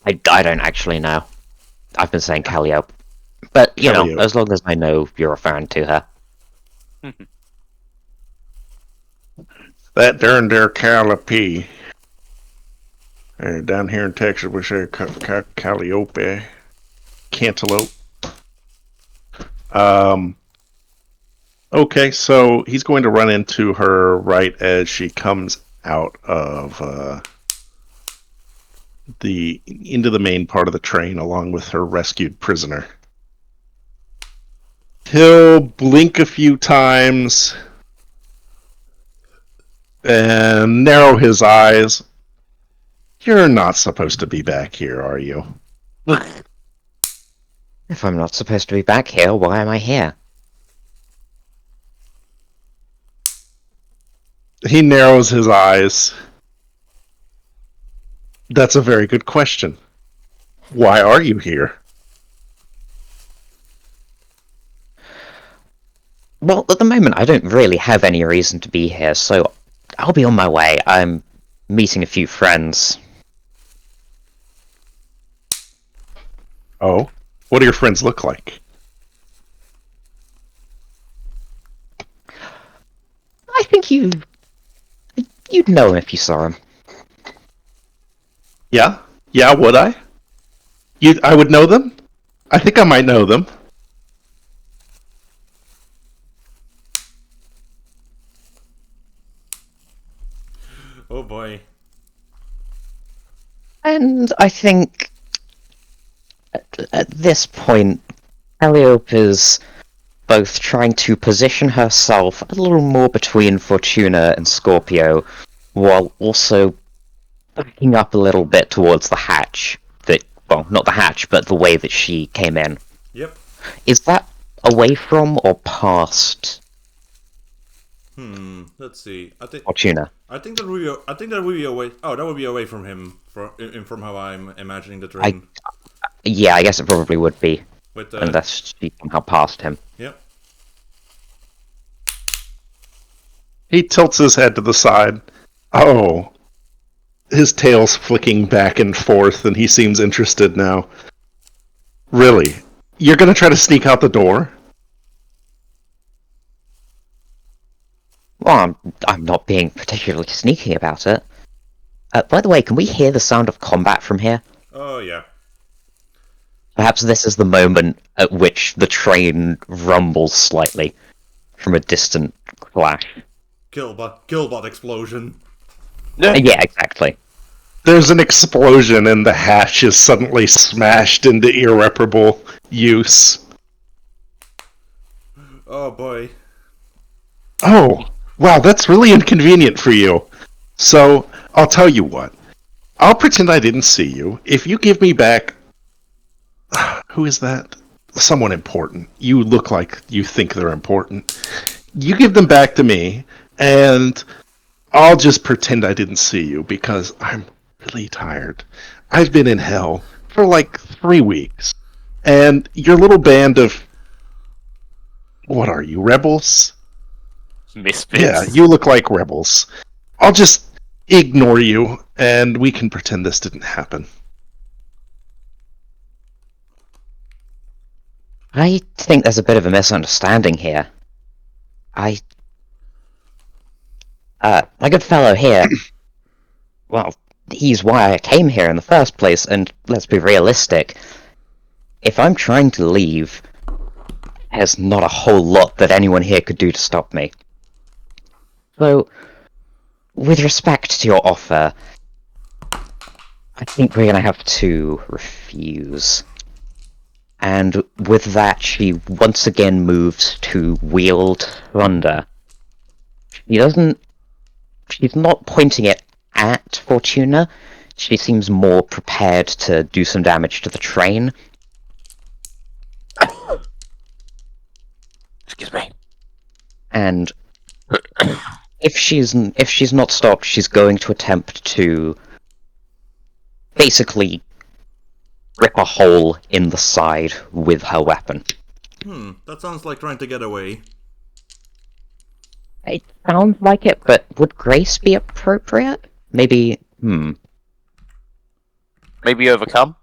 S2: I don't actually know. I've been saying Calliope. But, you know,
S4: Calliope.
S2: as long as I know you're referring to her.
S4: That darn there Calliope. Down here in Texas, we say Calliope. Cantaloupe. Okay, so he's going to run into her right as she comes out of into the main part of the train along with her rescued prisoner. He'll blink a few times and narrow his eyes. You're not supposed to be back here, are you?
S2: If I'm not supposed to be back here, why am I here?
S4: He narrows his eyes. That's a very good question. Why are you here?
S2: Well, at the moment, I don't really have any reason to be here, so I'll be on my way. I'm meeting a few friends.
S4: Oh? What do your friends look like?
S2: I think you'd know him if you saw him.
S4: Yeah? Yeah, would I? I would know them? I think I might know them.
S3: Oh boy.
S2: And I think at this point, Calliope is both trying to position herself a little more between Fortuna and Scorpio, while also backing up a little bit towards the hatch. Well, not the hatch, but the way that she came in.
S3: Yep.
S2: Is that away from or past
S3: Let's see.
S2: Fortuna?
S3: I think that would be away. Oh, that would be away from him. From how I'm imagining the train.
S2: Yeah, I guess it probably would be,
S3: With
S2: unless she somehow passed him.
S3: Yep.
S4: He tilts his head to the side. Oh. His tail's flicking back and forth, and he seems interested now. Really? You're gonna try to sneak out the door?
S2: Well, I'm not being particularly sneaky about it. By the way, can we hear the sound of combat from here?
S3: Oh yeah.
S2: Perhaps this is the moment at which the train rumbles slightly from a distant clash.
S3: Killbot explosion.
S2: Yeah, exactly.
S4: There's an explosion, and the hatch is suddenly smashed into irreparable use.
S3: Oh boy.
S4: Oh, wow, that's really inconvenient for you. So, I'll tell you what. I'll pretend I didn't see you. If you give me back... Who is that? Someone important. You look like you think they're important. You give them back to me, and I'll just pretend I didn't see you, because I'm really tired. I've been in hell for like 3 weeks. And your little band of... What are you, rebels?
S1: Misfits.
S4: Yeah, you look like rebels. I'll just ignore you, and we can pretend this didn't happen.
S2: I think there's a bit of a misunderstanding here. My good fellow here, well, he's why I came here in the first place, and let's be realistic. If I'm trying to leave, there's not a whole lot that anyone here could do to stop me. So, with respect to your offer, I think we're gonna have to refuse. And with that, she once again moves to wield thunder. She's not pointing it at Fortuna. She seems more prepared to do some damage to the train.
S1: Excuse me.
S2: And if she's not stopped, she's going to attempt to basically rip a hole in the side with her weapon.
S3: That sounds like trying to get away.
S2: It sounds like it, but would grace be appropriate? Maybe,
S1: Maybe overcome?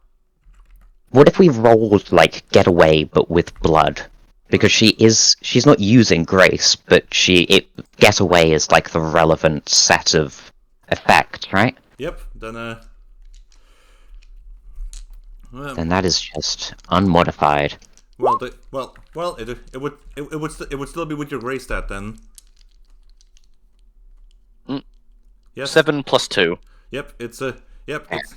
S2: What if we rolled, like, get away, but with blood? Because she's not using grace, but get away is, like, the relevant set of effects, right?
S3: Yep. Then
S2: Then that is just unmodified.
S3: it would still be with your grace stat then. Yes.
S1: 7 plus 2.
S3: Yep. It's a. Yep. It's.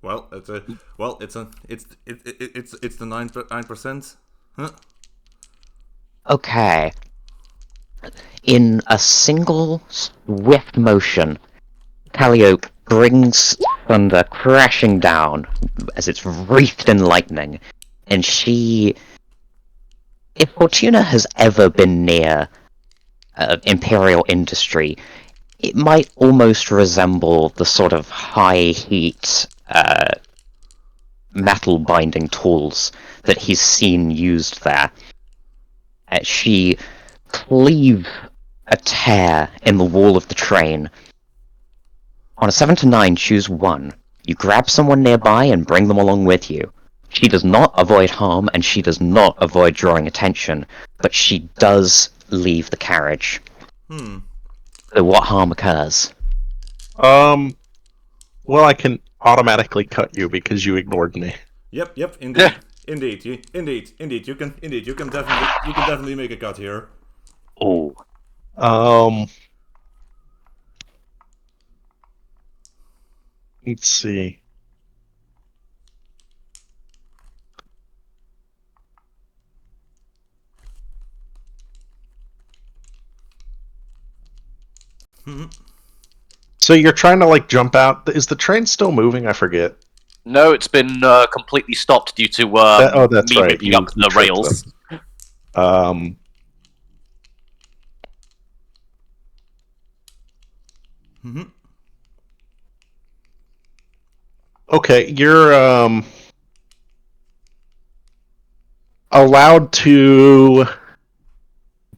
S3: Well, it's a. Well, it's a. It's the 9%. Huh?
S2: Okay. In a single swift motion, Calliope brings thunder crashing down as it's wreathed in lightning, and if Fortuna has ever been near Imperial industry, it might almost resemble the sort of high heat metal binding tools that he's seen used there. She cleaves a tear in the wall of the train. On a 7 to 9, choose one. You grab someone nearby and bring them along with you. She does not avoid harm, and she does not avoid drawing attention, but she does leave the carriage. So what harm occurs?
S4: Well, I can automatically cut you because you ignored me.
S3: Yep. Indeed. Indeed. You can definitely make a cut here.
S2: Oh.
S4: Let's see. So you're trying to like jump out. Is the train still moving? I forget.
S1: No, it's been completely stopped due to
S4: that's
S1: me
S4: right.
S1: picking up the
S4: tripped
S1: rails.
S4: them. Okay, you're allowed to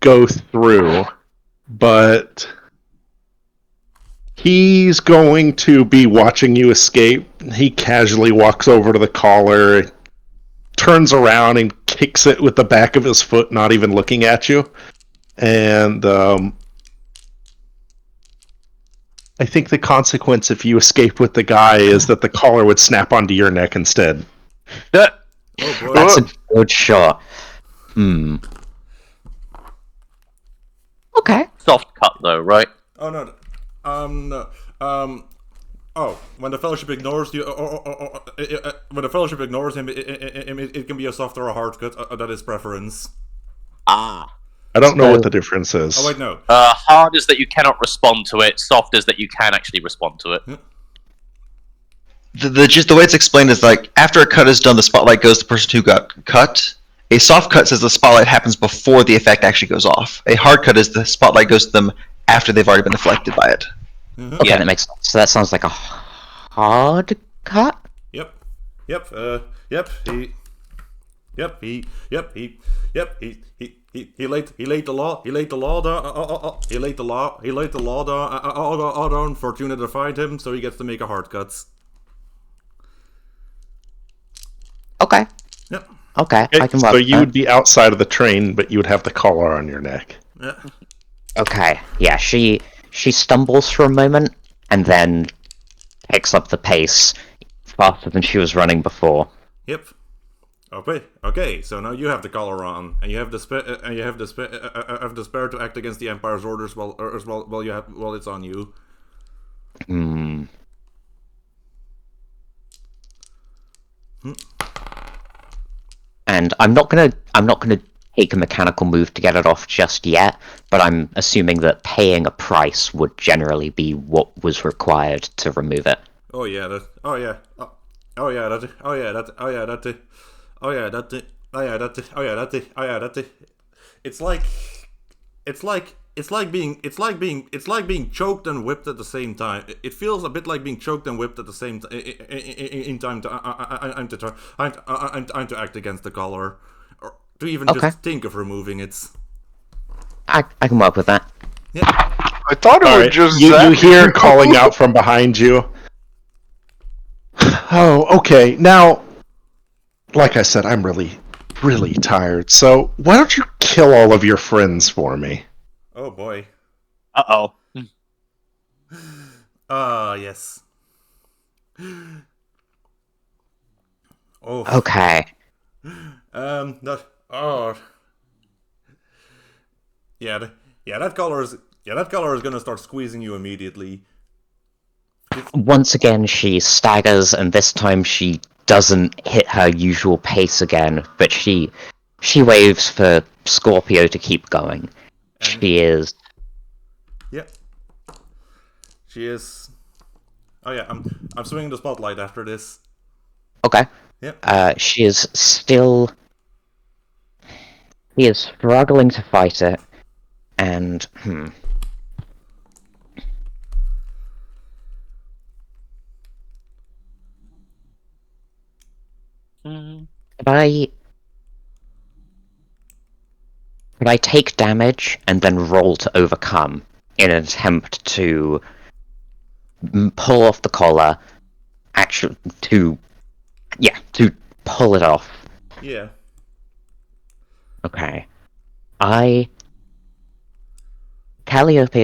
S4: go through, but he's going to be watching you escape. He casually walks over to the collar, turns around and kicks it with the back of his foot, not even looking at you. And I think the consequence if you escape with the guy is that the collar would snap onto your neck instead.
S3: Oh boy.
S2: That's a good shot. Okay.
S1: Soft cut though, right?
S3: Oh no. No. When the Fellowship ignores you, when the Fellowship ignores him, it can be a soft or a hard cut. That is preference.
S1: Ah.
S4: I don't know what the difference is.
S3: Oh wait, no.
S1: Hard is that you cannot respond to it. Soft is that you can actually respond to it.
S5: The way it's explained is like after a cut is done, the spotlight goes to the person who got cut. A soft cut says the spotlight happens before the effect actually goes off. A hard cut is the spotlight goes to them after they've already been afflicted by it.
S2: Okay, that makes sense. So that sounds like a hard cut?
S3: Yep. He laid the law on Fortuna to find him, so he gets to make a hard cut.
S2: Okay.
S3: Yep.
S2: Okay, I can work
S4: so
S2: with
S4: you
S2: that.
S4: would be outside of the train, but you would have the collar on your neck.
S3: Yeah.
S2: Okay, yeah, she stumbles for a moment, and then picks up the pace faster than she was running before.
S3: Yep. Okay. So now you have the collar on, and you have the spare to act against the Empire's orders while it's on you.
S2: And I'm not gonna take a mechanical move to get it off just yet, but I'm assuming that paying a price would generally be what was required to remove it.
S3: It's like being choked and whipped at the same time. It feels a bit like being choked and whipped at the same time. In time to act against the collar, or to even just think of removing it.
S2: I can work with that.
S3: Yeah.
S8: I thought it
S4: All
S8: was
S4: right,
S8: just
S4: you
S8: that.
S4: hear calling out from behind you. Oh, okay. Now, like I said, I'm really, really tired. So why don't you kill all of your friends for me?
S3: Oh boy.
S1: Uh-oh.
S3: Ah, yes. Oh.
S2: Okay.
S3: That. Oh. Yeah. That color is. Yeah, that color is gonna start squeezing you immediately.
S2: Once again, she staggers, and this time she doesn't hit her usual pace again, but she waves for Scorpio to keep going.
S3: And
S2: She is...
S3: yeah. She is. Oh yeah, I'm swinging the spotlight after this.
S2: Okay.
S3: Yep.
S2: She is still... He is struggling to fight it, and... Could I take damage and then roll to overcome in an attempt to pull off the collar, to pull it off?
S3: Yeah.
S2: Okay. Calliope?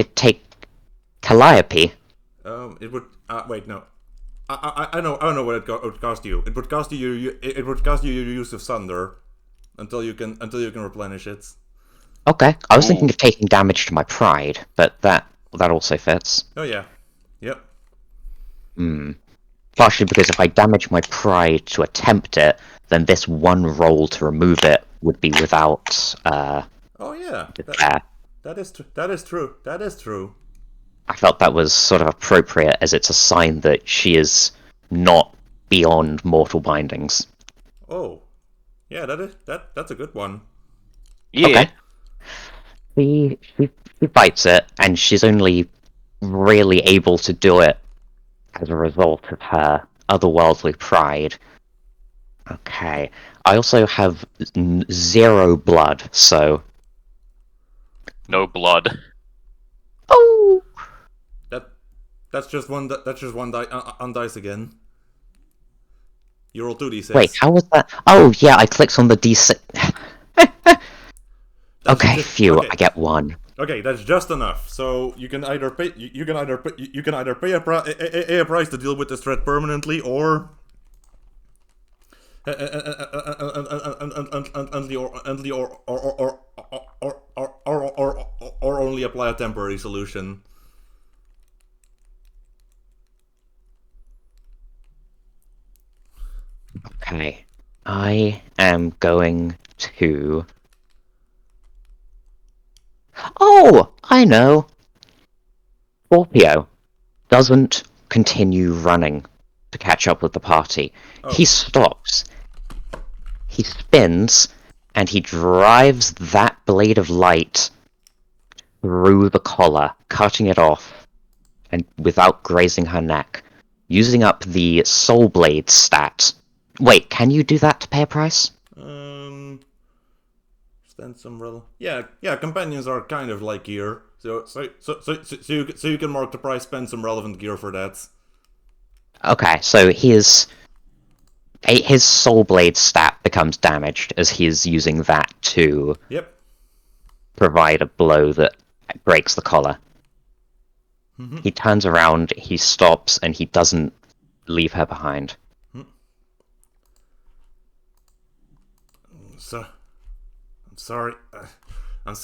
S3: It would. Wait, no. I know what it would cost you. It would cost you your use of Sunder until you can replenish it.
S2: Okay. I was thinking
S1: Ooh.
S2: of taking damage to my pride, but that also fits.
S3: Oh yeah. Yep.
S2: Partially because if I damage my pride to attempt it, then this one roll to remove it would be without
S3: Oh yeah.
S2: there.
S3: That is true. That is true.
S2: I felt that was sort of appropriate, as it's a sign that she is not beyond mortal bindings.
S3: Oh. Yeah, that's a good one.
S1: Yeah.
S2: Okay. She fights it, and she's only really able to do it as a result of her otherworldly pride. Okay. I also have 0 blood, so...
S1: No blood.
S2: Oh!
S3: That's just one. That's just one on dice again. You roll 2d6.
S2: Wait, how was that? Oh, yeah, I clicked on the d6. Okay, phew,
S3: okay.
S2: I get 1.
S3: Okay, that's just enough. So you can either pay a price to deal with this threat permanently, or or only apply a temporary solution.
S2: Okay, I am going to... Oh, I know! Scorpio doesn't continue running to catch up with the party.
S3: Oh.
S2: He stops. He spins, and he drives that blade of light through the collar, cutting it off, and without grazing her neck, using up the Soul Blade stat. Wait, can you do that to pay a price?
S3: Spend some yeah. Companions are kind of like gear, so you can mark the price, spend some relevant gear for that.
S2: Okay, so his Soul Blade stat becomes damaged as he is using that to provide a blow that breaks the collar.
S3: Mm-hmm.
S2: He turns around, he stops, and he doesn't leave her behind.
S3: So, I'm sorry. I'm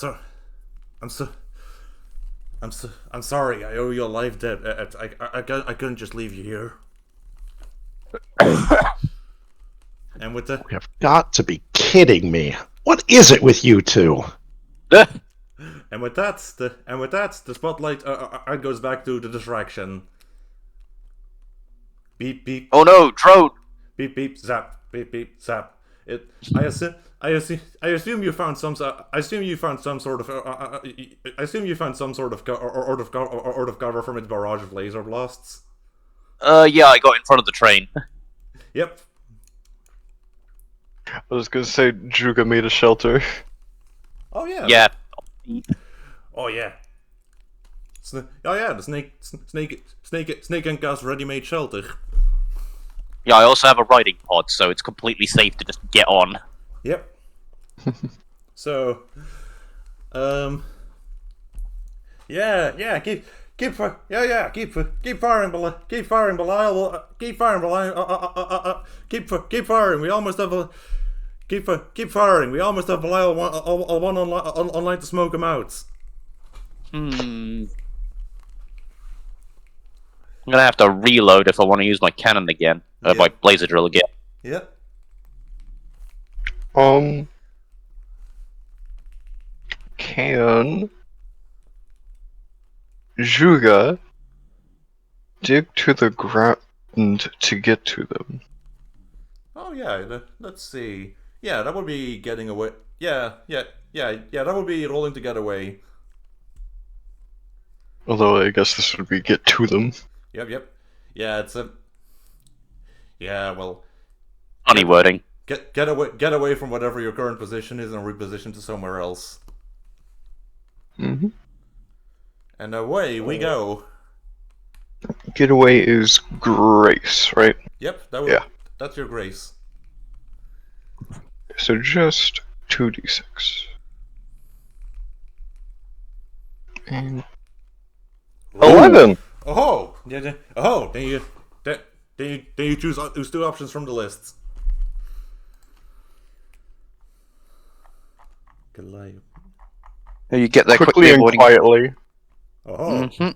S3: sorry. I owe you a life debt. I couldn't just leave you here. And with the
S4: You have got to be kidding me. What is it with you two?
S3: and with that the spotlight goes back to the distraction. Beep beep.
S1: Oh no, drone!
S3: Beep beep zap. Beep beep zap. I assume you found some sort of cover from its barrage of laser blasts.
S1: Yeah, I got in front of the train.
S3: Yep.
S8: I was gonna say Juga made a shelter.
S3: Oh yeah.
S1: Yeah.
S3: Oh yeah. Oh yeah. The snake and cast ready-made shelter.
S1: Yeah, I also have a riding pod, so it's completely safe to just get on.
S3: Yep. So, yeah, keep keep firing, keep firing, Belial, keep firing, Belial, keep firing. We almost have a keep firing. We almost have Belial one online to smoke him out.
S1: I'm gonna have to reload if I want to use my cannon again,
S3: Yeah.
S1: my laser drill again.
S3: Yep.
S8: Can Juga dig to the ground to get to them?
S3: Oh yeah. Let's see. Yeah, that would be getting away. Yeah. That would be rolling to get away.
S8: Although I guess this would be get to them.
S3: Yep. Yeah, it's a. Yeah, well,
S1: Funny wording.
S3: get away from whatever your current position is and reposition to somewhere else.
S8: Mm-hmm.
S3: And away we go.
S8: Getaway is grace, right?
S3: Yep, that's your grace.
S8: So just 2d6. And 11!
S3: Oh, yeah. Oh, then you choose two options from the list. Calliope.
S7: You get there
S8: Quickly and
S7: avoiding-
S8: quietly.
S3: Oh.
S1: hmm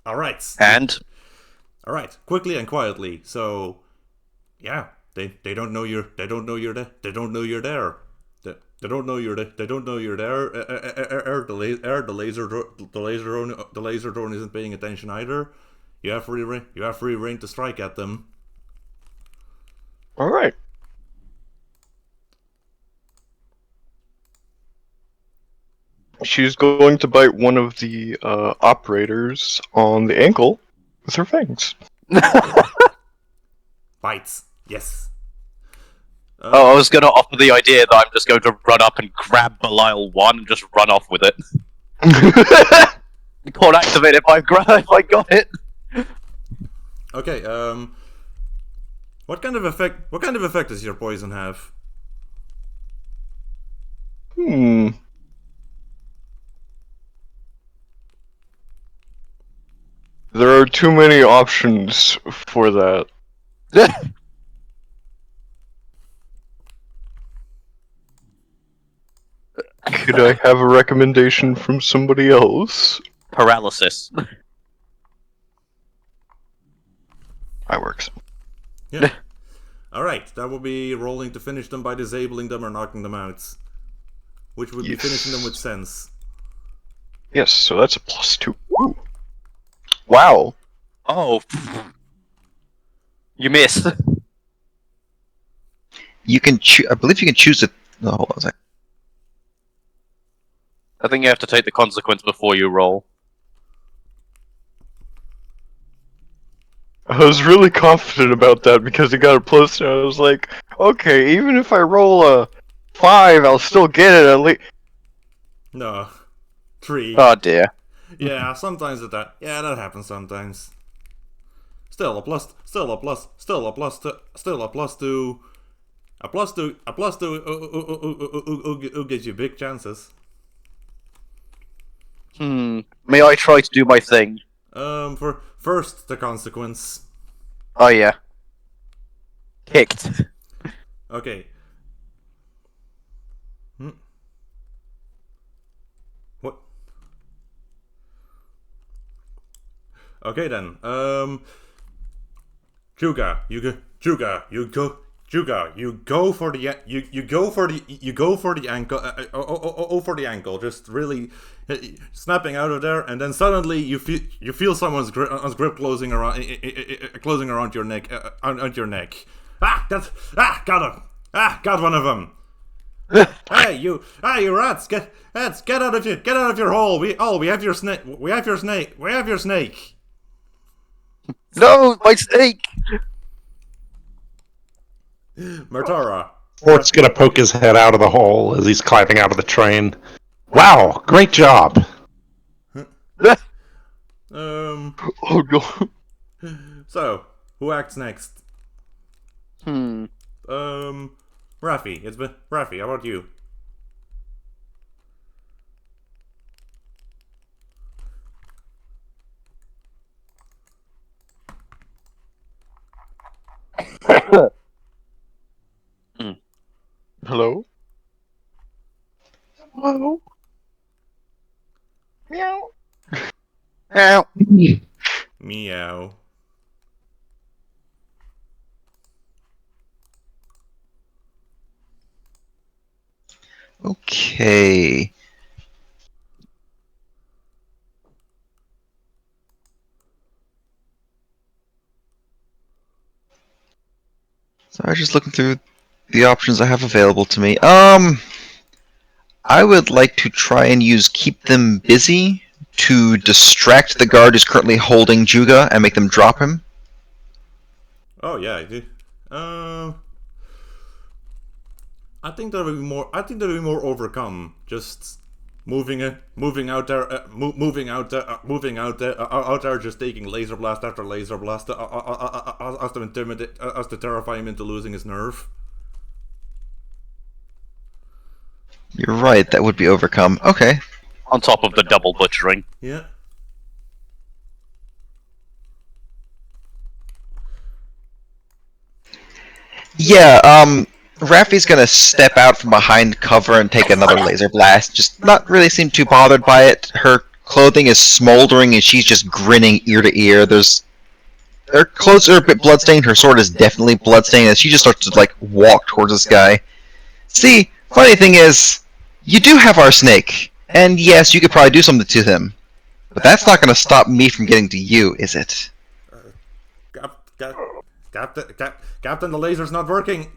S3: All right.
S1: And
S3: All right. Quickly and quietly. So, yeah, they don't know you're there. They don't know you're there. They don't know you're there. The laser drone isn't paying attention either. You have free reign to strike at them.
S8: Alright. She's going to bite one of the operators on the ankle with her fangs.
S3: Bites. Yes.
S1: I was gonna offer the idea that I'm just going to run up and grab Belial 1 and just run off with it. Can't activate it if I got it.
S3: Okay. What kind of effect does your poison have?
S8: There are too many options for that. Could I have a recommendation from somebody else?
S1: Paralysis.
S8: That works.
S3: Yeah. All right. That will be rolling to finish them by disabling them or knocking them out, which would be
S8: Yes.
S3: finishing them with sense.
S8: Yes, so that's a +2. Ooh. Wow.
S1: Oh. You missed.
S5: You can I believe you can choose it. No, hold on a second.
S1: I think you have to take the consequence before you roll.
S8: I was really confident about that because it got a +2. I was like, okay, even if I roll a 5, I'll still get it at least.
S3: No. 3.
S7: Oh dear.
S3: Yeah, sometimes that happens sometimes. Still a plus who gives you big chances.
S7: May I try to do my thing?
S3: For first the consequence.
S7: Oh yeah. Kicked.
S3: Okay. What? Okay then. Juga, you go for the ankle. For the ankle. Just really snapping out of there, and then suddenly you feel someone's grip closing around your neck. On your neck. Got him. Got one of them. Hey you rats! Get out of your hole. We have your snake. We have your snake.
S7: No, my snake!
S3: Martara.
S4: Fort's gonna poke his head out of the hole as he's climbing out of the train. Wow, great job!
S8: Oh god.
S3: So who acts next? Raffy, Raffy, how about you?
S8: Hello?
S4: Hello?
S8: Meow.
S7: Ow.
S3: Meow.
S5: Okay. So I was just looking through the options I have available to me. I would like to try and use Keep Them Busy to distract the guard who's currently holding Juga and make them drop him.
S3: Oh yeah, I do. I think that'll be more. I think that'll be more overcome. Just moving out there, out there, just taking laser blast after laser blast, as to intimidate, as to terrify him into losing his nerve.
S5: You're right, that would be overcome. Okay.
S1: On top of the double butchering.
S3: Yeah.
S5: Yeah, Raffy's gonna step out from behind cover and take another laser blast. Just not really seem too bothered by it. Her clothing is smoldering and she's just grinning ear to ear. Her clothes are a bit bloodstained, her sword is definitely bloodstained, and she just starts to, like, walk towards this guy. See, funny thing is, you do have our snake, and yes, you could probably do something to him. But that's not gonna stop me from getting to you, is it?
S3: Captain, the laser's not working.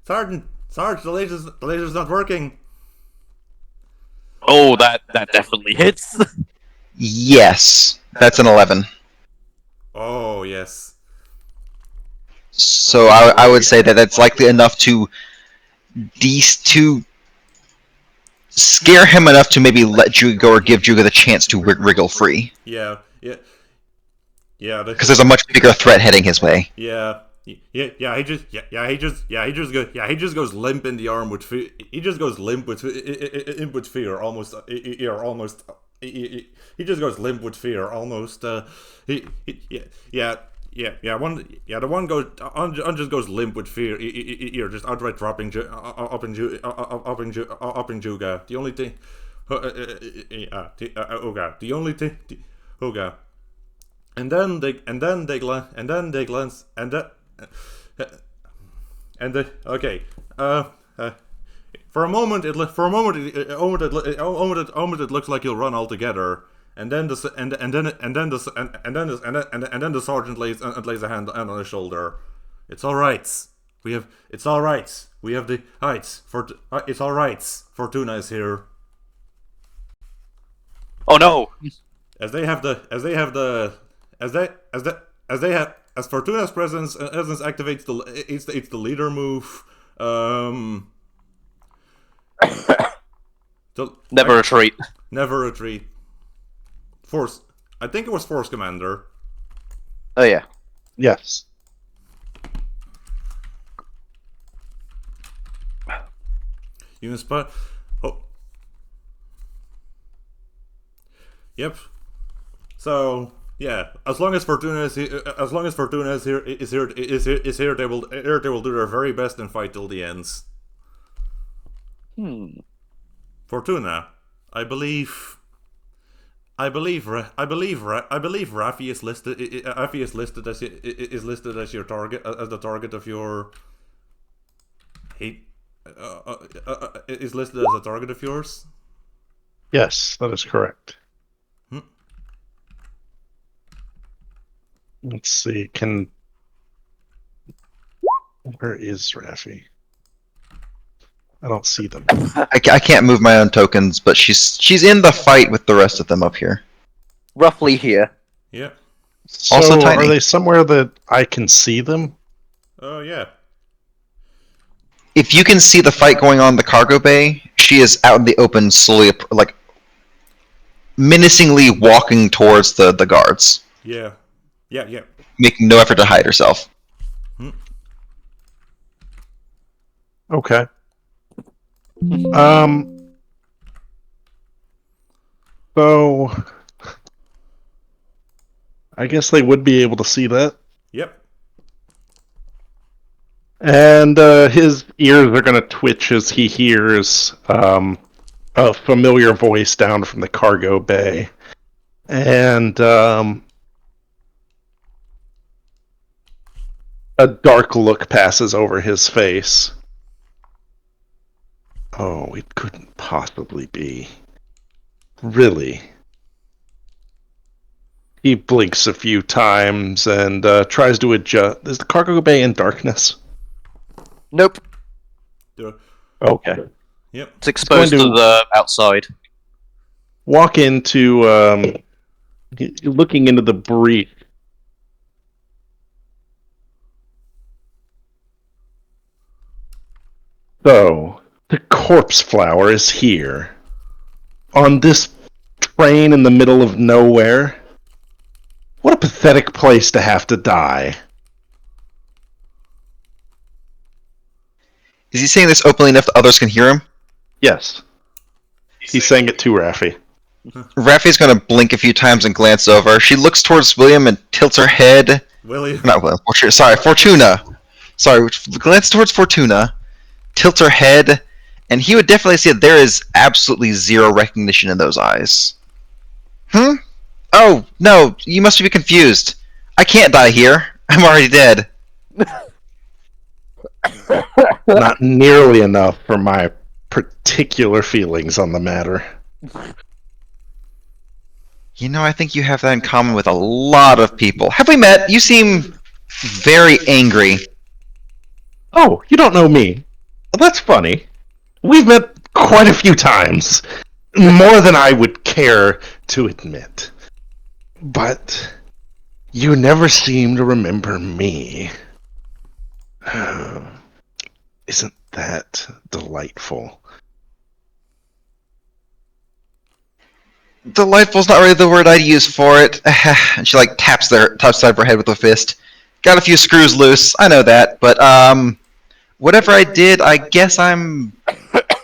S3: Sergeant, the laser's not working.
S1: Oh, that definitely hits.
S5: Yes, that's an 11.
S3: Oh yes.
S5: So I would say that that's likely enough to scare him enough to maybe let Juga go or give Juga the chance to wriggle free.
S3: Yeah.
S5: Because there's a much bigger threat heading his way.
S3: Yeah. He just goes limp in the arm with fear. He just goes limp with fear, almost. He just goes limp with fear, almost. The one goes just goes limp with fear. You're just outright dropping up in Juga. The only thing, the only thing, and then they glance okay. For a moment it looks like he'll run altogether, and then the sergeant lays a hand on his shoulder. It's all right. We have the heights. It's all right. Fortuna is here.
S1: Oh no!
S3: As Fortuna's presence activates it's the leader move.
S1: Never retreat.
S3: Never retreat. Force. I think it was Force Commander.
S7: Oh yeah.
S4: Yes.
S3: You inspire. Oh. Yep. So yeah, as long as Fortuna is here, they will do their very best and fight till the ends. Fortuna, I believe Raffy is listed. Raffy is listed as your target, as the target of your hate. Is listed as a target of yours.
S4: Yes, that is correct. Let's see. Where is Raffy? I don't see them.
S5: I can't move my own tokens, but she's in the fight with the rest of them up here.
S7: Roughly here.
S3: Yeah.
S4: So
S5: Also tiny.
S4: Are they somewhere that I can see them?
S3: Oh yeah.
S5: If you can see the fight going on in the cargo bay, she is out in the open, slowly, like, menacingly walking towards the guards.
S3: Yeah.
S5: Making no effort to hide herself.
S4: Okay. So I guess they would be able to see that.
S3: Yep.
S4: And his ears are going to twitch as he hears a familiar voice down from the cargo bay. And a dark look passes over his face. Oh, it couldn't possibly be. Really? He blinks a few times and tries to adjust. Is the cargo bay in darkness?
S7: Nope.
S4: Okay.
S3: Yep.
S1: It's exposed to the outside.
S4: Walk into, looking into the breach. So, the corpse flower is here. On this train in the middle of nowhere. What a pathetic place to have to die.
S5: Is he saying this openly enough that others can hear him?
S4: Yes. He's saying it to Raffy.
S5: Raffy's gonna blink a few times and glance over. She looks towards William and tilts her head.
S3: William.
S5: Not William. Sorry, Fortuna. Sorry, glance towards Fortuna, tilts her head, and he would definitely see that there is absolutely zero recognition in those eyes. Oh, no, you must be confused. I can't die here. I'm already dead.
S4: Not nearly enough for my particular feelings on the matter.
S5: You know, I think you have that in common with a lot of people. Have we met? You seem very angry.
S4: Oh, you don't know me. Well, that's funny. We've met quite a few times. More than I would care to admit. But you never seem to remember me. Isn't that delightful?
S5: Delightful's not really the word I'd use for it. And she taps the side of her head with a fist. Got a few screws loose. I know that, but whatever I did, I guess I'm.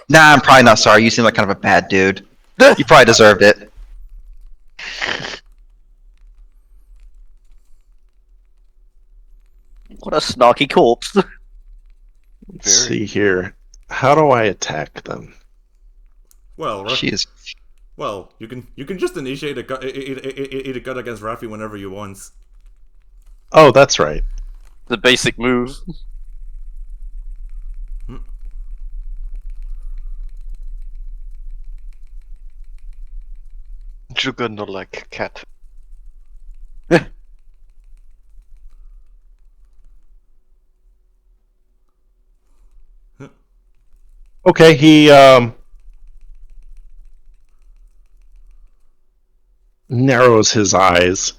S5: Nah, I'm probably not sorry. You seem like kind of a bad dude. You probably deserved it.
S7: What a snarky corpse.
S4: Let's see here. How do I attack them?
S3: Well,
S5: She is.
S3: well, you can just initiate a cut against Raffy whenever you want.
S4: Oh, that's right.
S1: The basic move.
S8: Juga no like cat.
S4: Okay, he narrows his eyes.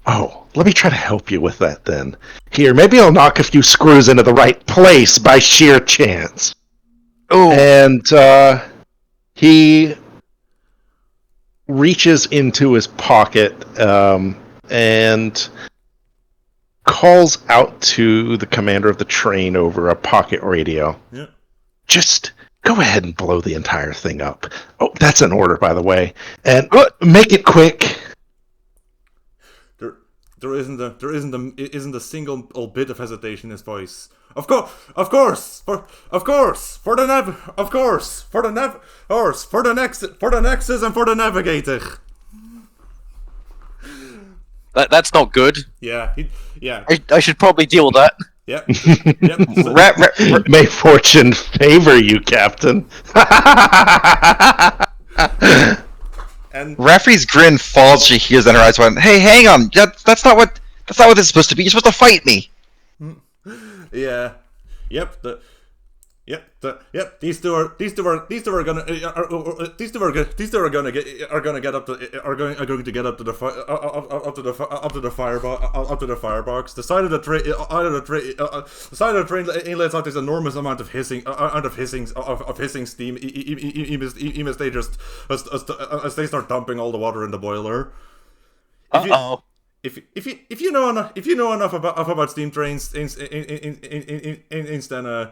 S4: Oh, let me try to help you with that then. Here, maybe I'll knock a few screws into the right place by sheer chance.
S7: Oh.
S4: And he reaches into his pocket and calls out to the commander of the train over a pocket radio.
S3: Yeah.
S4: Just go ahead and blow the entire thing up. Oh, that's an order, by the way. And make it quick.
S3: There isn't a single bit of hesitation in his voice. For the Nexus and for the Navigator.
S1: That's not good.
S3: Yeah.
S7: I should probably deal with that.
S3: Yep. Yep.
S4: May fortune favor you, Captain.
S3: And
S5: Raffy's grin falls. She hears that in her eyes. Going, "Hey, hang on. That's not what this is supposed to be. You're supposed to fight me."
S3: yeah. Yep. These two are going to get up to the firebox. The side of the train lets out this enormous amount of hissing steam. Even they just as they start dumping all the water in the boiler. If you know enough about steam trains, then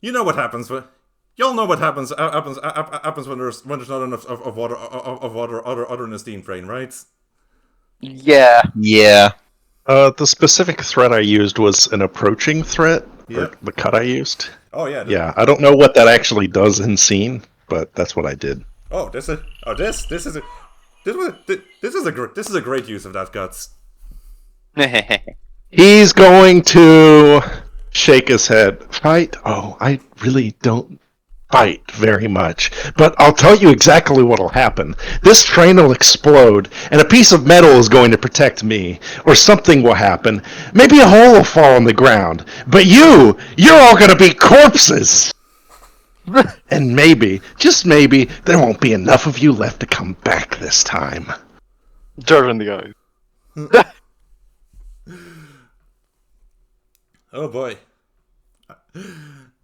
S3: You know what happens, but y'all know what happens when there's not enough of water other than a steam train, right?
S7: Yeah.
S5: Yeah.
S4: The specific threat I used was an approaching threat, or
S3: Yep.
S4: the cut I used.
S3: Oh yeah.
S4: Yeah, I don't know what that actually does in scene, but that's what I did.
S3: Oh, this is a great use of that guts.
S4: He's going to shake his head. Fight? Oh, I really don't fight very much. But I'll tell you exactly what'll happen. This train will explode, and a piece of metal is going to protect me. Or something will happen. Maybe a hole will fall on the ground. But you're all gonna be corpses! And maybe, just maybe, there won't be enough of you left to come back this time.
S8: Dirt in the eyes.
S3: Oh boy.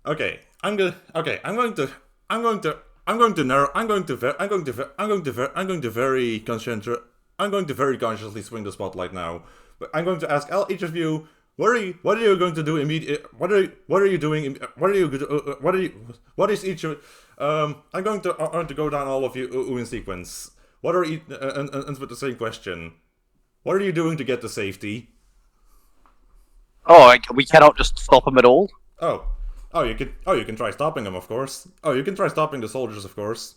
S3: Okay, I'm going to very consciously swing the spotlight now. But I'm going to ask each of you, what are you going to do immediate? What are you doing? What is each of? I'm going to go down all of you in sequence. What are and with the same question. What are you doing to get to safety?
S7: We cannot just stop him at all.
S3: You can try stopping them, of course. Oh, you can try stopping the soldiers, of course.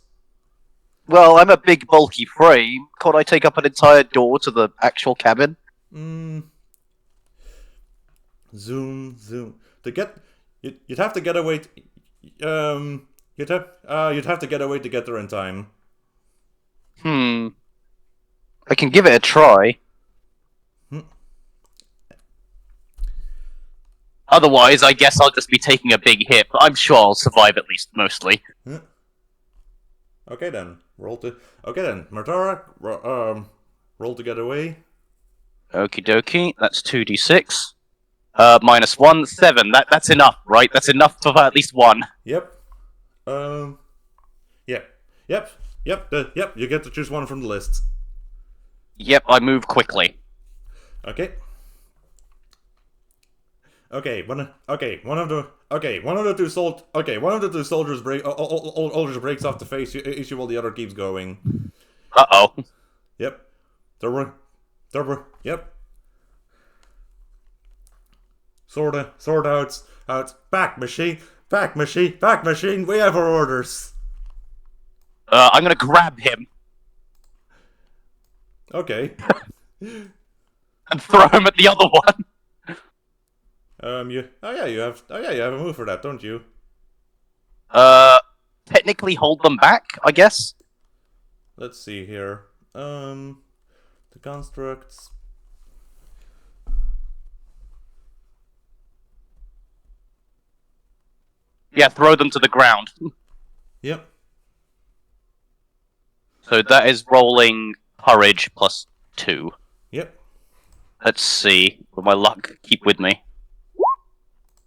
S7: Well, I'm a big, bulky frame. Can't I take up an entire door to the actual cabin?
S3: Zoom. You'd have to get away. You'd have to get away to get there in time.
S7: I can give it a try. Otherwise, I guess I'll just be taking a big hit, but I'm sure I'll survive at least mostly.
S3: Okay then, Martara, roll to get away.
S7: Okie dokie, that's 2d6. Minus 1, 7. That's enough, right? That's enough for at least one.
S3: Yep. Yep. You get to choose one from the list.
S7: Yep, I move quickly.
S3: Okay. One of the two soldiers breaks off to face you while the other keeps going.
S7: Uh-oh.
S3: Yep. Yep. Sword out. Back machine. We have our orders.
S7: I'm gonna grab him
S3: Okay.
S7: and throw him at the other one.
S3: You have a move for that, don't you?
S7: Technically hold them back, I guess.
S3: Let's see here. The constructs.
S7: Yeah, throw them to the ground.
S3: Yep.
S7: So that is rolling courage plus 2.
S3: Yep.
S7: Let's see. Will my luck keep with me?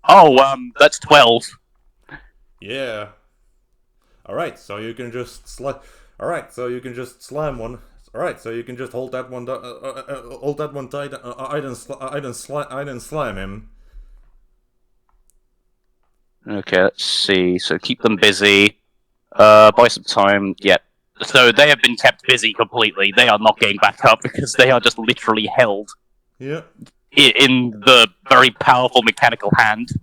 S7: Oh, that's 12.
S3: Yeah. Alright, so you can just slam one. Alright, so you can just hold that one tight, I then slam him.
S7: Okay, let's see. So keep them busy. Buy some time. Yeah. So they have been kept busy completely. They are not getting back up because they are just literally held
S3: Yeah.
S7: in the very powerful mechanical hand.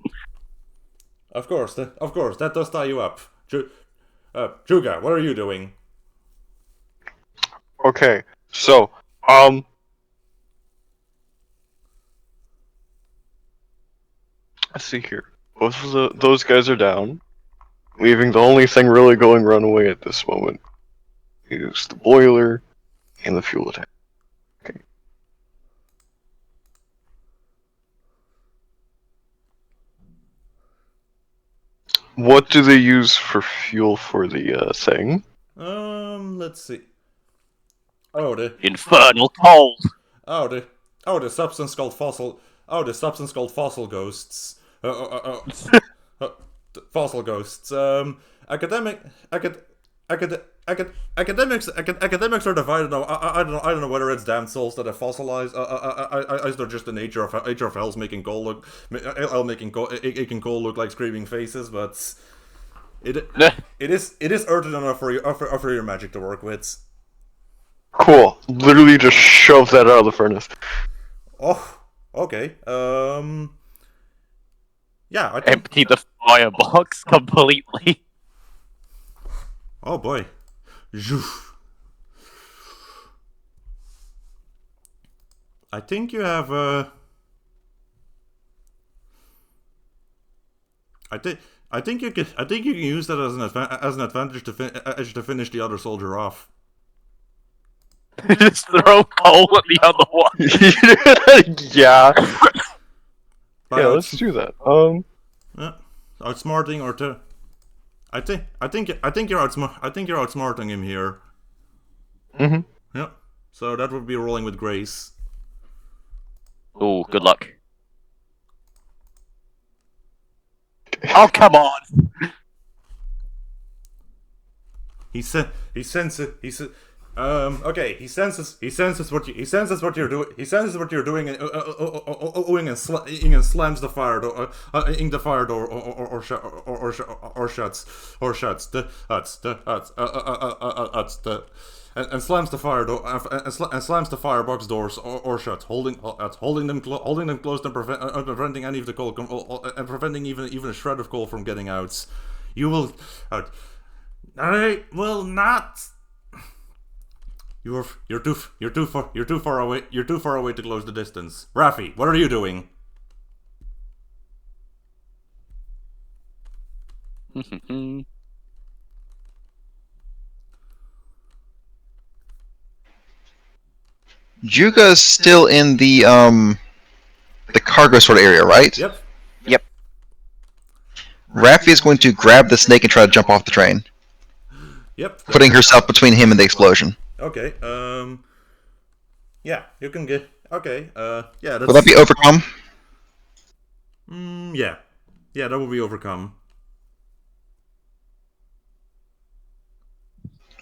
S3: Of course, that does tie you up. Juga, what are you doing?
S8: Okay, so, let's see here. Both of those guys are down, leaving the only thing really going runaway at this moment is the boiler and the fuel tank. Okay. What do they use for fuel for the thing?
S3: Let's see. Oh, the
S7: Infernal cold.
S3: the substance called fossil. Oh, the substance called fossil ghosts. Fossil ghosts. Academics are divided now. I don't know whether it's damned souls that are fossilized. Is there just the nature of hell's making coal look, making coal look like screaming faces? But it is urgent enough for your magic to work with.
S8: Cool. Literally just shove that out of the furnace.
S3: Oh, okay. Yeah, I think.
S7: Empty the firebox completely.
S3: Oh boy. Zhoof. I think you have I think you can use that as an advantage to finish the other soldier off.
S7: Just throw coal at the other one.
S8: Yeah.
S3: By
S8: Yeah, let's do that.
S3: yeah, outsmarting or to. I think you're outsmarting him here.
S8: Mhm.
S3: Yeah. So that would be rolling with grace.
S7: Oh, good luck. Oh, come on!
S3: He senses what you're doing. He senses what you're doing, and slams the fire door, in the fire door, or shuts the and slams the fire door and slams the firebox doors or shuts, holding them closed and preventing any of the coal and preventing even a shred of coal from getting out. You will. I will not. You're too far away. You're too far away to close the distance. Raffy, what are you doing?
S5: Juga's still in the cargo sort of area, right?
S3: Yep.
S5: Raffy is going to grab the snake and try to jump off the train,
S3: Yep.
S5: putting herself between him and the explosion.
S3: Okay. Yeah, you can get. Okay. Yeah. That's,
S5: Will that be overcome?
S3: Yeah. Yeah, that will be overcome.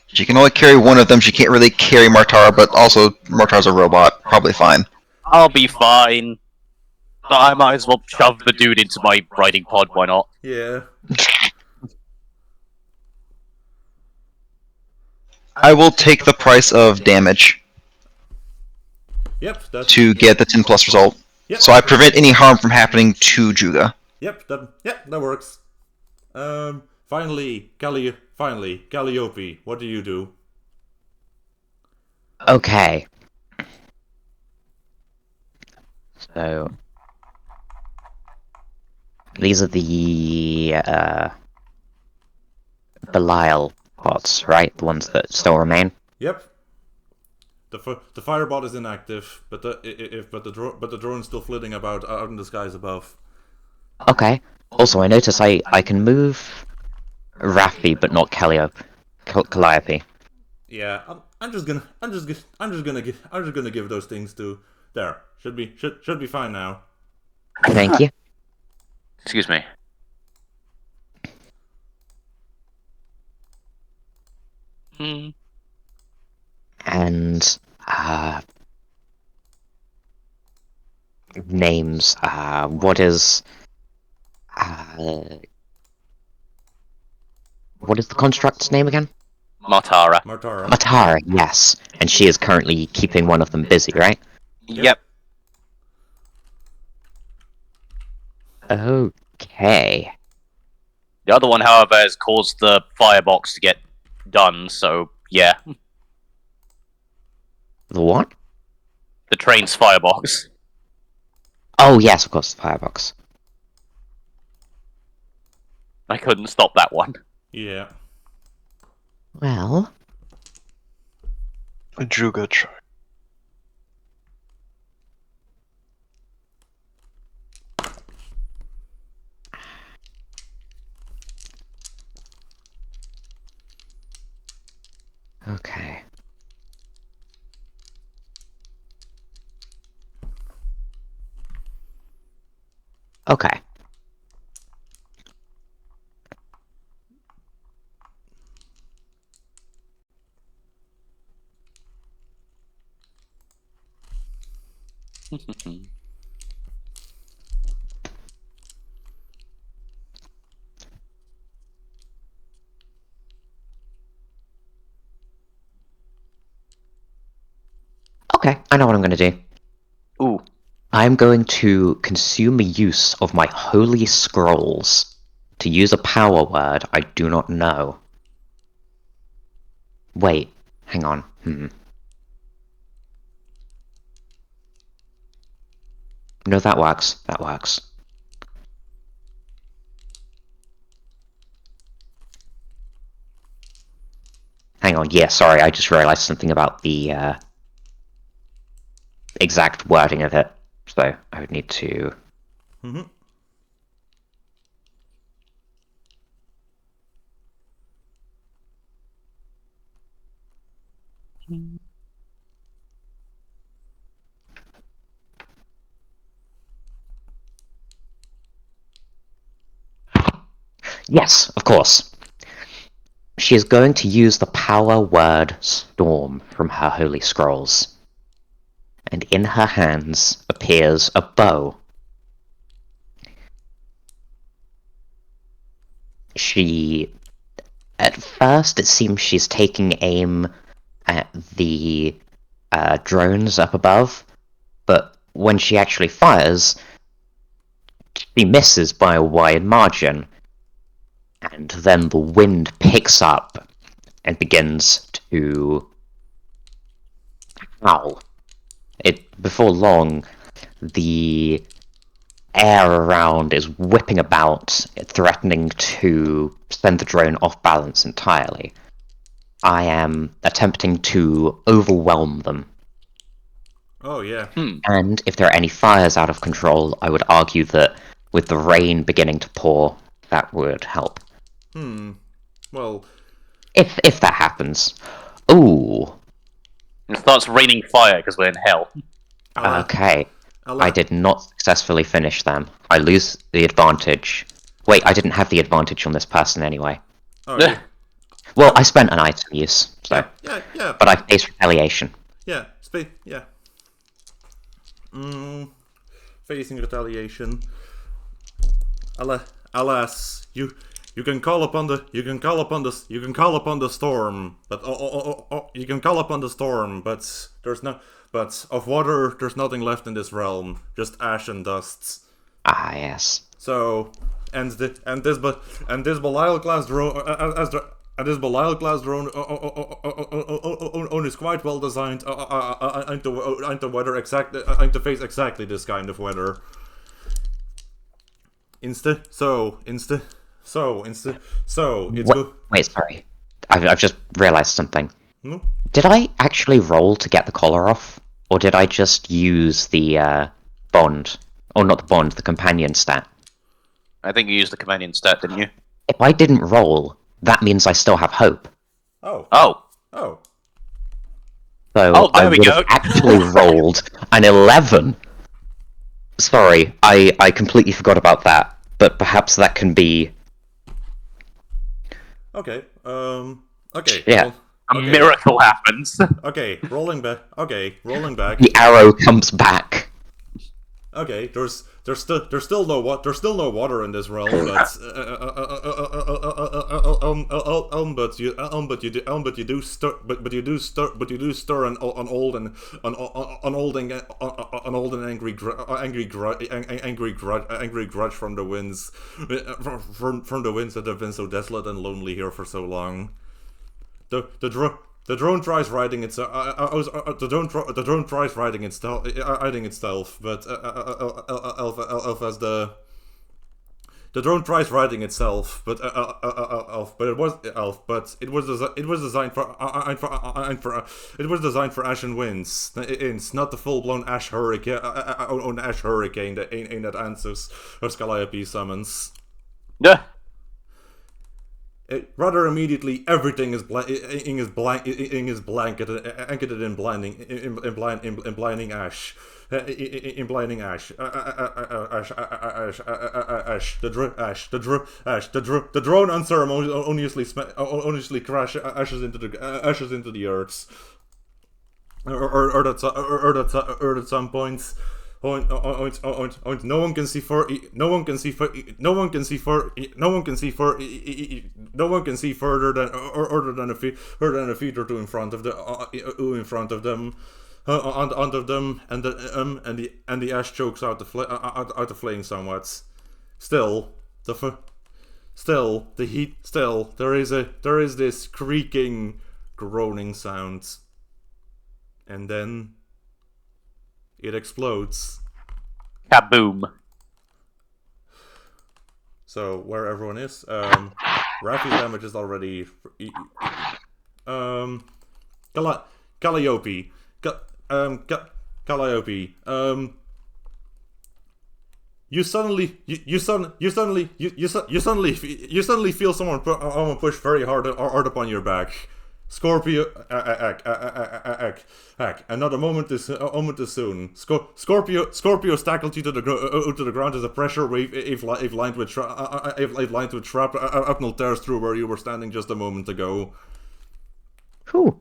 S5: She can only carry one of them. She can't really carry Martara, but also Martara's a robot. Probably fine.
S7: I'll be fine. I might as well shove the dude into my riding pod, why not?
S3: Yeah.
S5: I will take the price of damage
S3: Yep. That's.
S5: to get the 10 plus result.
S3: Yep.
S5: So I prevent any harm from happening to Juga.
S3: Yep. That works. Finally, Calliope, what do you do?
S2: Okay. So these are the Belial pots, right? The ones that still remain.
S3: Yep. The firebot is inactive, but the drone's still flitting about out in the skies above.
S2: Okay. Also, I notice I can move Raffy, but not Calliope.
S3: Yeah, I'm just gonna give those things to there. Should be fine now.
S2: Thank you.
S7: Excuse me.
S2: And names. What is the construct's name again?
S7: Martara.
S2: Martara, yes. And she is currently keeping one of them busy, right?
S7: Yep.
S2: Okay.
S7: The other one, however, has caused the firebox to get done, so yeah.
S2: The what?
S7: The train's firebox.
S2: Oh, yes, of course, the firebox.
S7: I couldn't stop that one.
S3: Yeah.
S2: Well,
S8: Juga try.
S2: okay. Okay. Okay, I know what I'm going to do.
S1: Ooh.
S2: I'm going to consume a use of my holy scrolls to use a power word I do not know. Wait, hang on. No, that works. That works. Hang on, yeah, sorry, I just realized something about the exact wording of it. So I would need to...
S3: Mm-hmm.
S2: Yes, of course. She is going to use the power word Storm from her holy scrolls. And in her hands appears a bow. At first, it seems she's taking aim at the drones up above, but when she actually fires, she misses by a wide margin. And then the wind picks up and begins to howl. Before long, the air around is whipping about, threatening to send the drone off balance entirely. I am attempting to overwhelm them.
S3: Oh, yeah.
S2: And if there are any fires out of control, I would argue that with the rain beginning to pour, that would help.
S3: Well,
S2: If that happens. Ooh.
S1: It starts raining fire because we're in hell.
S2: Okay.
S3: I'll
S2: I did not successfully finish them. I lose the advantage. Wait, I didn't have the advantage on this person anyway.
S3: Oh, yeah.
S2: Well, I spent an item use, so.
S3: Yeah.
S2: But I face retaliation.
S3: Yeah. Yeah. Facing retaliation. Alas, you can call upon the storm, but you can call upon the storm, but of water there's nothing left in this realm, just ash and dust.
S2: Ah, yes.
S3: So, and this Belial class drone is quite well designed to face exactly this kind of weather. Instead, it's good.
S2: Wait, sorry. I've just realized something.
S3: No?
S2: Did I actually roll to get the collar off? Or did I just use the bond? Or not the bond, the companion stat?
S1: I think you used the companion stat, didn't you?
S2: If I didn't roll, that means I still have hope.
S3: Oh.
S1: Oh.
S2: So
S1: Oh, there
S2: I
S1: we
S2: would
S1: go.
S2: have actually rolled an 11. Sorry, I completely forgot about that. But perhaps that can be...
S3: Okay. Okay.
S2: Yeah.
S3: Well,
S1: A miracle happens.
S3: okay. Rolling back.
S2: The arrow comes back.
S3: Okay. There's still no water in this realm, but you do stir an old and angry grudge from the winds that have been so desolate and lonely here for so long. The drone tries riding itself. The drone tries riding itself, but the drone tries riding itself, but it was designed for ash and winds. It's not the full blown ash hurricane that answers Calliope summons.
S1: Yeah.
S3: Rather immediately, everything is blanketed in blinding ash. The drone unceremoniously crash ashes into the earth. Or at some points, No one can see further than a feet or two in front of them. Onto them, and the ash chokes out the flame somewhat. Still, there is this creaking, groaning sound, and then it explodes.
S1: Kaboom.
S3: So where everyone is, Raffy's damage is already. Calliope. Calliope. You suddenly feel someone push very hard upon your back. Scorpio, and not a moment too soon. Scorpio tackled you to the ground as a pressure wave, if lined with shrapnel tears through where you were standing just a moment ago.
S2: Whew.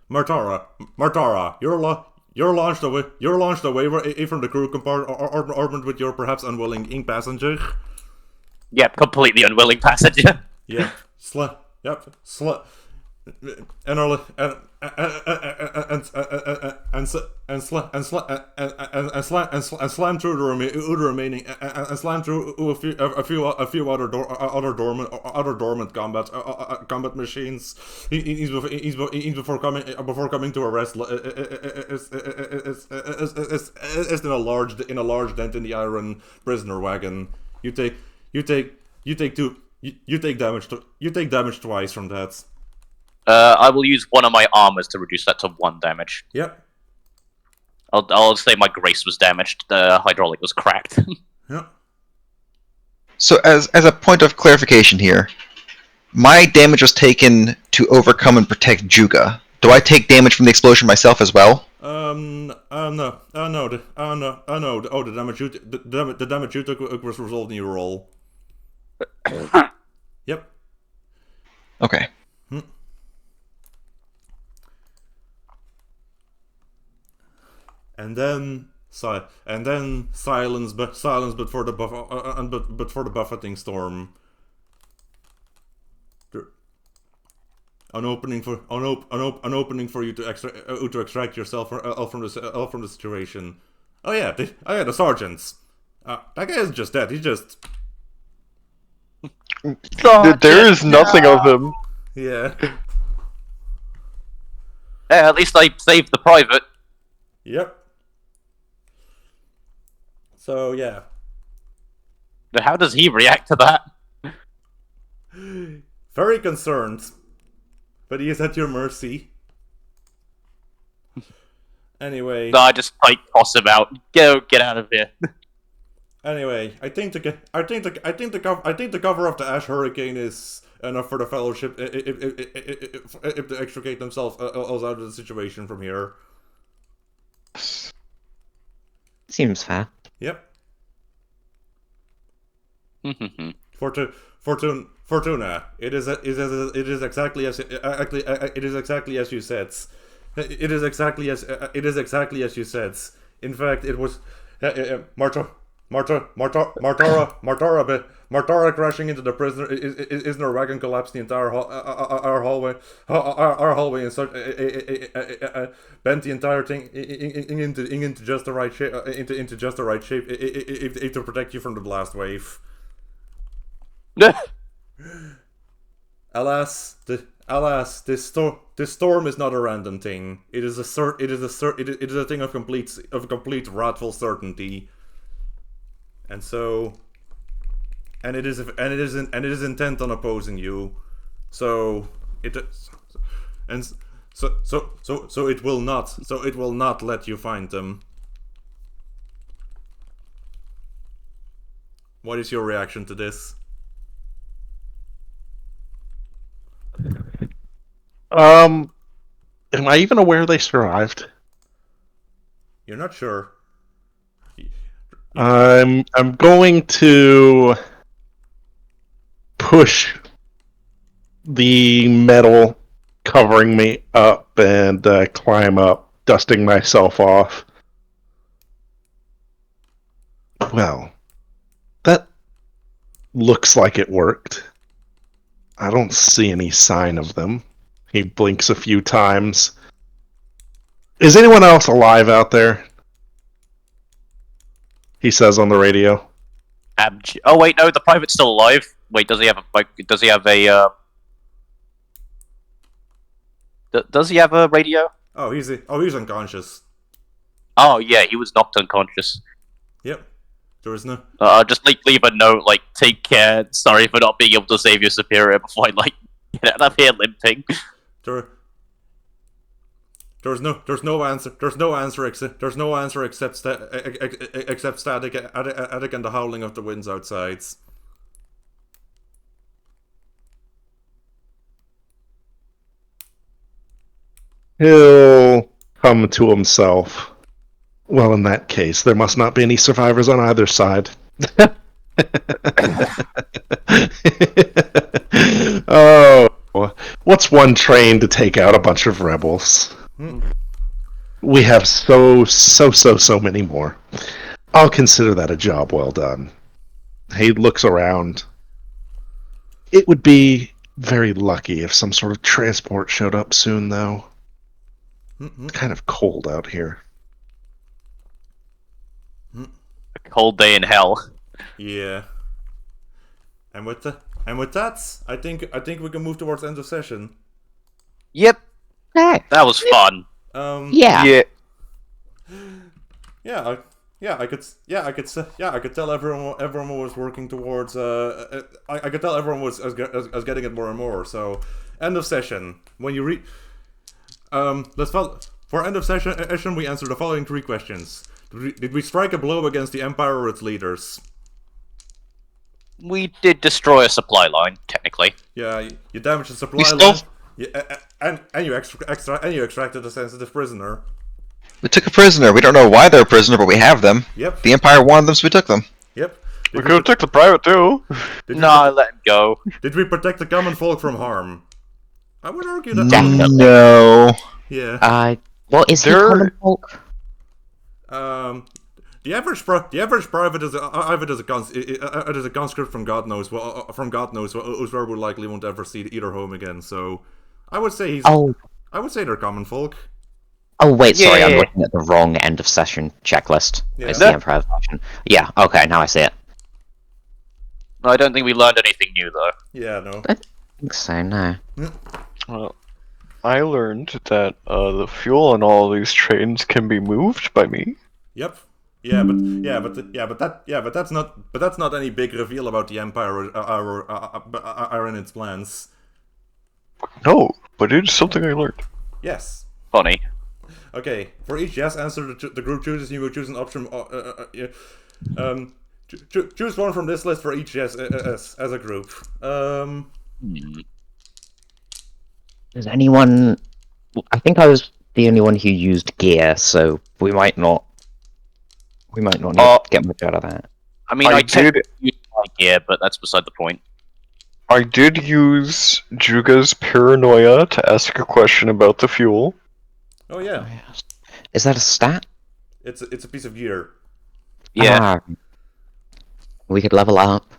S3: Martara, you're launched away from the crew compartment with your perhaps unwilling passenger.
S1: Yep, completely unwilling passenger.
S3: Yep. And slam through the remaining and slam through a few other dormant combat machines. He's before coming to a rest. Is in a large dent in the iron prisoner wagon. You take damage twice from that.
S1: I will use one of my armors to reduce that to 1 damage.
S3: Yep.
S1: I'll say my grace was damaged. The hydraulic was cracked.
S3: Yep.
S5: So, as a point of clarification here, my damage was taken to overcome and protect Juga. Do I take damage from the explosion myself as well?
S3: No. The damage you took was resolved in your roll. Yep.
S5: Okay.
S3: And then silence, but for the buffeting storm. An opening for you to extract yourself from the situation. Oh yeah, the sergeants. That guy isn't just dead. He's just
S8: There is nothing of him.
S3: yeah.
S1: Yeah, at least I saved the private.
S3: Yep. So yeah.
S1: How does he react to that?
S3: Very concerned. But he is at your mercy. Anyway.
S1: No, I just toss him out. Get out of here.
S3: Anyway, I think the cover of the Ash Hurricane is enough for the Fellowship if they extricate themselves out of the situation from here.
S2: Seems fair.
S3: Yep. Fortuna. It is exactly as you said. It is exactly as you said. In fact, it was Martara crashing into the prisoner is in her wagon collapsed the entire hallway and bent the entire thing into just the right shape to protect you from the blast wave. Alas, this storm is not a random thing. It is a thing of complete wrathful certainty. And it is intent on opposing you. So it will not let you find them. What is your reaction to this?
S4: Am I even aware they survived?
S3: You're not sure.
S4: I'm going to push the metal covering me up and climb up, dusting myself off. Well, that looks like it worked. I don't see any sign of them. He blinks a few times. Is anyone else alive out there? He says on the radio.
S1: Oh wait, no, the private's still alive. Wait, does he have a does he have a does he have a radio?
S3: Oh, he's unconscious.
S1: Oh yeah, he was knocked unconscious.
S3: Yep. There is no.
S1: Just leave a note like, take care. Sorry for not being able to save your superior before I get out of here limping.
S3: There's no answer except static and the howling of the winds outside.
S4: He'll come to himself. Well, in that case, there must not be any survivors on either side. Oh, what's one train to take out a bunch of rebels? We have so many more. I'll consider that a job well done. He looks around. It would be very lucky if some sort of transport showed up soon, though. It's kind of cold out here.
S1: A cold day in hell.
S3: Yeah. And with that, I think we can move towards end of session.
S1: Yep,
S2: Hey.
S1: that was fun.
S2: Yeah.
S3: I could tell everyone was working towards. I could tell everyone was getting it more and more. So, end of session. When you read, for end of session, we answer the following 3 questions. Did we strike a blow against the Empire or its leaders?
S1: We did destroy a supply line, technically.
S3: Yeah, you damaged the supply
S5: We
S3: line.
S5: stole-
S3: And you extracted a sensitive prisoner.
S5: We took a prisoner. We don't know why they're a prisoner, but we have them.
S3: Yep.
S5: The Empire wanted them, so we took them.
S3: Yep.
S8: We could have took the private too.
S1: No, I let him go.
S3: Did we protect the common folk from harm? I would argue that.
S5: No.
S3: Yeah.
S2: What is he
S8: There-
S2: common folk?
S3: The average private is a conscript from God knows where we likely won't ever see either home again. So, I would say I would say they're common folk.
S2: Oh wait, sorry, I'm
S1: Yeah.
S2: looking at the wrong end of session checklist.
S3: Yeah.
S2: It's the improvisation. Yeah, okay, now I see it.
S1: I don't think we learned anything new though.
S3: Yeah, no.
S2: I think so, no.
S8: Well, I learned that the fuel on all these trains can be moved by me.
S3: Yep. But that's not any big reveal about the Empire or in its plans.
S8: No, but it's something I learned.
S3: Yes.
S1: Funny.
S3: Okay. For each yes answer the group chooses, you will choose an option. Choose one from this list for each yes as a group.
S2: Does anyone... I think I was the only one who used gear, so we might not need to get much out of that.
S1: I mean, I did use my gear, but that's beside the point.
S8: I did use Juga's paranoia to ask a question about the fuel.
S3: Oh yeah.
S2: Is that a stat?
S3: It's a piece of gear.
S1: Yeah.
S2: We could level up.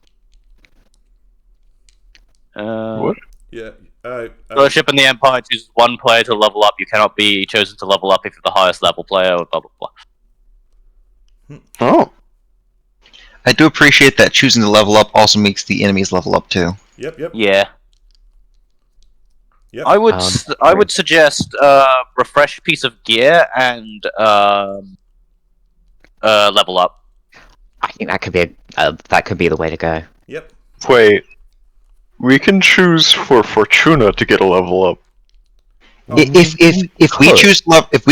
S8: What?
S3: Yeah.
S1: Fellowship in the Empire chooses one player to level up. You cannot be chosen to level up if you're the highest level player, or blah blah blah.
S8: Oh.
S5: I do appreciate that choosing to level up also makes the enemies level up too.
S3: Yep.
S1: Yeah.
S3: Yep.
S1: I would suggest refresh piece of gear and level up.
S2: I think that could be the way to go.
S3: Yep.
S8: Wait. We can choose for Fortuna to get a level up.
S5: If we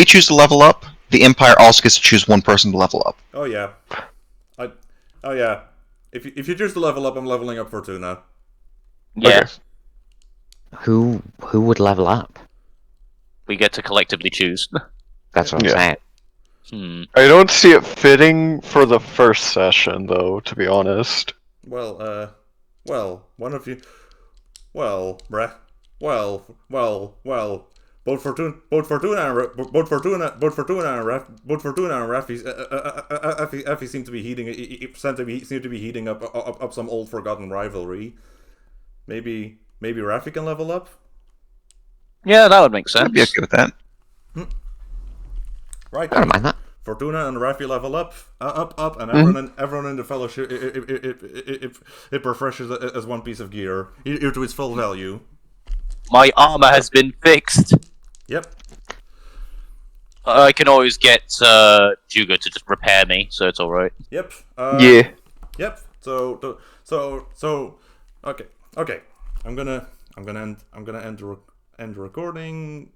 S5: choose to level up, the Empire also gets to choose one person to level up.
S3: Oh yeah. Oh yeah. If you choose to level up, I'm leveling up Fortuna.
S1: Yeah,
S8: Okay.
S2: Who would level up?
S1: we get to collectively choose.
S2: That's what I'm
S8: Yeah.
S2: saying.
S8: I don't see it fitting for the first session, though, to be honest.
S3: Well, one of you. Well, bruh. Well. Both Fortuna and Raffy seem to be heating up some old forgotten rivalry. Maybe Raffy can level up.
S1: Yeah, that would make sense.
S5: I'd be okay with that.
S3: Right.
S2: I don't mind that.
S3: Fortuna and Raffy level up, and everyone in the fellowship it refreshes as one piece of gear here to its full value.
S1: My armor has been fixed.
S3: Yep.
S1: I can always get Juga to just repair me, so it's alright.
S3: Yep.
S8: Yeah.
S3: Yep. So. Okay. I'm gonna end the recording.